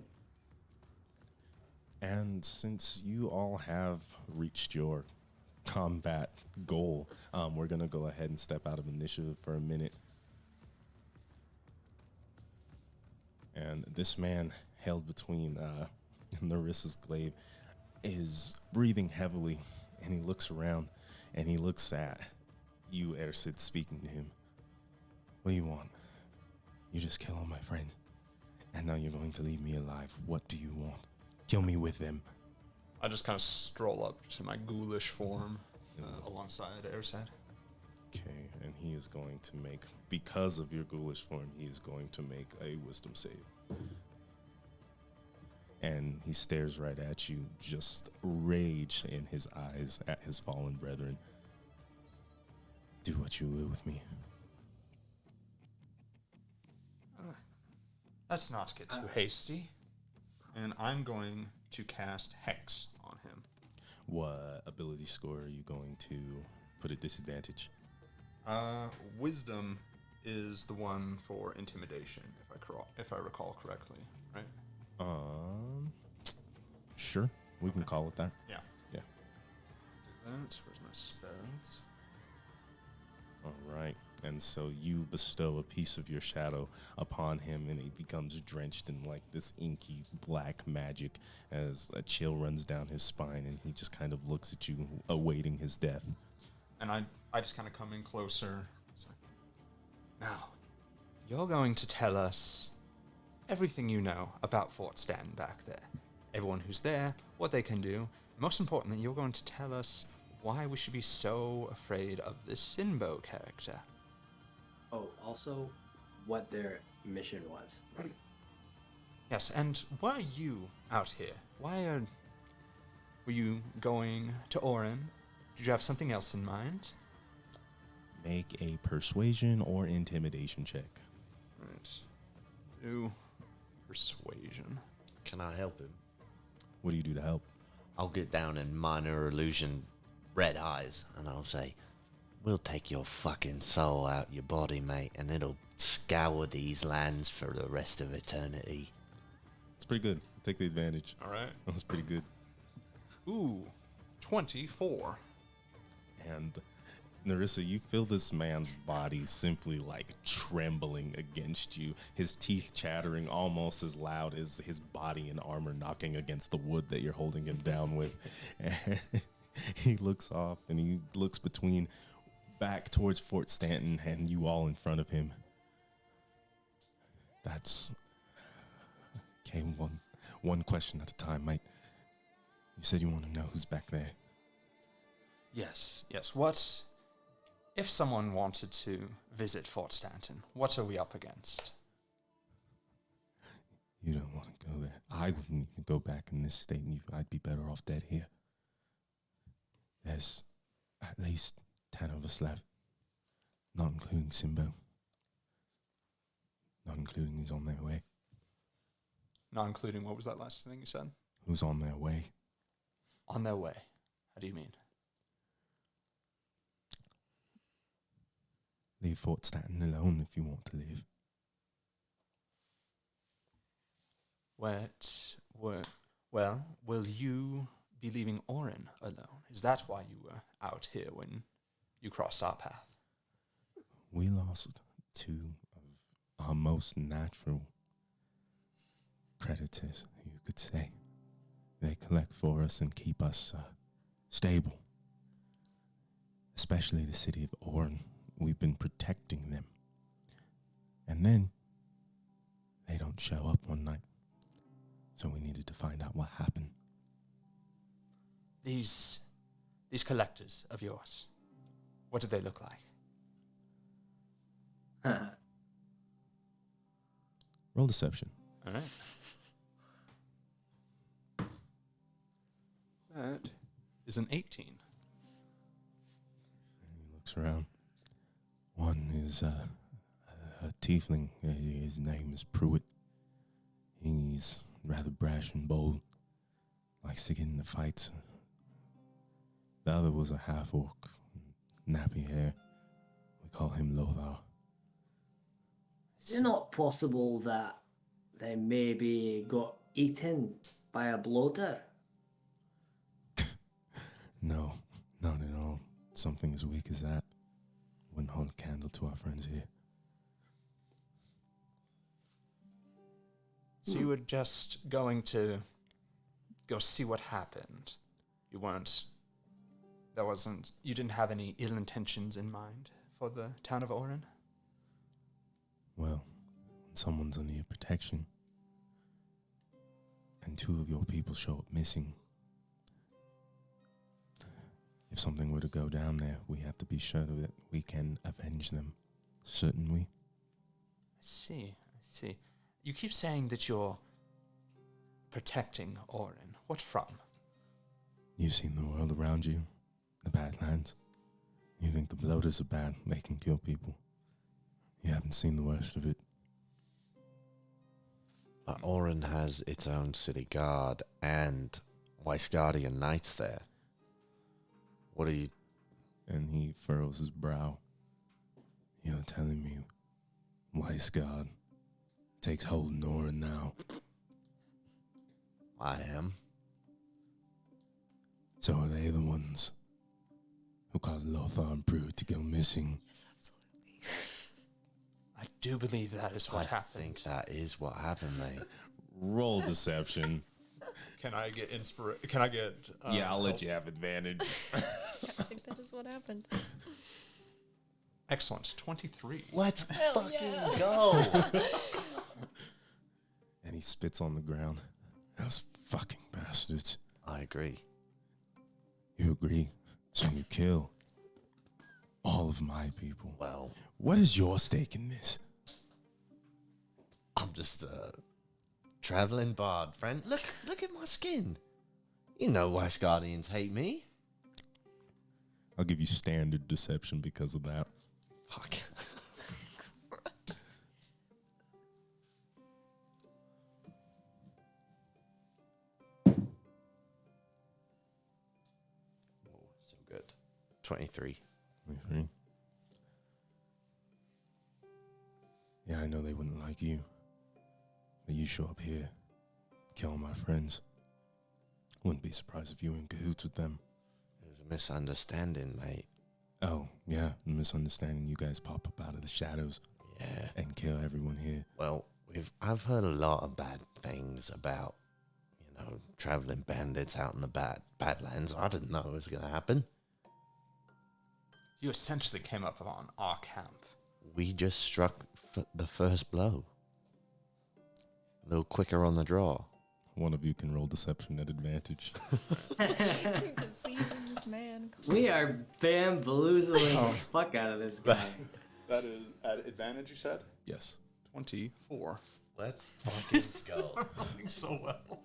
And since you all have reached your combat goal, we're going to go ahead and step out of initiative for a minute. And this man held between Narissa's glaive is breathing heavily, and he looks around, and he looks at you, Ersid, speaking to him. What do you want? You just killed all my friends, and now you're going to leave me alive. What do you want? Kill me with them. I just kind of stroll up to my ghoulish form alongside Airside. Okay, and he is going to make, because of your ghoulish form, he is going to make a wisdom save. And he stares right at you, just rage in his eyes at his fallen brethren. Do what you will with me. Let's not get too hasty. And I'm going to cast Hex on him. What ability score are you going to put at disadvantage? Wisdom is the one for intimidation, if I recall correctly, right? Sure. We can call it that. Yeah. Yeah. Do that. Where's my spells? All right. And so you bestow a piece of your shadow upon him, and he becomes drenched in like this inky black magic as a chill runs down his spine, and he just kind of looks at you, awaiting his death. And I just kind of come in closer. It's like, now, you're going to tell us everything you know about Fort Stanton back there. Everyone who's there, what they can do. Most importantly, you're going to tell us why we should be so afraid of this Sinbo character. Oh, also, what their mission was. Yes, and why are you out here? Were you going to Orrin? Did you have something else in mind? Make a persuasion or intimidation check. Right. Do persuasion. Can I help him? What do you do to help? I'll get down in minor illusion red eyes, and I'll say, we'll take your fucking soul out your body, mate, and it'll scour these lands for the rest of eternity. It's pretty good. Take the advantage. All right. That's pretty good. Ooh, 24. And Narissa, you feel this man's body simply like trembling against you, his teeth chattering almost as loud as his body in armor knocking against the wood that you're holding him down with. And he looks off and he looks back towards Fort Stanton and you all in front of him. That's okay. One question at a time, mate. You said you want to know who's back there. Yes. What if someone wanted to visit Fort Stanton? What are we up against? You don't want to go there. I wouldn't even go back in this state, and I'd be better off dead here. There's at least 10 of us left, not including Simbo. Not including who's on their way. Not including, what was that last thing you said? Who's on their way? On their way. How do you mean? Leave Fort Stanton alone if you want to live. Well, will you be leaving Orrin alone? Is that why you were out here when you crossed our path? We lost two of our most natural creditors, you could say. They collect for us and keep us stable. Especially the city of Orrin. We've been protecting them. And then they don't show up one night. So we needed to find out what happened. These collectors of yours, what do they look like? Roll deception. All right. That is an 18. He looks around. One is a tiefling. His name is Pruitt. He's rather brash and bold. Likes to get into fights. The other was a half-orc. Nappy hair. We call him Lothar. Is it not possible that they maybe got eaten by a bloater? No, not at all. Something as weak as that wouldn't hold a candle to our friends here. So you were just going to go see what happened. You didn't have any ill intentions in mind for the town of Orrin? Well, when someone's under your protection and two of your people show up missing, if something were to go down there, we have to be sure that we can avenge them, shouldn't we? I see. You keep saying that you're protecting Orrin. What from? You've seen the world around you, the Badlands. You think the bloaters are bad, they can kill people. You haven't seen the worst of it. But Orrin has its own city guard and Weisgardian knights there. What are you... And he furrows his brow. You're telling me Weisgard takes hold in Orrin now? I am. So are they the ones who caused Lothar and Pruitt to go missing? Yes, absolutely. I do believe that is what happened. I think that is what happened, mate. Roll deception. Can I get inspiration? Can I get... Yeah, I'll let you have advantage. I think that is what happened. Excellent. 23. Let's Hell fucking yeah. go! And he spits on the ground. Those fucking bastards. I agree. You agree? So you kill all of my people. Well, What is your stake in this? I'm just a traveling bard, friend. Look at my skin. You know Weisgardians hate me. I'll give you standard deception because of that. Fuck. Oh, so good. 23. 23. Yeah, I know they wouldn't like you. But you show up here, kill my friends. Wouldn't be surprised if you were in cahoots with them. It was a misunderstanding, mate. Oh, yeah, misunderstanding. You guys pop up out of the shadows Yeah. and kill everyone here. Well, I've heard a lot of bad things about, traveling bandits out in the Badlands. I didn't know it was going to happen. You essentially came up on our camp. We just struck the first blow. A little quicker on the draw. One of you can roll deception at advantage. You're deceiving this man. We are bamboozling the fuck out of this guy. That is at advantage, you said? Yes. 24. Let's fucking go. Rolling so well.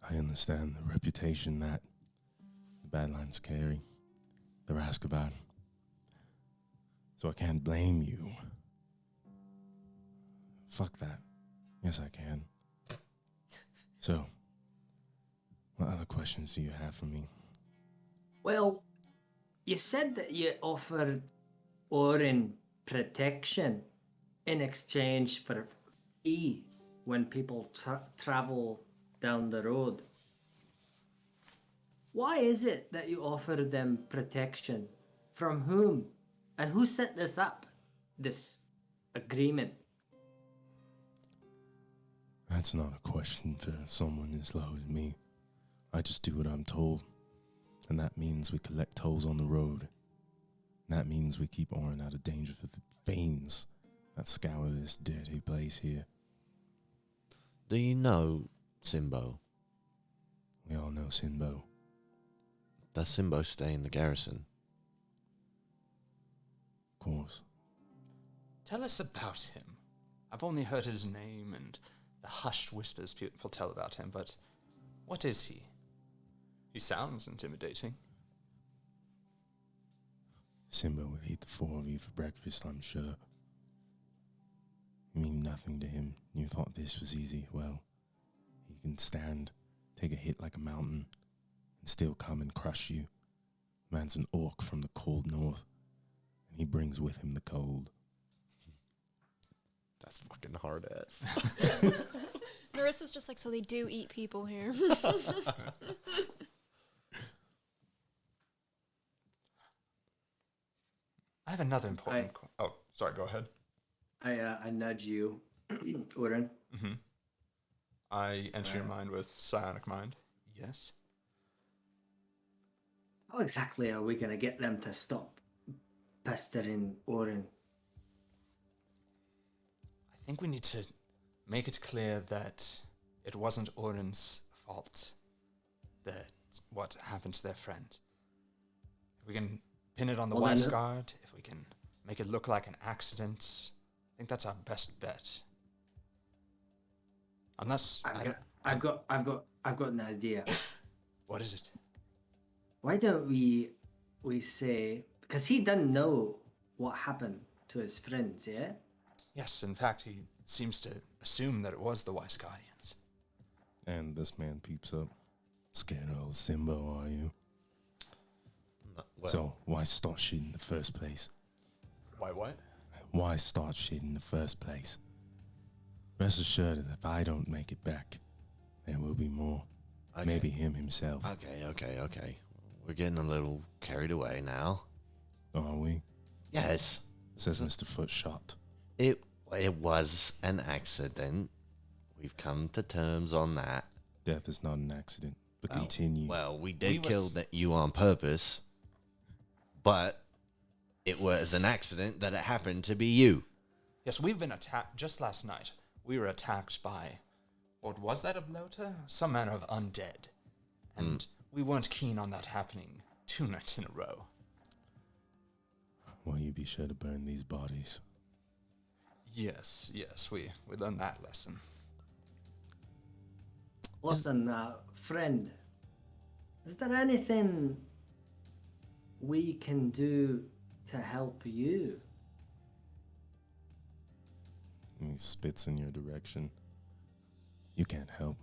I understand the reputation that the Badlands carry. The Raskabat. So I can't blame you. Fuck that. Yes, I can. So, what other questions do you have for me? Well, you said that you offered Orrin protection in exchange for a fee when people travel down the road. Why is it that you offer them protection? From whom? And who set this up? This agreement? That's not a question for someone as low as me. I just do what I'm told. And that means we collect tolls on the road. And that means we keep Orrin out of danger for the fiends that scour this dirty place here. Do you know Simbo? We all know Sinbo. Does Simbo stay in the garrison? Of course. Tell us about him. I've only heard his name and the hushed whispers people tell about him, but what is he? He sounds intimidating. Simbo would eat the four of you for breakfast, I'm sure. You mean nothing to him. You thought this was easy. Well, he can stand, take a hit like a mountain, and still come and crush you. Man's an orc from the cold north, and he brings with him the cold. That's fucking hard ass. Narissa's just like, so they do eat people here. I have another important... Oh, sorry, go ahead. I nudge you, Orrin. Mm-hmm. I enter your mind with psionic mind. Yes. How exactly are we going to get them to stop pestering Orrin? I think we need to make it clear that it wasn't Orrin's fault that what happened to their friend. If we can pin it on the Wise Guard, if we can make it look like an accident, I think that's our best bet. Unless I've got an idea. What is it? Why don't we say, because he doesn't know what happened to his friends, yeah? Yes, in fact, he seems to assume that it was the Wise Guardians. And this man peeps up. Scared of old Simbo, are you? Well, So, why start shit in the first place? Why what? Why start shit in the first place? Rest assured that if I don't make it back, there will be more. okay. Maybe him himself. Okay. We're getting a little carried away now. Are we? Yes. Says Mr. Footshot. It was an accident. We've come to terms on that. Death is not an accident, but continue. Well, we did kill you on purpose, but it was an accident that it happened to be you. Yes, we've been attacked. Just last night, we were attacked by, what was that, a bloater? Some manner of undead. And we weren't keen on that happening 2 nights in a row. Will you be sure to burn these bodies? Yes, we learned that lesson. Listen, friend, is there anything we can do to help you? And he spits in your direction. You can't help.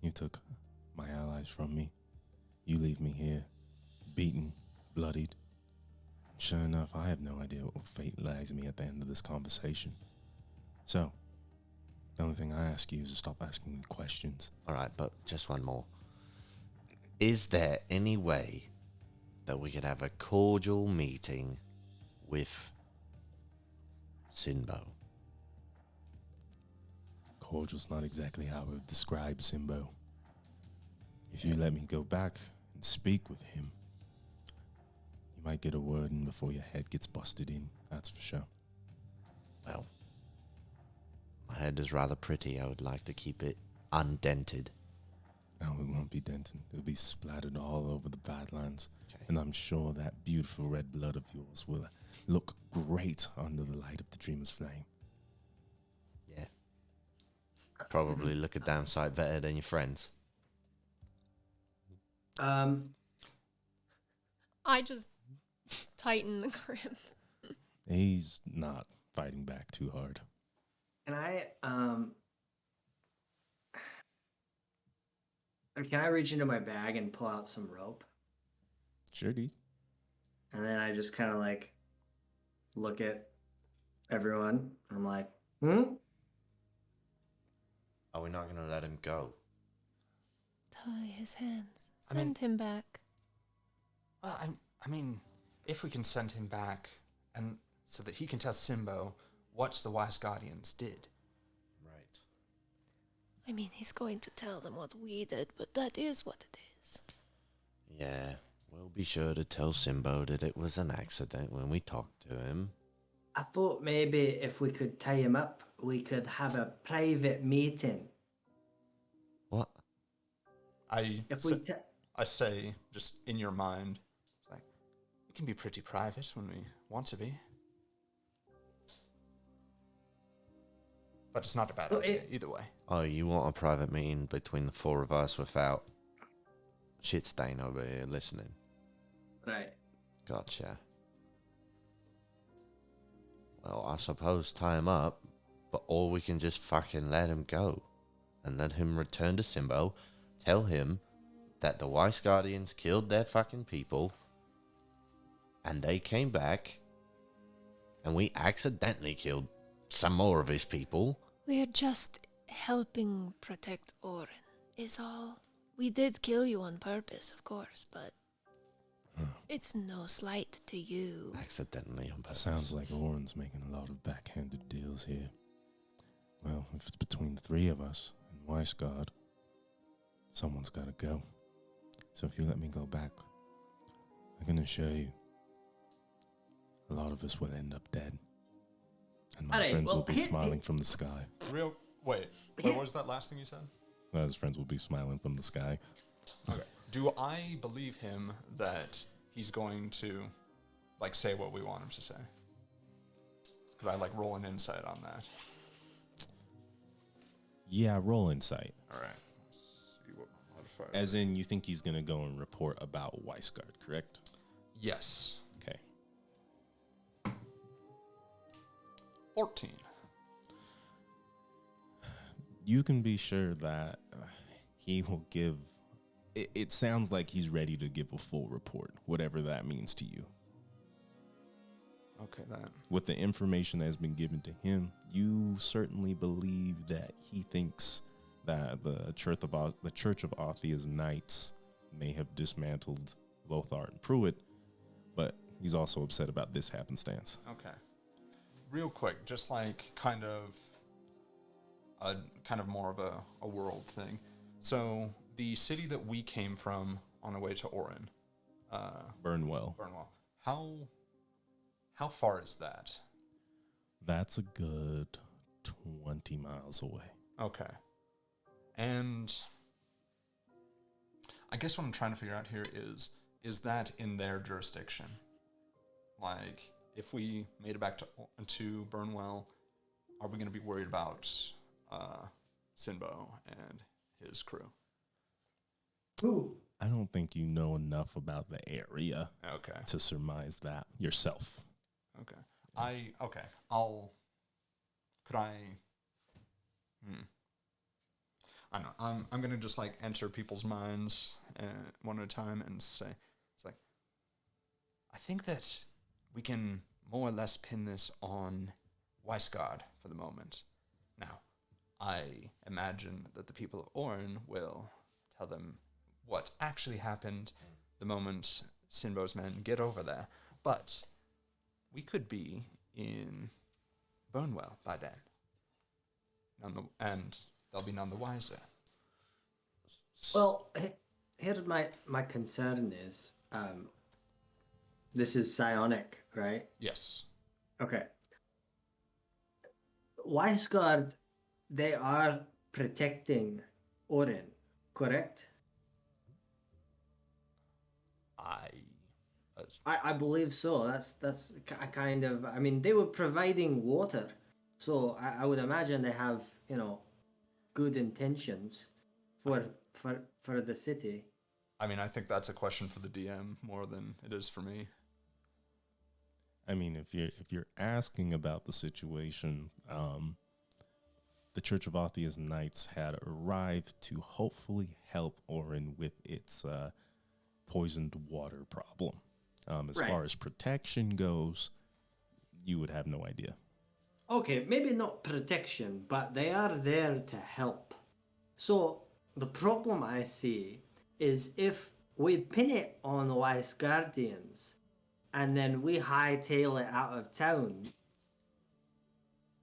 You took my allies from me. You leave me here, beaten, bloodied. Sure enough, I have no idea what fate lies me at the end of this conversation. So, the only thing I ask you is to stop asking me questions. All right, but just one more. Is there any way that we could have a cordial meeting with Sinbo? Cordial's not exactly how I would describe Simbo. If you let me go back and speak with him, you might get a word in before your head gets busted in, that's for sure. Well, my head is rather pretty. I would like to keep it undented. No, it won't be dented. It'll be splattered all over the Badlands. Okay. And I'm sure that beautiful red blood of yours will look great under the light of the Dreamer's flame. Yeah. Probably look a damn sight better than your friends. I just tighten the grip. He's not fighting back too hard. Can I reach into my bag and pull out some rope? Sure, dude. And then I just kind of like look at everyone. I'm like, Are we not going to let him go? Tie his hands. I mean- Send him back. Well, I mean, if we can send him back, and so that he can tell Simbo what the Wise Guardians did. Right. I mean, he's going to tell them what we did, but that is what it is. Yeah, we'll be sure to tell Simbo that it was an accident when we talk to him. I thought maybe if we could tie him up, we could have a private meeting. What? If we I say, just in your mind, it's like, it can be pretty private when we want to be. But it's not a bad idea either way. Oh, you want a private meeting between the four of us without shit stain over here listening? Right. Gotcha. Well, I suppose tie him up, but or we can just fucking let him go. And let him return to Simbo, tell him that the Weiss Guardians killed their fucking people, and they came back, and we accidentally killed some more of his people. We're just helping protect Orrin, is all. We did kill you on purpose, of course, but it's no slight to you. Accidentally on purpose. Sounds like Orrin's making a lot of backhanded deals here. Well, if it's between the three of us and Weisgard, someone's got to go. So if you let me go back, I can assure you, a lot of us will end up dead. And my Alright, friends well, will be smiling from the sky. Wait, what was that last thing you said? His friends will be smiling from the sky. Okay. Do I believe him that he's going to, like, say what we want him to say? Could I, like, roll an insight on that? Yeah, roll insight. All right. Let's see what my modifier As in, you think he's going to go and report about Weisgard, correct? Yes. Okay. 14. You can be sure that he will give... It sounds like he's ready to give a full report, whatever that means to you. Okay, then. With the information that has been given to him, you certainly believe that he thinks that the Church of Arthea's Knights may have dismantled Lothar and Pruitt, but he's also upset about this happenstance. Okay. Real quick, just like kind of more of a world thing. So the city that we came from on the way to Orrin, Burnwell. How far is that? That's a good 20 miles away. Okay. And I guess what I'm trying to figure out here is that in their jurisdiction? Like, if we made it back to Burnwell, are we going to be worried about Sinbo and his crew? Ooh. I don't think you know enough about the area Okay. to surmise that yourself. Okay. I don't know. I'm gonna just like enter people's minds one at a time and say, it's like, I think that we can more or less pin this on Weisgard for the moment. Now, I imagine that the people of Orrin will tell them what actually happened the moment Sinbo's men get over there. But we could be in Burnwell by then. And they'll be none the wiser. Well, here's my concern is, this is psionic, right? Yes. Okay. Weisgard, they are protecting Orrin, correct? I believe so. That's kind of. I mean, they were providing water, so I would imagine they have good intentions for the city. I mean, I think that's a question for the DM more than it is for me. I mean, if you're asking about the situation, the Church of Arthea's Knights had arrived to hopefully help Orrin with its poisoned water problem. As Right. far as protection goes, you would have no idea. Okay, maybe not protection, but they are there to help. So the problem I see is if we pin it on the Weiss Guardians and then we hightail it out of town,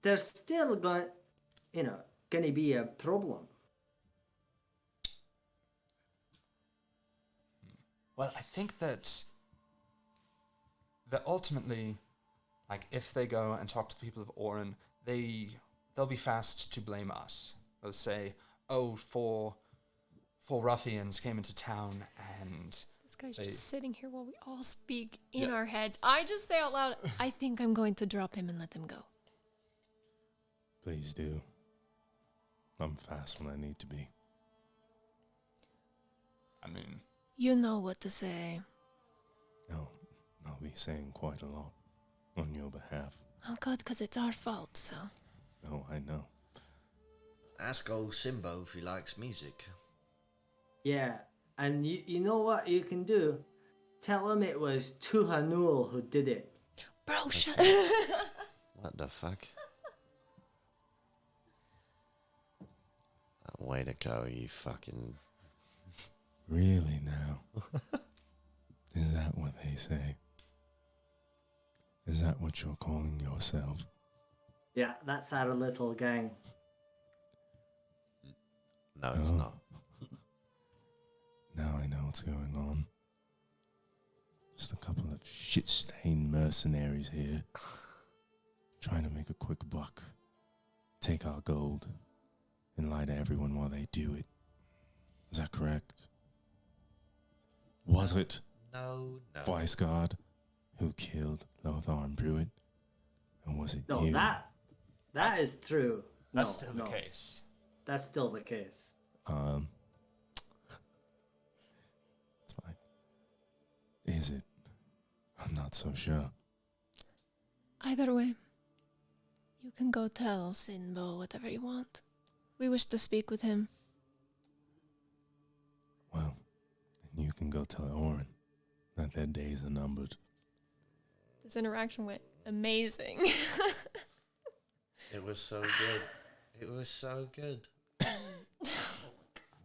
there's still going to be a problem. Well, I think that ultimately, like, if they go and talk to the people of Orrin, they'll be fast to blame us. They'll say, "Oh, four ruffians came into town and This guy's they- just sitting here while we all speak in our heads. I just say out loud, I think I'm going to drop him and let him go. Please do. I'm fast when I need to be. I mean, You know what to say. No, I'll be saying quite a lot on your behalf. Oh, good, because it's our fault, so. Oh, I know. Ask old Simbo if he likes music. Yeah, and you know what you can do? Tell him it was Tuhanul who did it. Bro, shut What the fuck? Way to go, you fucking... Really now? Is that what they say? Is that what you're calling yourself? Yeah, that's our little gang. No, it's Oh. not. Now I know what's going on. Just a couple of shit-stained mercenaries here. Trying to make a quick buck. Take our gold. And lie to everyone while they do it. Is that correct? Was it No. Vice Guard who killed Lothar and Pruitt? And was it No, you? that is true. that's No, still no, the case. That's still the case. It's fine. Is it? I'm not so sure. Either way, you can go tell Sinbo whatever you want. We wish to speak with him. Well, and you can go tell Orrin that their days are numbered. This interaction went amazing. It was so good. It was so good.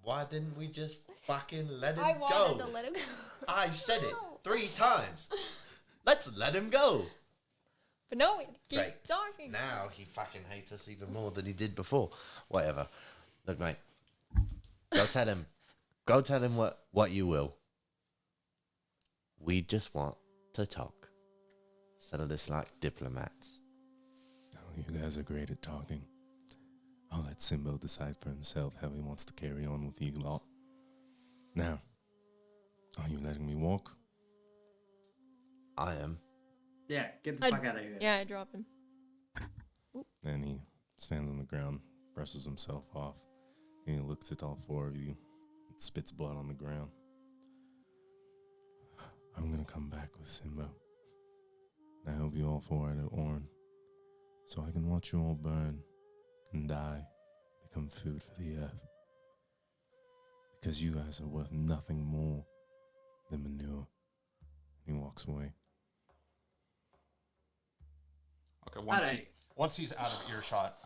Why didn't we just fucking let him I go? wanted to let him go. I said it No. 3 times. Let's let him go. But no, we keep Great. talking. Now he fucking hates us even more than he did before. Whatever. Look, mate. Go tell him. Go tell him what you will. We just want to talk. Settle this like diplomats. Oh, you guys are great at talking. I'll let Simbo decide for himself how he wants to carry on with you lot. Now, are you letting me walk? I am. Yeah, get the I'd- fuck out of here. Yeah, I drop him. And he stands on the ground, brushes himself off, and he looks at all 4 of you, and spits blood on the ground. I'm gonna come back with Simbo. And I hope you all 4 are at Orrin, so I can watch you all burn and die, become food for the earth. Because you guys are worth nothing more than manure. And he walks away. Okay, Alright. once he's out of earshot,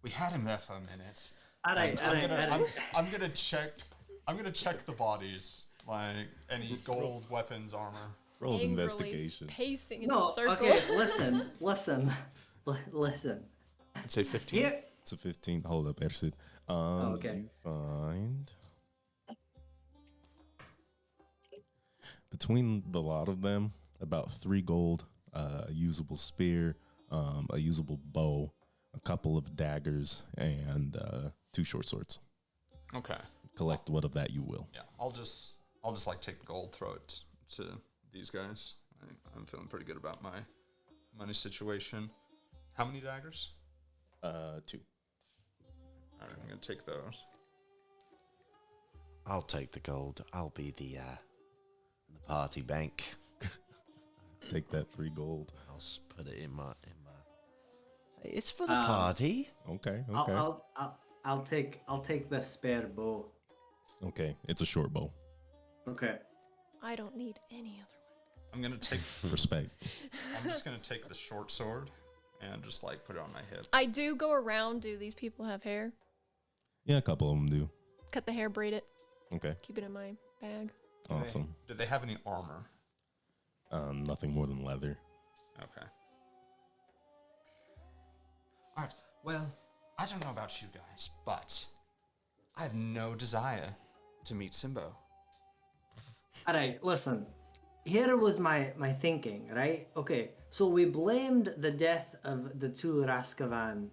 we had him there for a minute. Alright, alright. I'm gonna check the bodies, like any gold weapons, armor. Roll Angrily investigation. Pacing in a No, circle. okay, listen. Listen. I'd say 15. Here, It's a 15. Hold up, Ersid. okay. You find between the lot of them about 3 gold, a usable spear, a usable bow, a couple of daggers, and 2 short swords. Okay. Collect what of that you will. Yeah, I'll just like take the gold, throw it to these guys. I'm feeling pretty good about my money situation. How many daggers? 2. All right, I'm gonna take those. I'll take the gold. I'll be the party bank. Take that 3 gold. I'll put it in my. It's for the party. Okay. I'll take the spare bow. Okay. It's a short bow. Okay. I don't need any other I'm gonna take. Respect. I'm just gonna take the short sword and just like put it on my hip. I do go around. Do these people have hair? Yeah, a couple of them do. Cut the hair, braid it, Okay. keep it in my bag. Awesome. Do they have any armor? Nothing more than leather. Okay. All right. Well, I don't know about you guys, but I have no desire to meet Simbo. Alright, listen. Here was my thinking, right? Okay, so we blamed the death of the two Raskavan,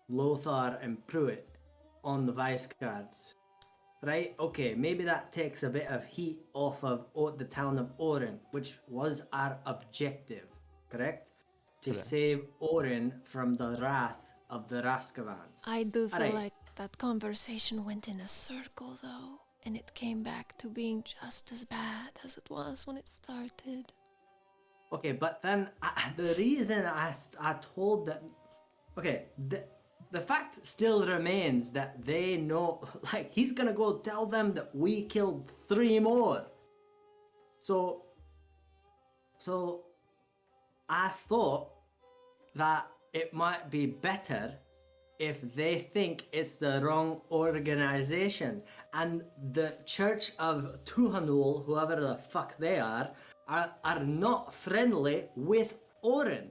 Lothar and Pruitt, on the Vice Guards. Right? Okay, maybe that takes a bit of heat off of the town of Orrin, which was our objective, correct? To Correct. save Orrin from the wrath of the Raskavans. I do feel Alright. like that conversation went in a circle, though, and it came back to being just as bad as it was when it started. Okay, but then the reason I told them, okay, the fact still remains that they know, like, he's gonna go tell them that we killed 3 more. So I thought that it might be better if they think it's the wrong organization and the Church of Tuhanul, whoever the fuck they are not friendly with Orrin.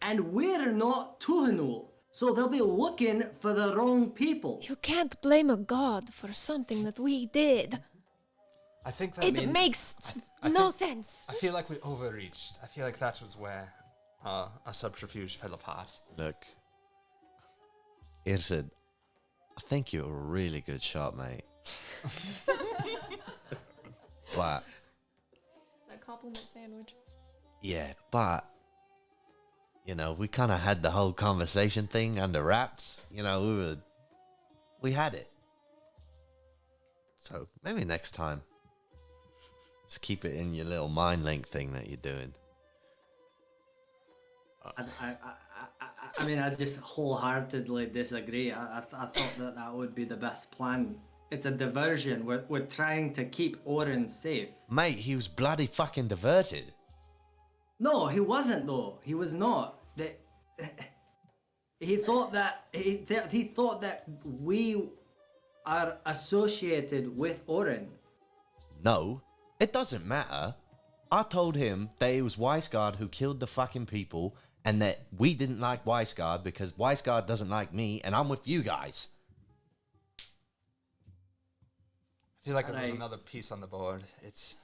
And we're not Tuhanul, so they'll be looking for the wrong people. You can't blame a god for something that we did. I think that It makes I no think- sense. I feel like we overreached. I feel like that was where our subterfuge fell apart. Look, Irsid, I think you're a really good shot, mate. But It's a compliment sandwich. yeah, but you know, we kind of had the whole conversation thing under wraps. You know, we had it. So maybe next time, just keep it in your little mind link thing that you're doing. I mean, I just wholeheartedly disagree. I thought that would be the best plan. It's a diversion. We're trying to keep Orrin safe. Mate, he was bloody fucking diverted. No, he wasn't though. He was not. He thought that he thought that we are associated with Orrin. No, it doesn't matter. I told him that it was Weisgard who killed the fucking people and that we didn't like Weisgard because Weisgard doesn't like me and I'm with you guys. I feel like if there's Right. another piece on the board, it's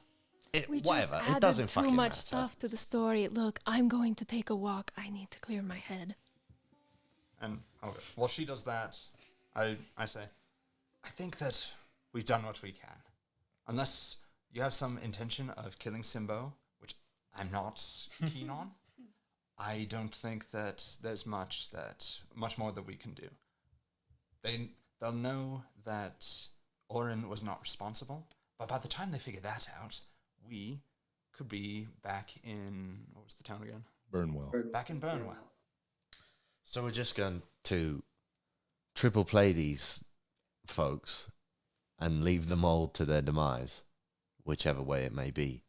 We Whatever, just it added doesn't too fucking much matter. stuff to the story. Look, I'm going to take a walk. I need to clear my head. and okay. While she does that, I say, I think that we've done what we can. Unless you have some intention of killing Simbo, which I'm not keen on, I don't think that there's much more that we can do. They'll know that Orrin was not responsible, but by the time they figure that out, we could be back in, what was the town again? Burnwell. Back in Burnwell. So we're just going to triple play these folks and leave them all to their demise, whichever way it may be.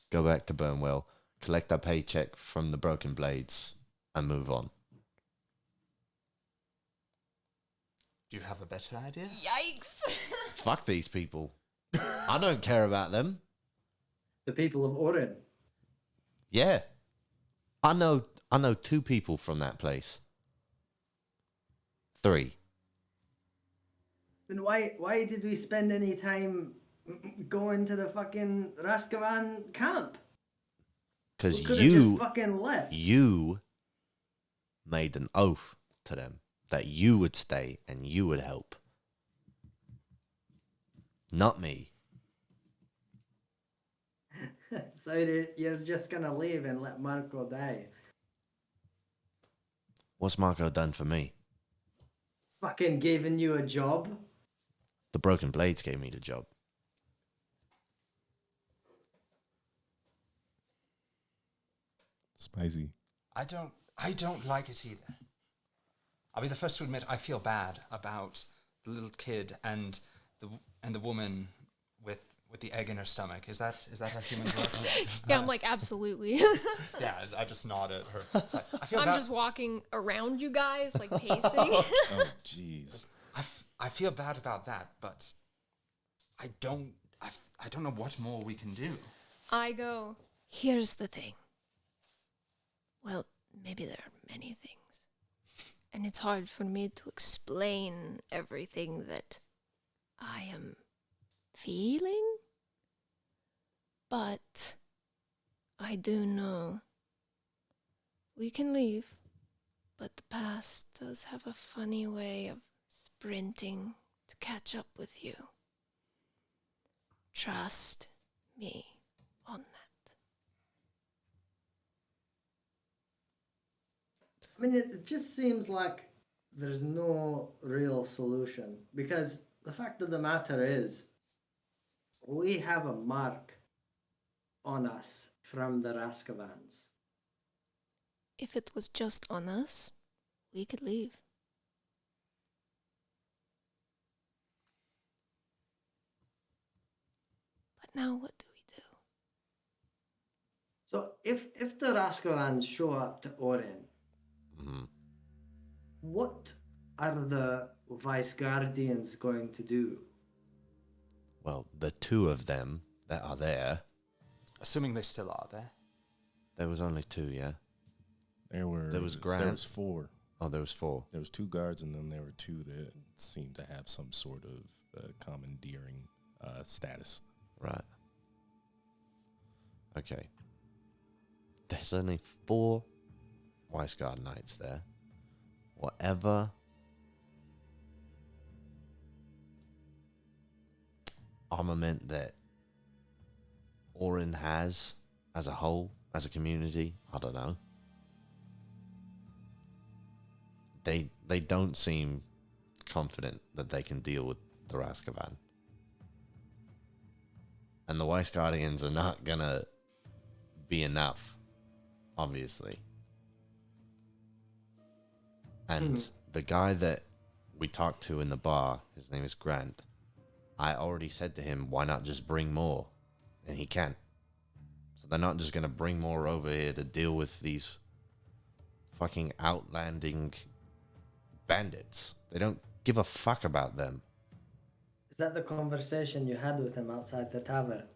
Go back to Burnwell, collect our paycheck from the Broken Blades, and move on. Do you have a better idea? Yikes! Fuck these people. I don't care about them. The people of Orrin. Yeah. I know 2 people from that place. 3. Then why did we spend any time going to the fucking Raskavan camp? Because We could have just you fucking left. made an oath to them that you would stay and you would help. Not me. So you're just gonna leave and let Marco die. What's Marco done for me? Fucking giving you a job. The Broken Blades gave me the job. Spicy. I don't like it either. I'll be the first to admit I feel bad about the little kid and the woman with the egg in her stomach. Is that how humans work? Yeah, I'm like, absolutely. Yeah, I just nod at her. It's like, I feel I'm bad. just walking around you guys, like pacing. Oh, jeez. I feel bad about that, but I don't know what more we can do. I go, here's the thing. Well, maybe there are many things. And it's hard for me to explain everything that I am feeling. But I do know we can leave, but the past does have a funny way of sprinting to catch up with you. Trust me on that. I mean, it just seems like there's no real solution because the fact of the matter is, we have a mark on us from the Raskavans. If it was just on us, we could leave. But now what do we do? So if the Raskavans show up to Orrin, Mhm. what are the Vice Guardians going to do? Well, the two of them that are there, Assuming they still are there. there was only two, yeah? There was There was There Grant. was four. Oh, there was four. There was 2 guards, and then there were 2 that seemed to have some sort of commandeering status. Right. Okay. There's only 4 Wise Guard Knights there. Whatever armament that Orrin has as a whole, as a community, I don't know. They don't seem confident that they can deal with the Raskavan. And the Wise Guardians are not gonna be enough, obviously. And the guy that we talked to in the bar, his name is Grant. I already said to him, why not just bring more? And he can. So they're not just gonna bring more over here to deal with these fucking outlanding bandits. They don't give a fuck about them. Is that the conversation you had with him outside the tavern?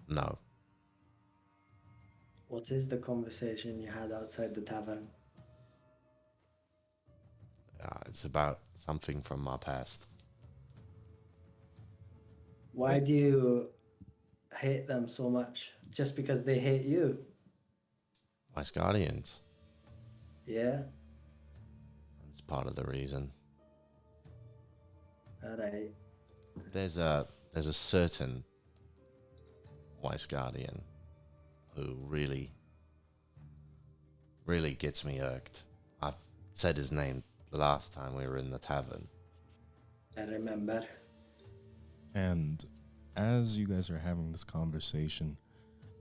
No. What is the conversation you had outside the tavern? It's about something from my past. Why do you hate them so much? Just because they hate you? Wise Guardians. Yeah? That's part of the reason. Alright. There's a certain Wise Guardian who really gets me irked. I said his name the last time we were in the tavern. I remember. And as you guys are having this conversation,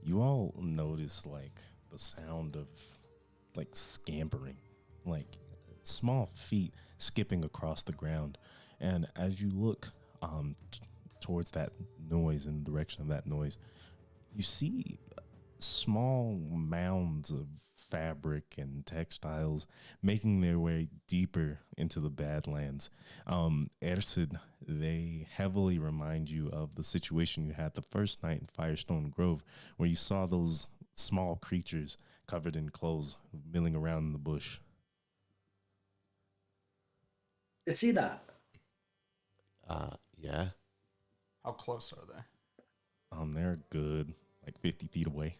you all notice like the sound of like scampering, like small feet skipping across the ground. And as you look towards that noise, in the direction of that noise, you see small mounds of fabric and textiles making their way deeper into the Badlands. Ersid, they heavily remind you of the situation you had the first night in Firestone Grove, where you saw those small creatures covered in clothes milling around in the bush. You see that? Yeah. How close are they? They're good, like 50 feet away.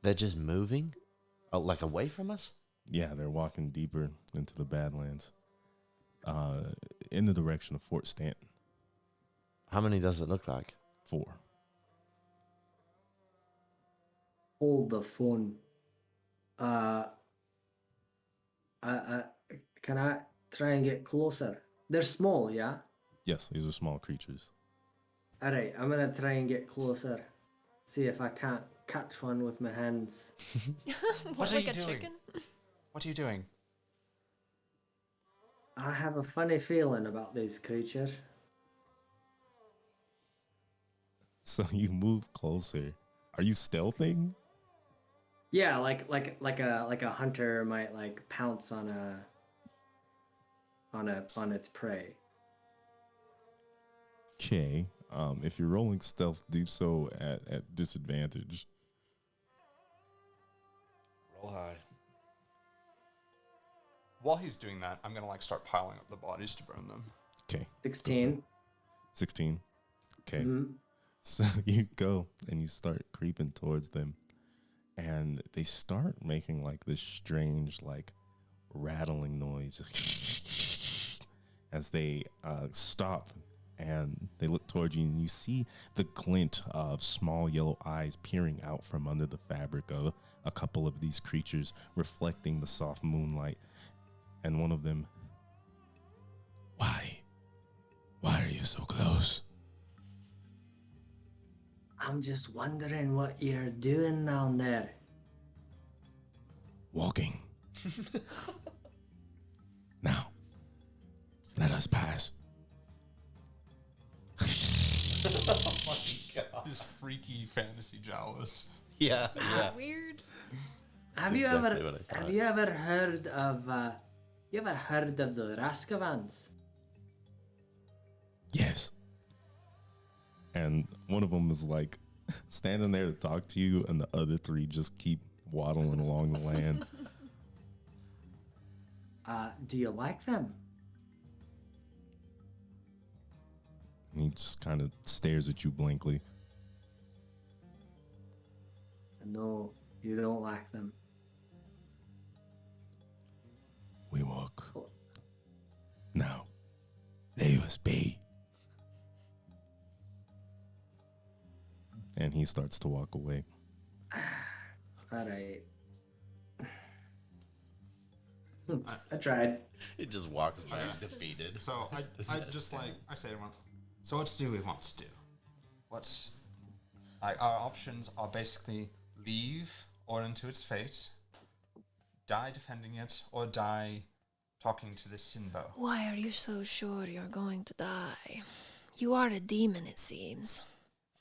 They're just moving? Oh, like away from us? Yeah, they're walking deeper into the Badlands, in the direction of Fort Stanton. How many does it look like? 4. Hold the phone. Can I try and get closer? They're small, yeah? Yes, these are small creatures. Alright, I'm gonna try and get closer. See if I can't catch one with my hands. What are like you a doing? chicken? What are you doing? I have a funny feeling about these creatures. So you move closer. Are you stealthing? Yeah, like a hunter might like pounce on its prey. Okay. If you're rolling stealth, do so at disadvantage. Roll high. While he's doing that, I'm gonna like start piling up the bodies to burn them. Okay. 16. 16. Okay. Mhm. So you go and you start creeping towards them, and they start making like this strange, like rattling noise as they stop and they look towards you, and you see the glint of small yellow eyes peering out from under the fabric of a couple of these creatures, reflecting the soft moonlight. And one of them, why are you so close? I'm just wondering what you're doing down there. Walking. Now, let us pass. This freaky fantasy jowls. Yeah, Weird. Have That's you exactly ever what I have thought. you ever heard of the Raskavans? Yes. And one of them is like standing there to talk to you, and the other three just keep waddling along the land. Do you like them? And he just kind of stares at you blankly. No, you don't like them. We walk. Now, leave us be. And he starts to walk away. All right. I tried. It just walks by defeated. So I just like I say to everyone. So what do we want to do? What's like our options are basically leave Orrin to its fate, die defending it, or die talking to the Sinbo. Why are you so sure you're going to die? You are a demon, it seems.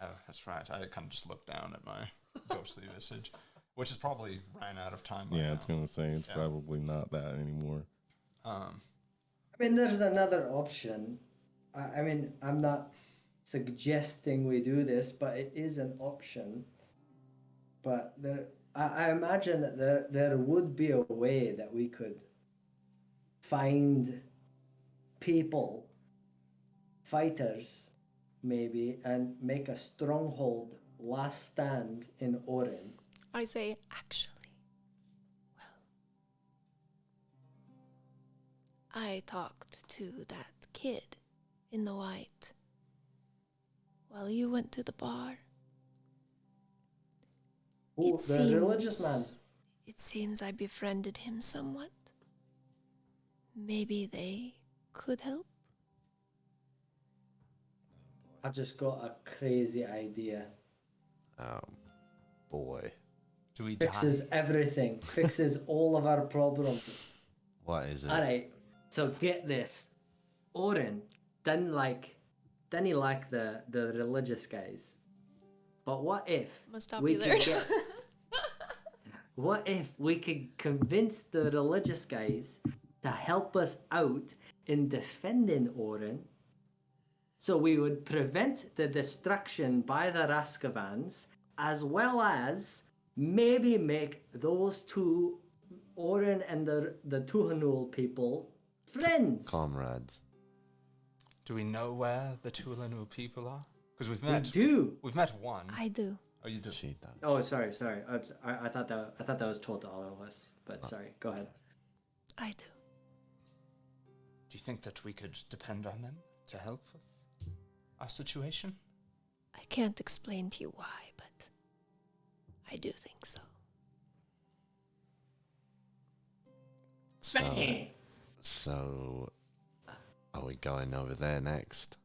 Oh, that's right. I kind of just looked down at my ghostly visage, which is probably ran out of time. By Yeah, now. it's going to say it's probably not that anymore. I mean, there's another option. I mean, I'm not suggesting we do this, but it is an option. But I imagine that there would be a way that we could find people, fighters, maybe, and make a stronghold, last stand in Orrin. I say, actually, well, I talked to that kid in the white while you went to the bar. Oh, the religious man. It seems I befriended him somewhat. Maybe they could help. I've just got a crazy idea. Boy. Do we die? Fixes everything. Fixes all of our problems. What is it? All right. So get this. Orrin didn't like the religious guys. But what if Must stop you there. what if we could convince the religious guys to help us out in defending Orrin? So we would prevent the destruction by the Raskavans, as well as maybe make those two, Orrin and the Tuhanul people, friends. Comrades. Do we know where the Tulanu people are? Because we've met. We do. We've met one. I do. Oh, you do. She does. Oh, sorry. I thought that was told to all of us. But sorry. Go ahead. I do. Do you think that we could depend on them to help with our situation? I can't explain to you why, but I do think so. So, are we going over there next?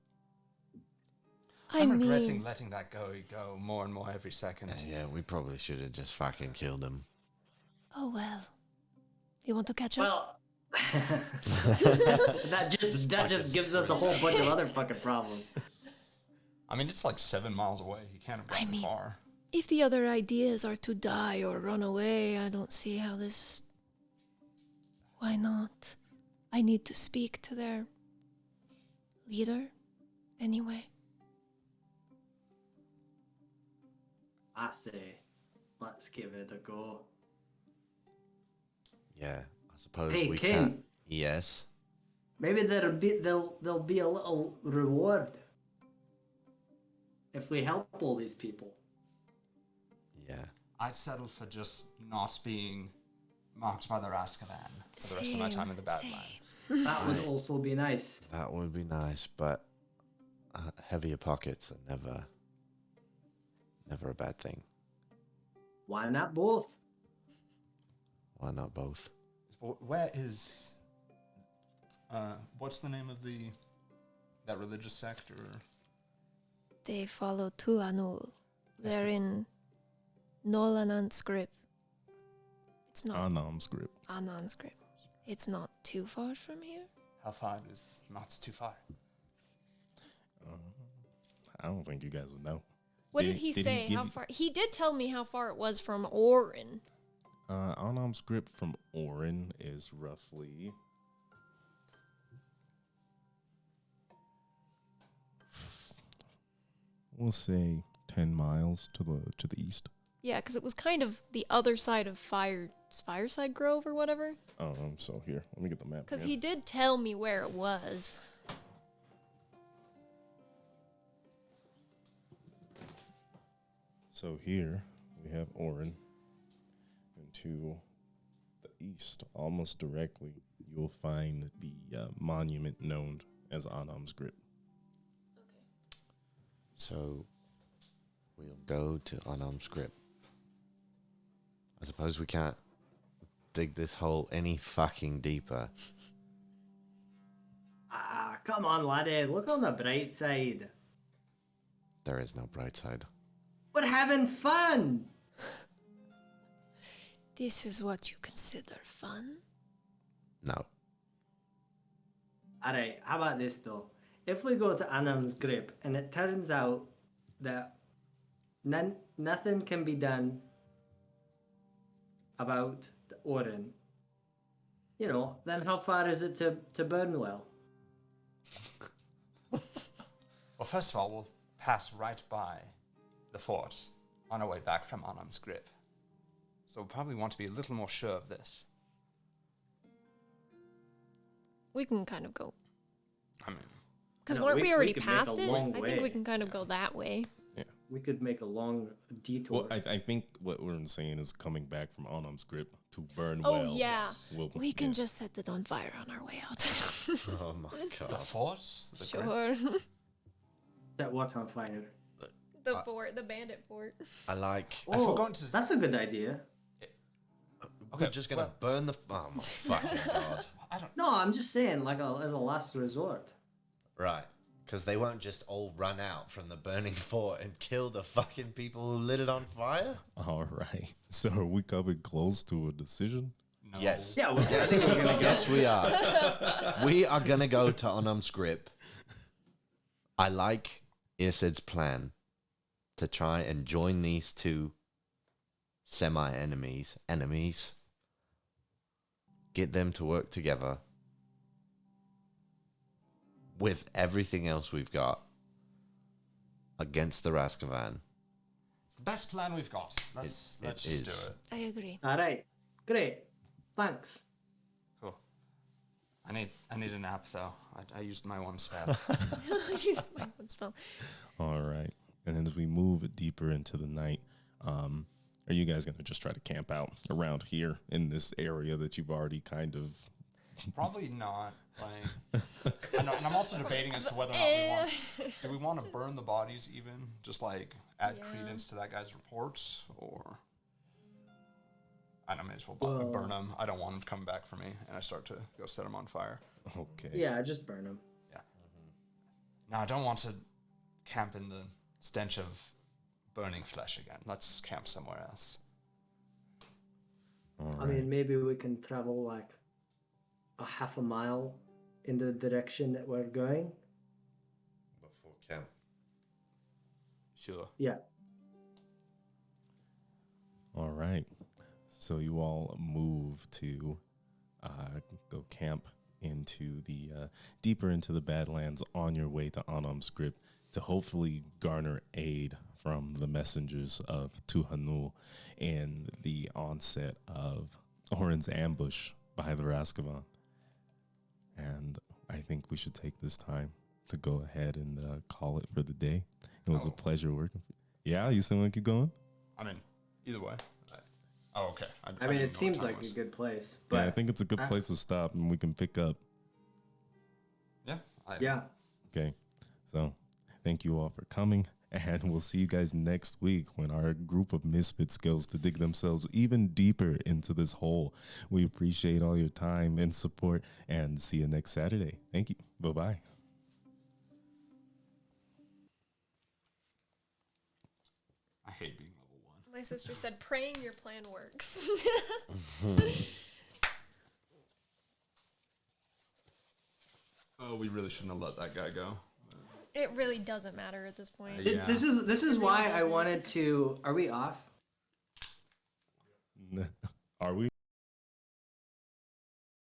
I'm regretting letting that go more and more every second. Yeah, we probably should have just fucking killed him. Oh well. You want to catch up? Well, that just gives us a whole bunch of other fucking problems. I mean, it's like 7 miles away. He can't have gotten far. If the other ideas are to die or run away, I don't see how this... Why not? I need to speak to their leader, anyway. I say, let's give it a go. Yeah, I suppose Hey, we King. can. Yes. Maybe there'll be a little reward. if we help all these people. Yeah. I'd settle for just not being marked by the Azkaban for the rest of my time in the Same. Badlands. That would also be nice. That would be nice, but heavier pockets are never a bad thing. Why not both? Why not both? Where is... what's the name of that religious sect? Or... They follow Tuanul. That's They're the- in Nolanant script. It's not Anam script. Anan script. It's not too far from here. How far is not too far? I don't think you guys would know. What did he say? give How you- far? He did tell me how far it was from Orrin. Anam script from Orrin is roughly we'll say 10 miles to the east. Yeah, because it was kind of the other side of Fireside Grove or whatever. So here, let me get the map. Because again. he did tell me where it was. So here we have Orrin, and to the east, almost directly, you'll find the monument known as Anam's Grip. So we'll go to Anam's Grip. I suppose we can't dig this hole any fucking deeper. Ah, come on, laddie. Look on the bright side. There is no bright side. We're having fun. This is what you consider fun? No. Alright, how about this though? If we go to Anam's grip and it turns out that nothing can be done about the Orrin, then how far is it to Burnwell? Well, first of all, we'll pass right by the fort on our way back from Anam's Grip. So we'll probably want to be a little more sure of this. We can kind of go. I mean, Because No, weren't we- we we already could make past a it? long I think we way. can kind of go that way. We could make a long detour. Well, I think what we're saying is coming back from Anam's Grip to Burnwell. Oh, yeah. will- We can yeah. just set it on fire on our way out. Oh my the god. fort? The grip? Sure. Set what on fire? The fort, the bandit fort. I like. If we're going to- That's a good idea. We're just gonna burn the. Oh my fucking god. I don't... No, I'm just saying, as a last resort. Right. Because they won't just all run out from the burning fort and kill the fucking people who lit it on fire? All right. So are we coming close to a decision? No. Yes. Yeah, I think we're gonna go. Yes, we are. We are going to go to Anam's Grip. I like Irsid's plan to try and join these two enemies, get them to work together with everything else we've got against the Raskavan. It's the best plan we've got. Let's It just is. do it. I agree. All right, great, thanks. Cool. I need a nap though. I used my one spell. I used my one spell. All right. And as we move deeper into the night, are you guys going to just try to camp out around here in this area that you've already kind of... Probably not. Like, and I'm also debating as to whether or not do we want to burn the bodies even, just like add Yeah. credence to that guy's reports, or I may as well burn them. I don't want them to come back for me, and I start to go set them on fire. Okay. Yeah, just burn them. Yeah. No, I don't want to camp in the stench of burning flesh again. Let's camp somewhere else. All I right. mean, maybe we can travel like a half a mile in the direction that we're going. Before camp. Sure. Yeah. All right. So you all move to go camp into the deeper into the Badlands on your way to Anam's Grip to hopefully garner aid from the messengers of Tuhanul in the onset of Orrin's ambush by the Raskavan. And I think we should take this time to go ahead and call it for the day. It was a Oh. pleasure working. Yeah, you still want to keep going? I mean, either way. Okay. I mean, didn't know it what seems time like was. a good place. But Yeah, I think it's a good place to stop, and we can pick up. Yeah. Yeah. Okay, so thank you all for coming, and we'll see you guys next week when our group of misfits goes to dig themselves even deeper into this hole. We appreciate all your time and support, and see you next Saturday. Thank you. Bye-bye. I hate being level 1. My sister said, praying your plan works. Oh, we really shouldn't have let that guy go. It really doesn't matter at this point. Yeah. This is It why really I doesn't. wanted to. Are we off? Are we?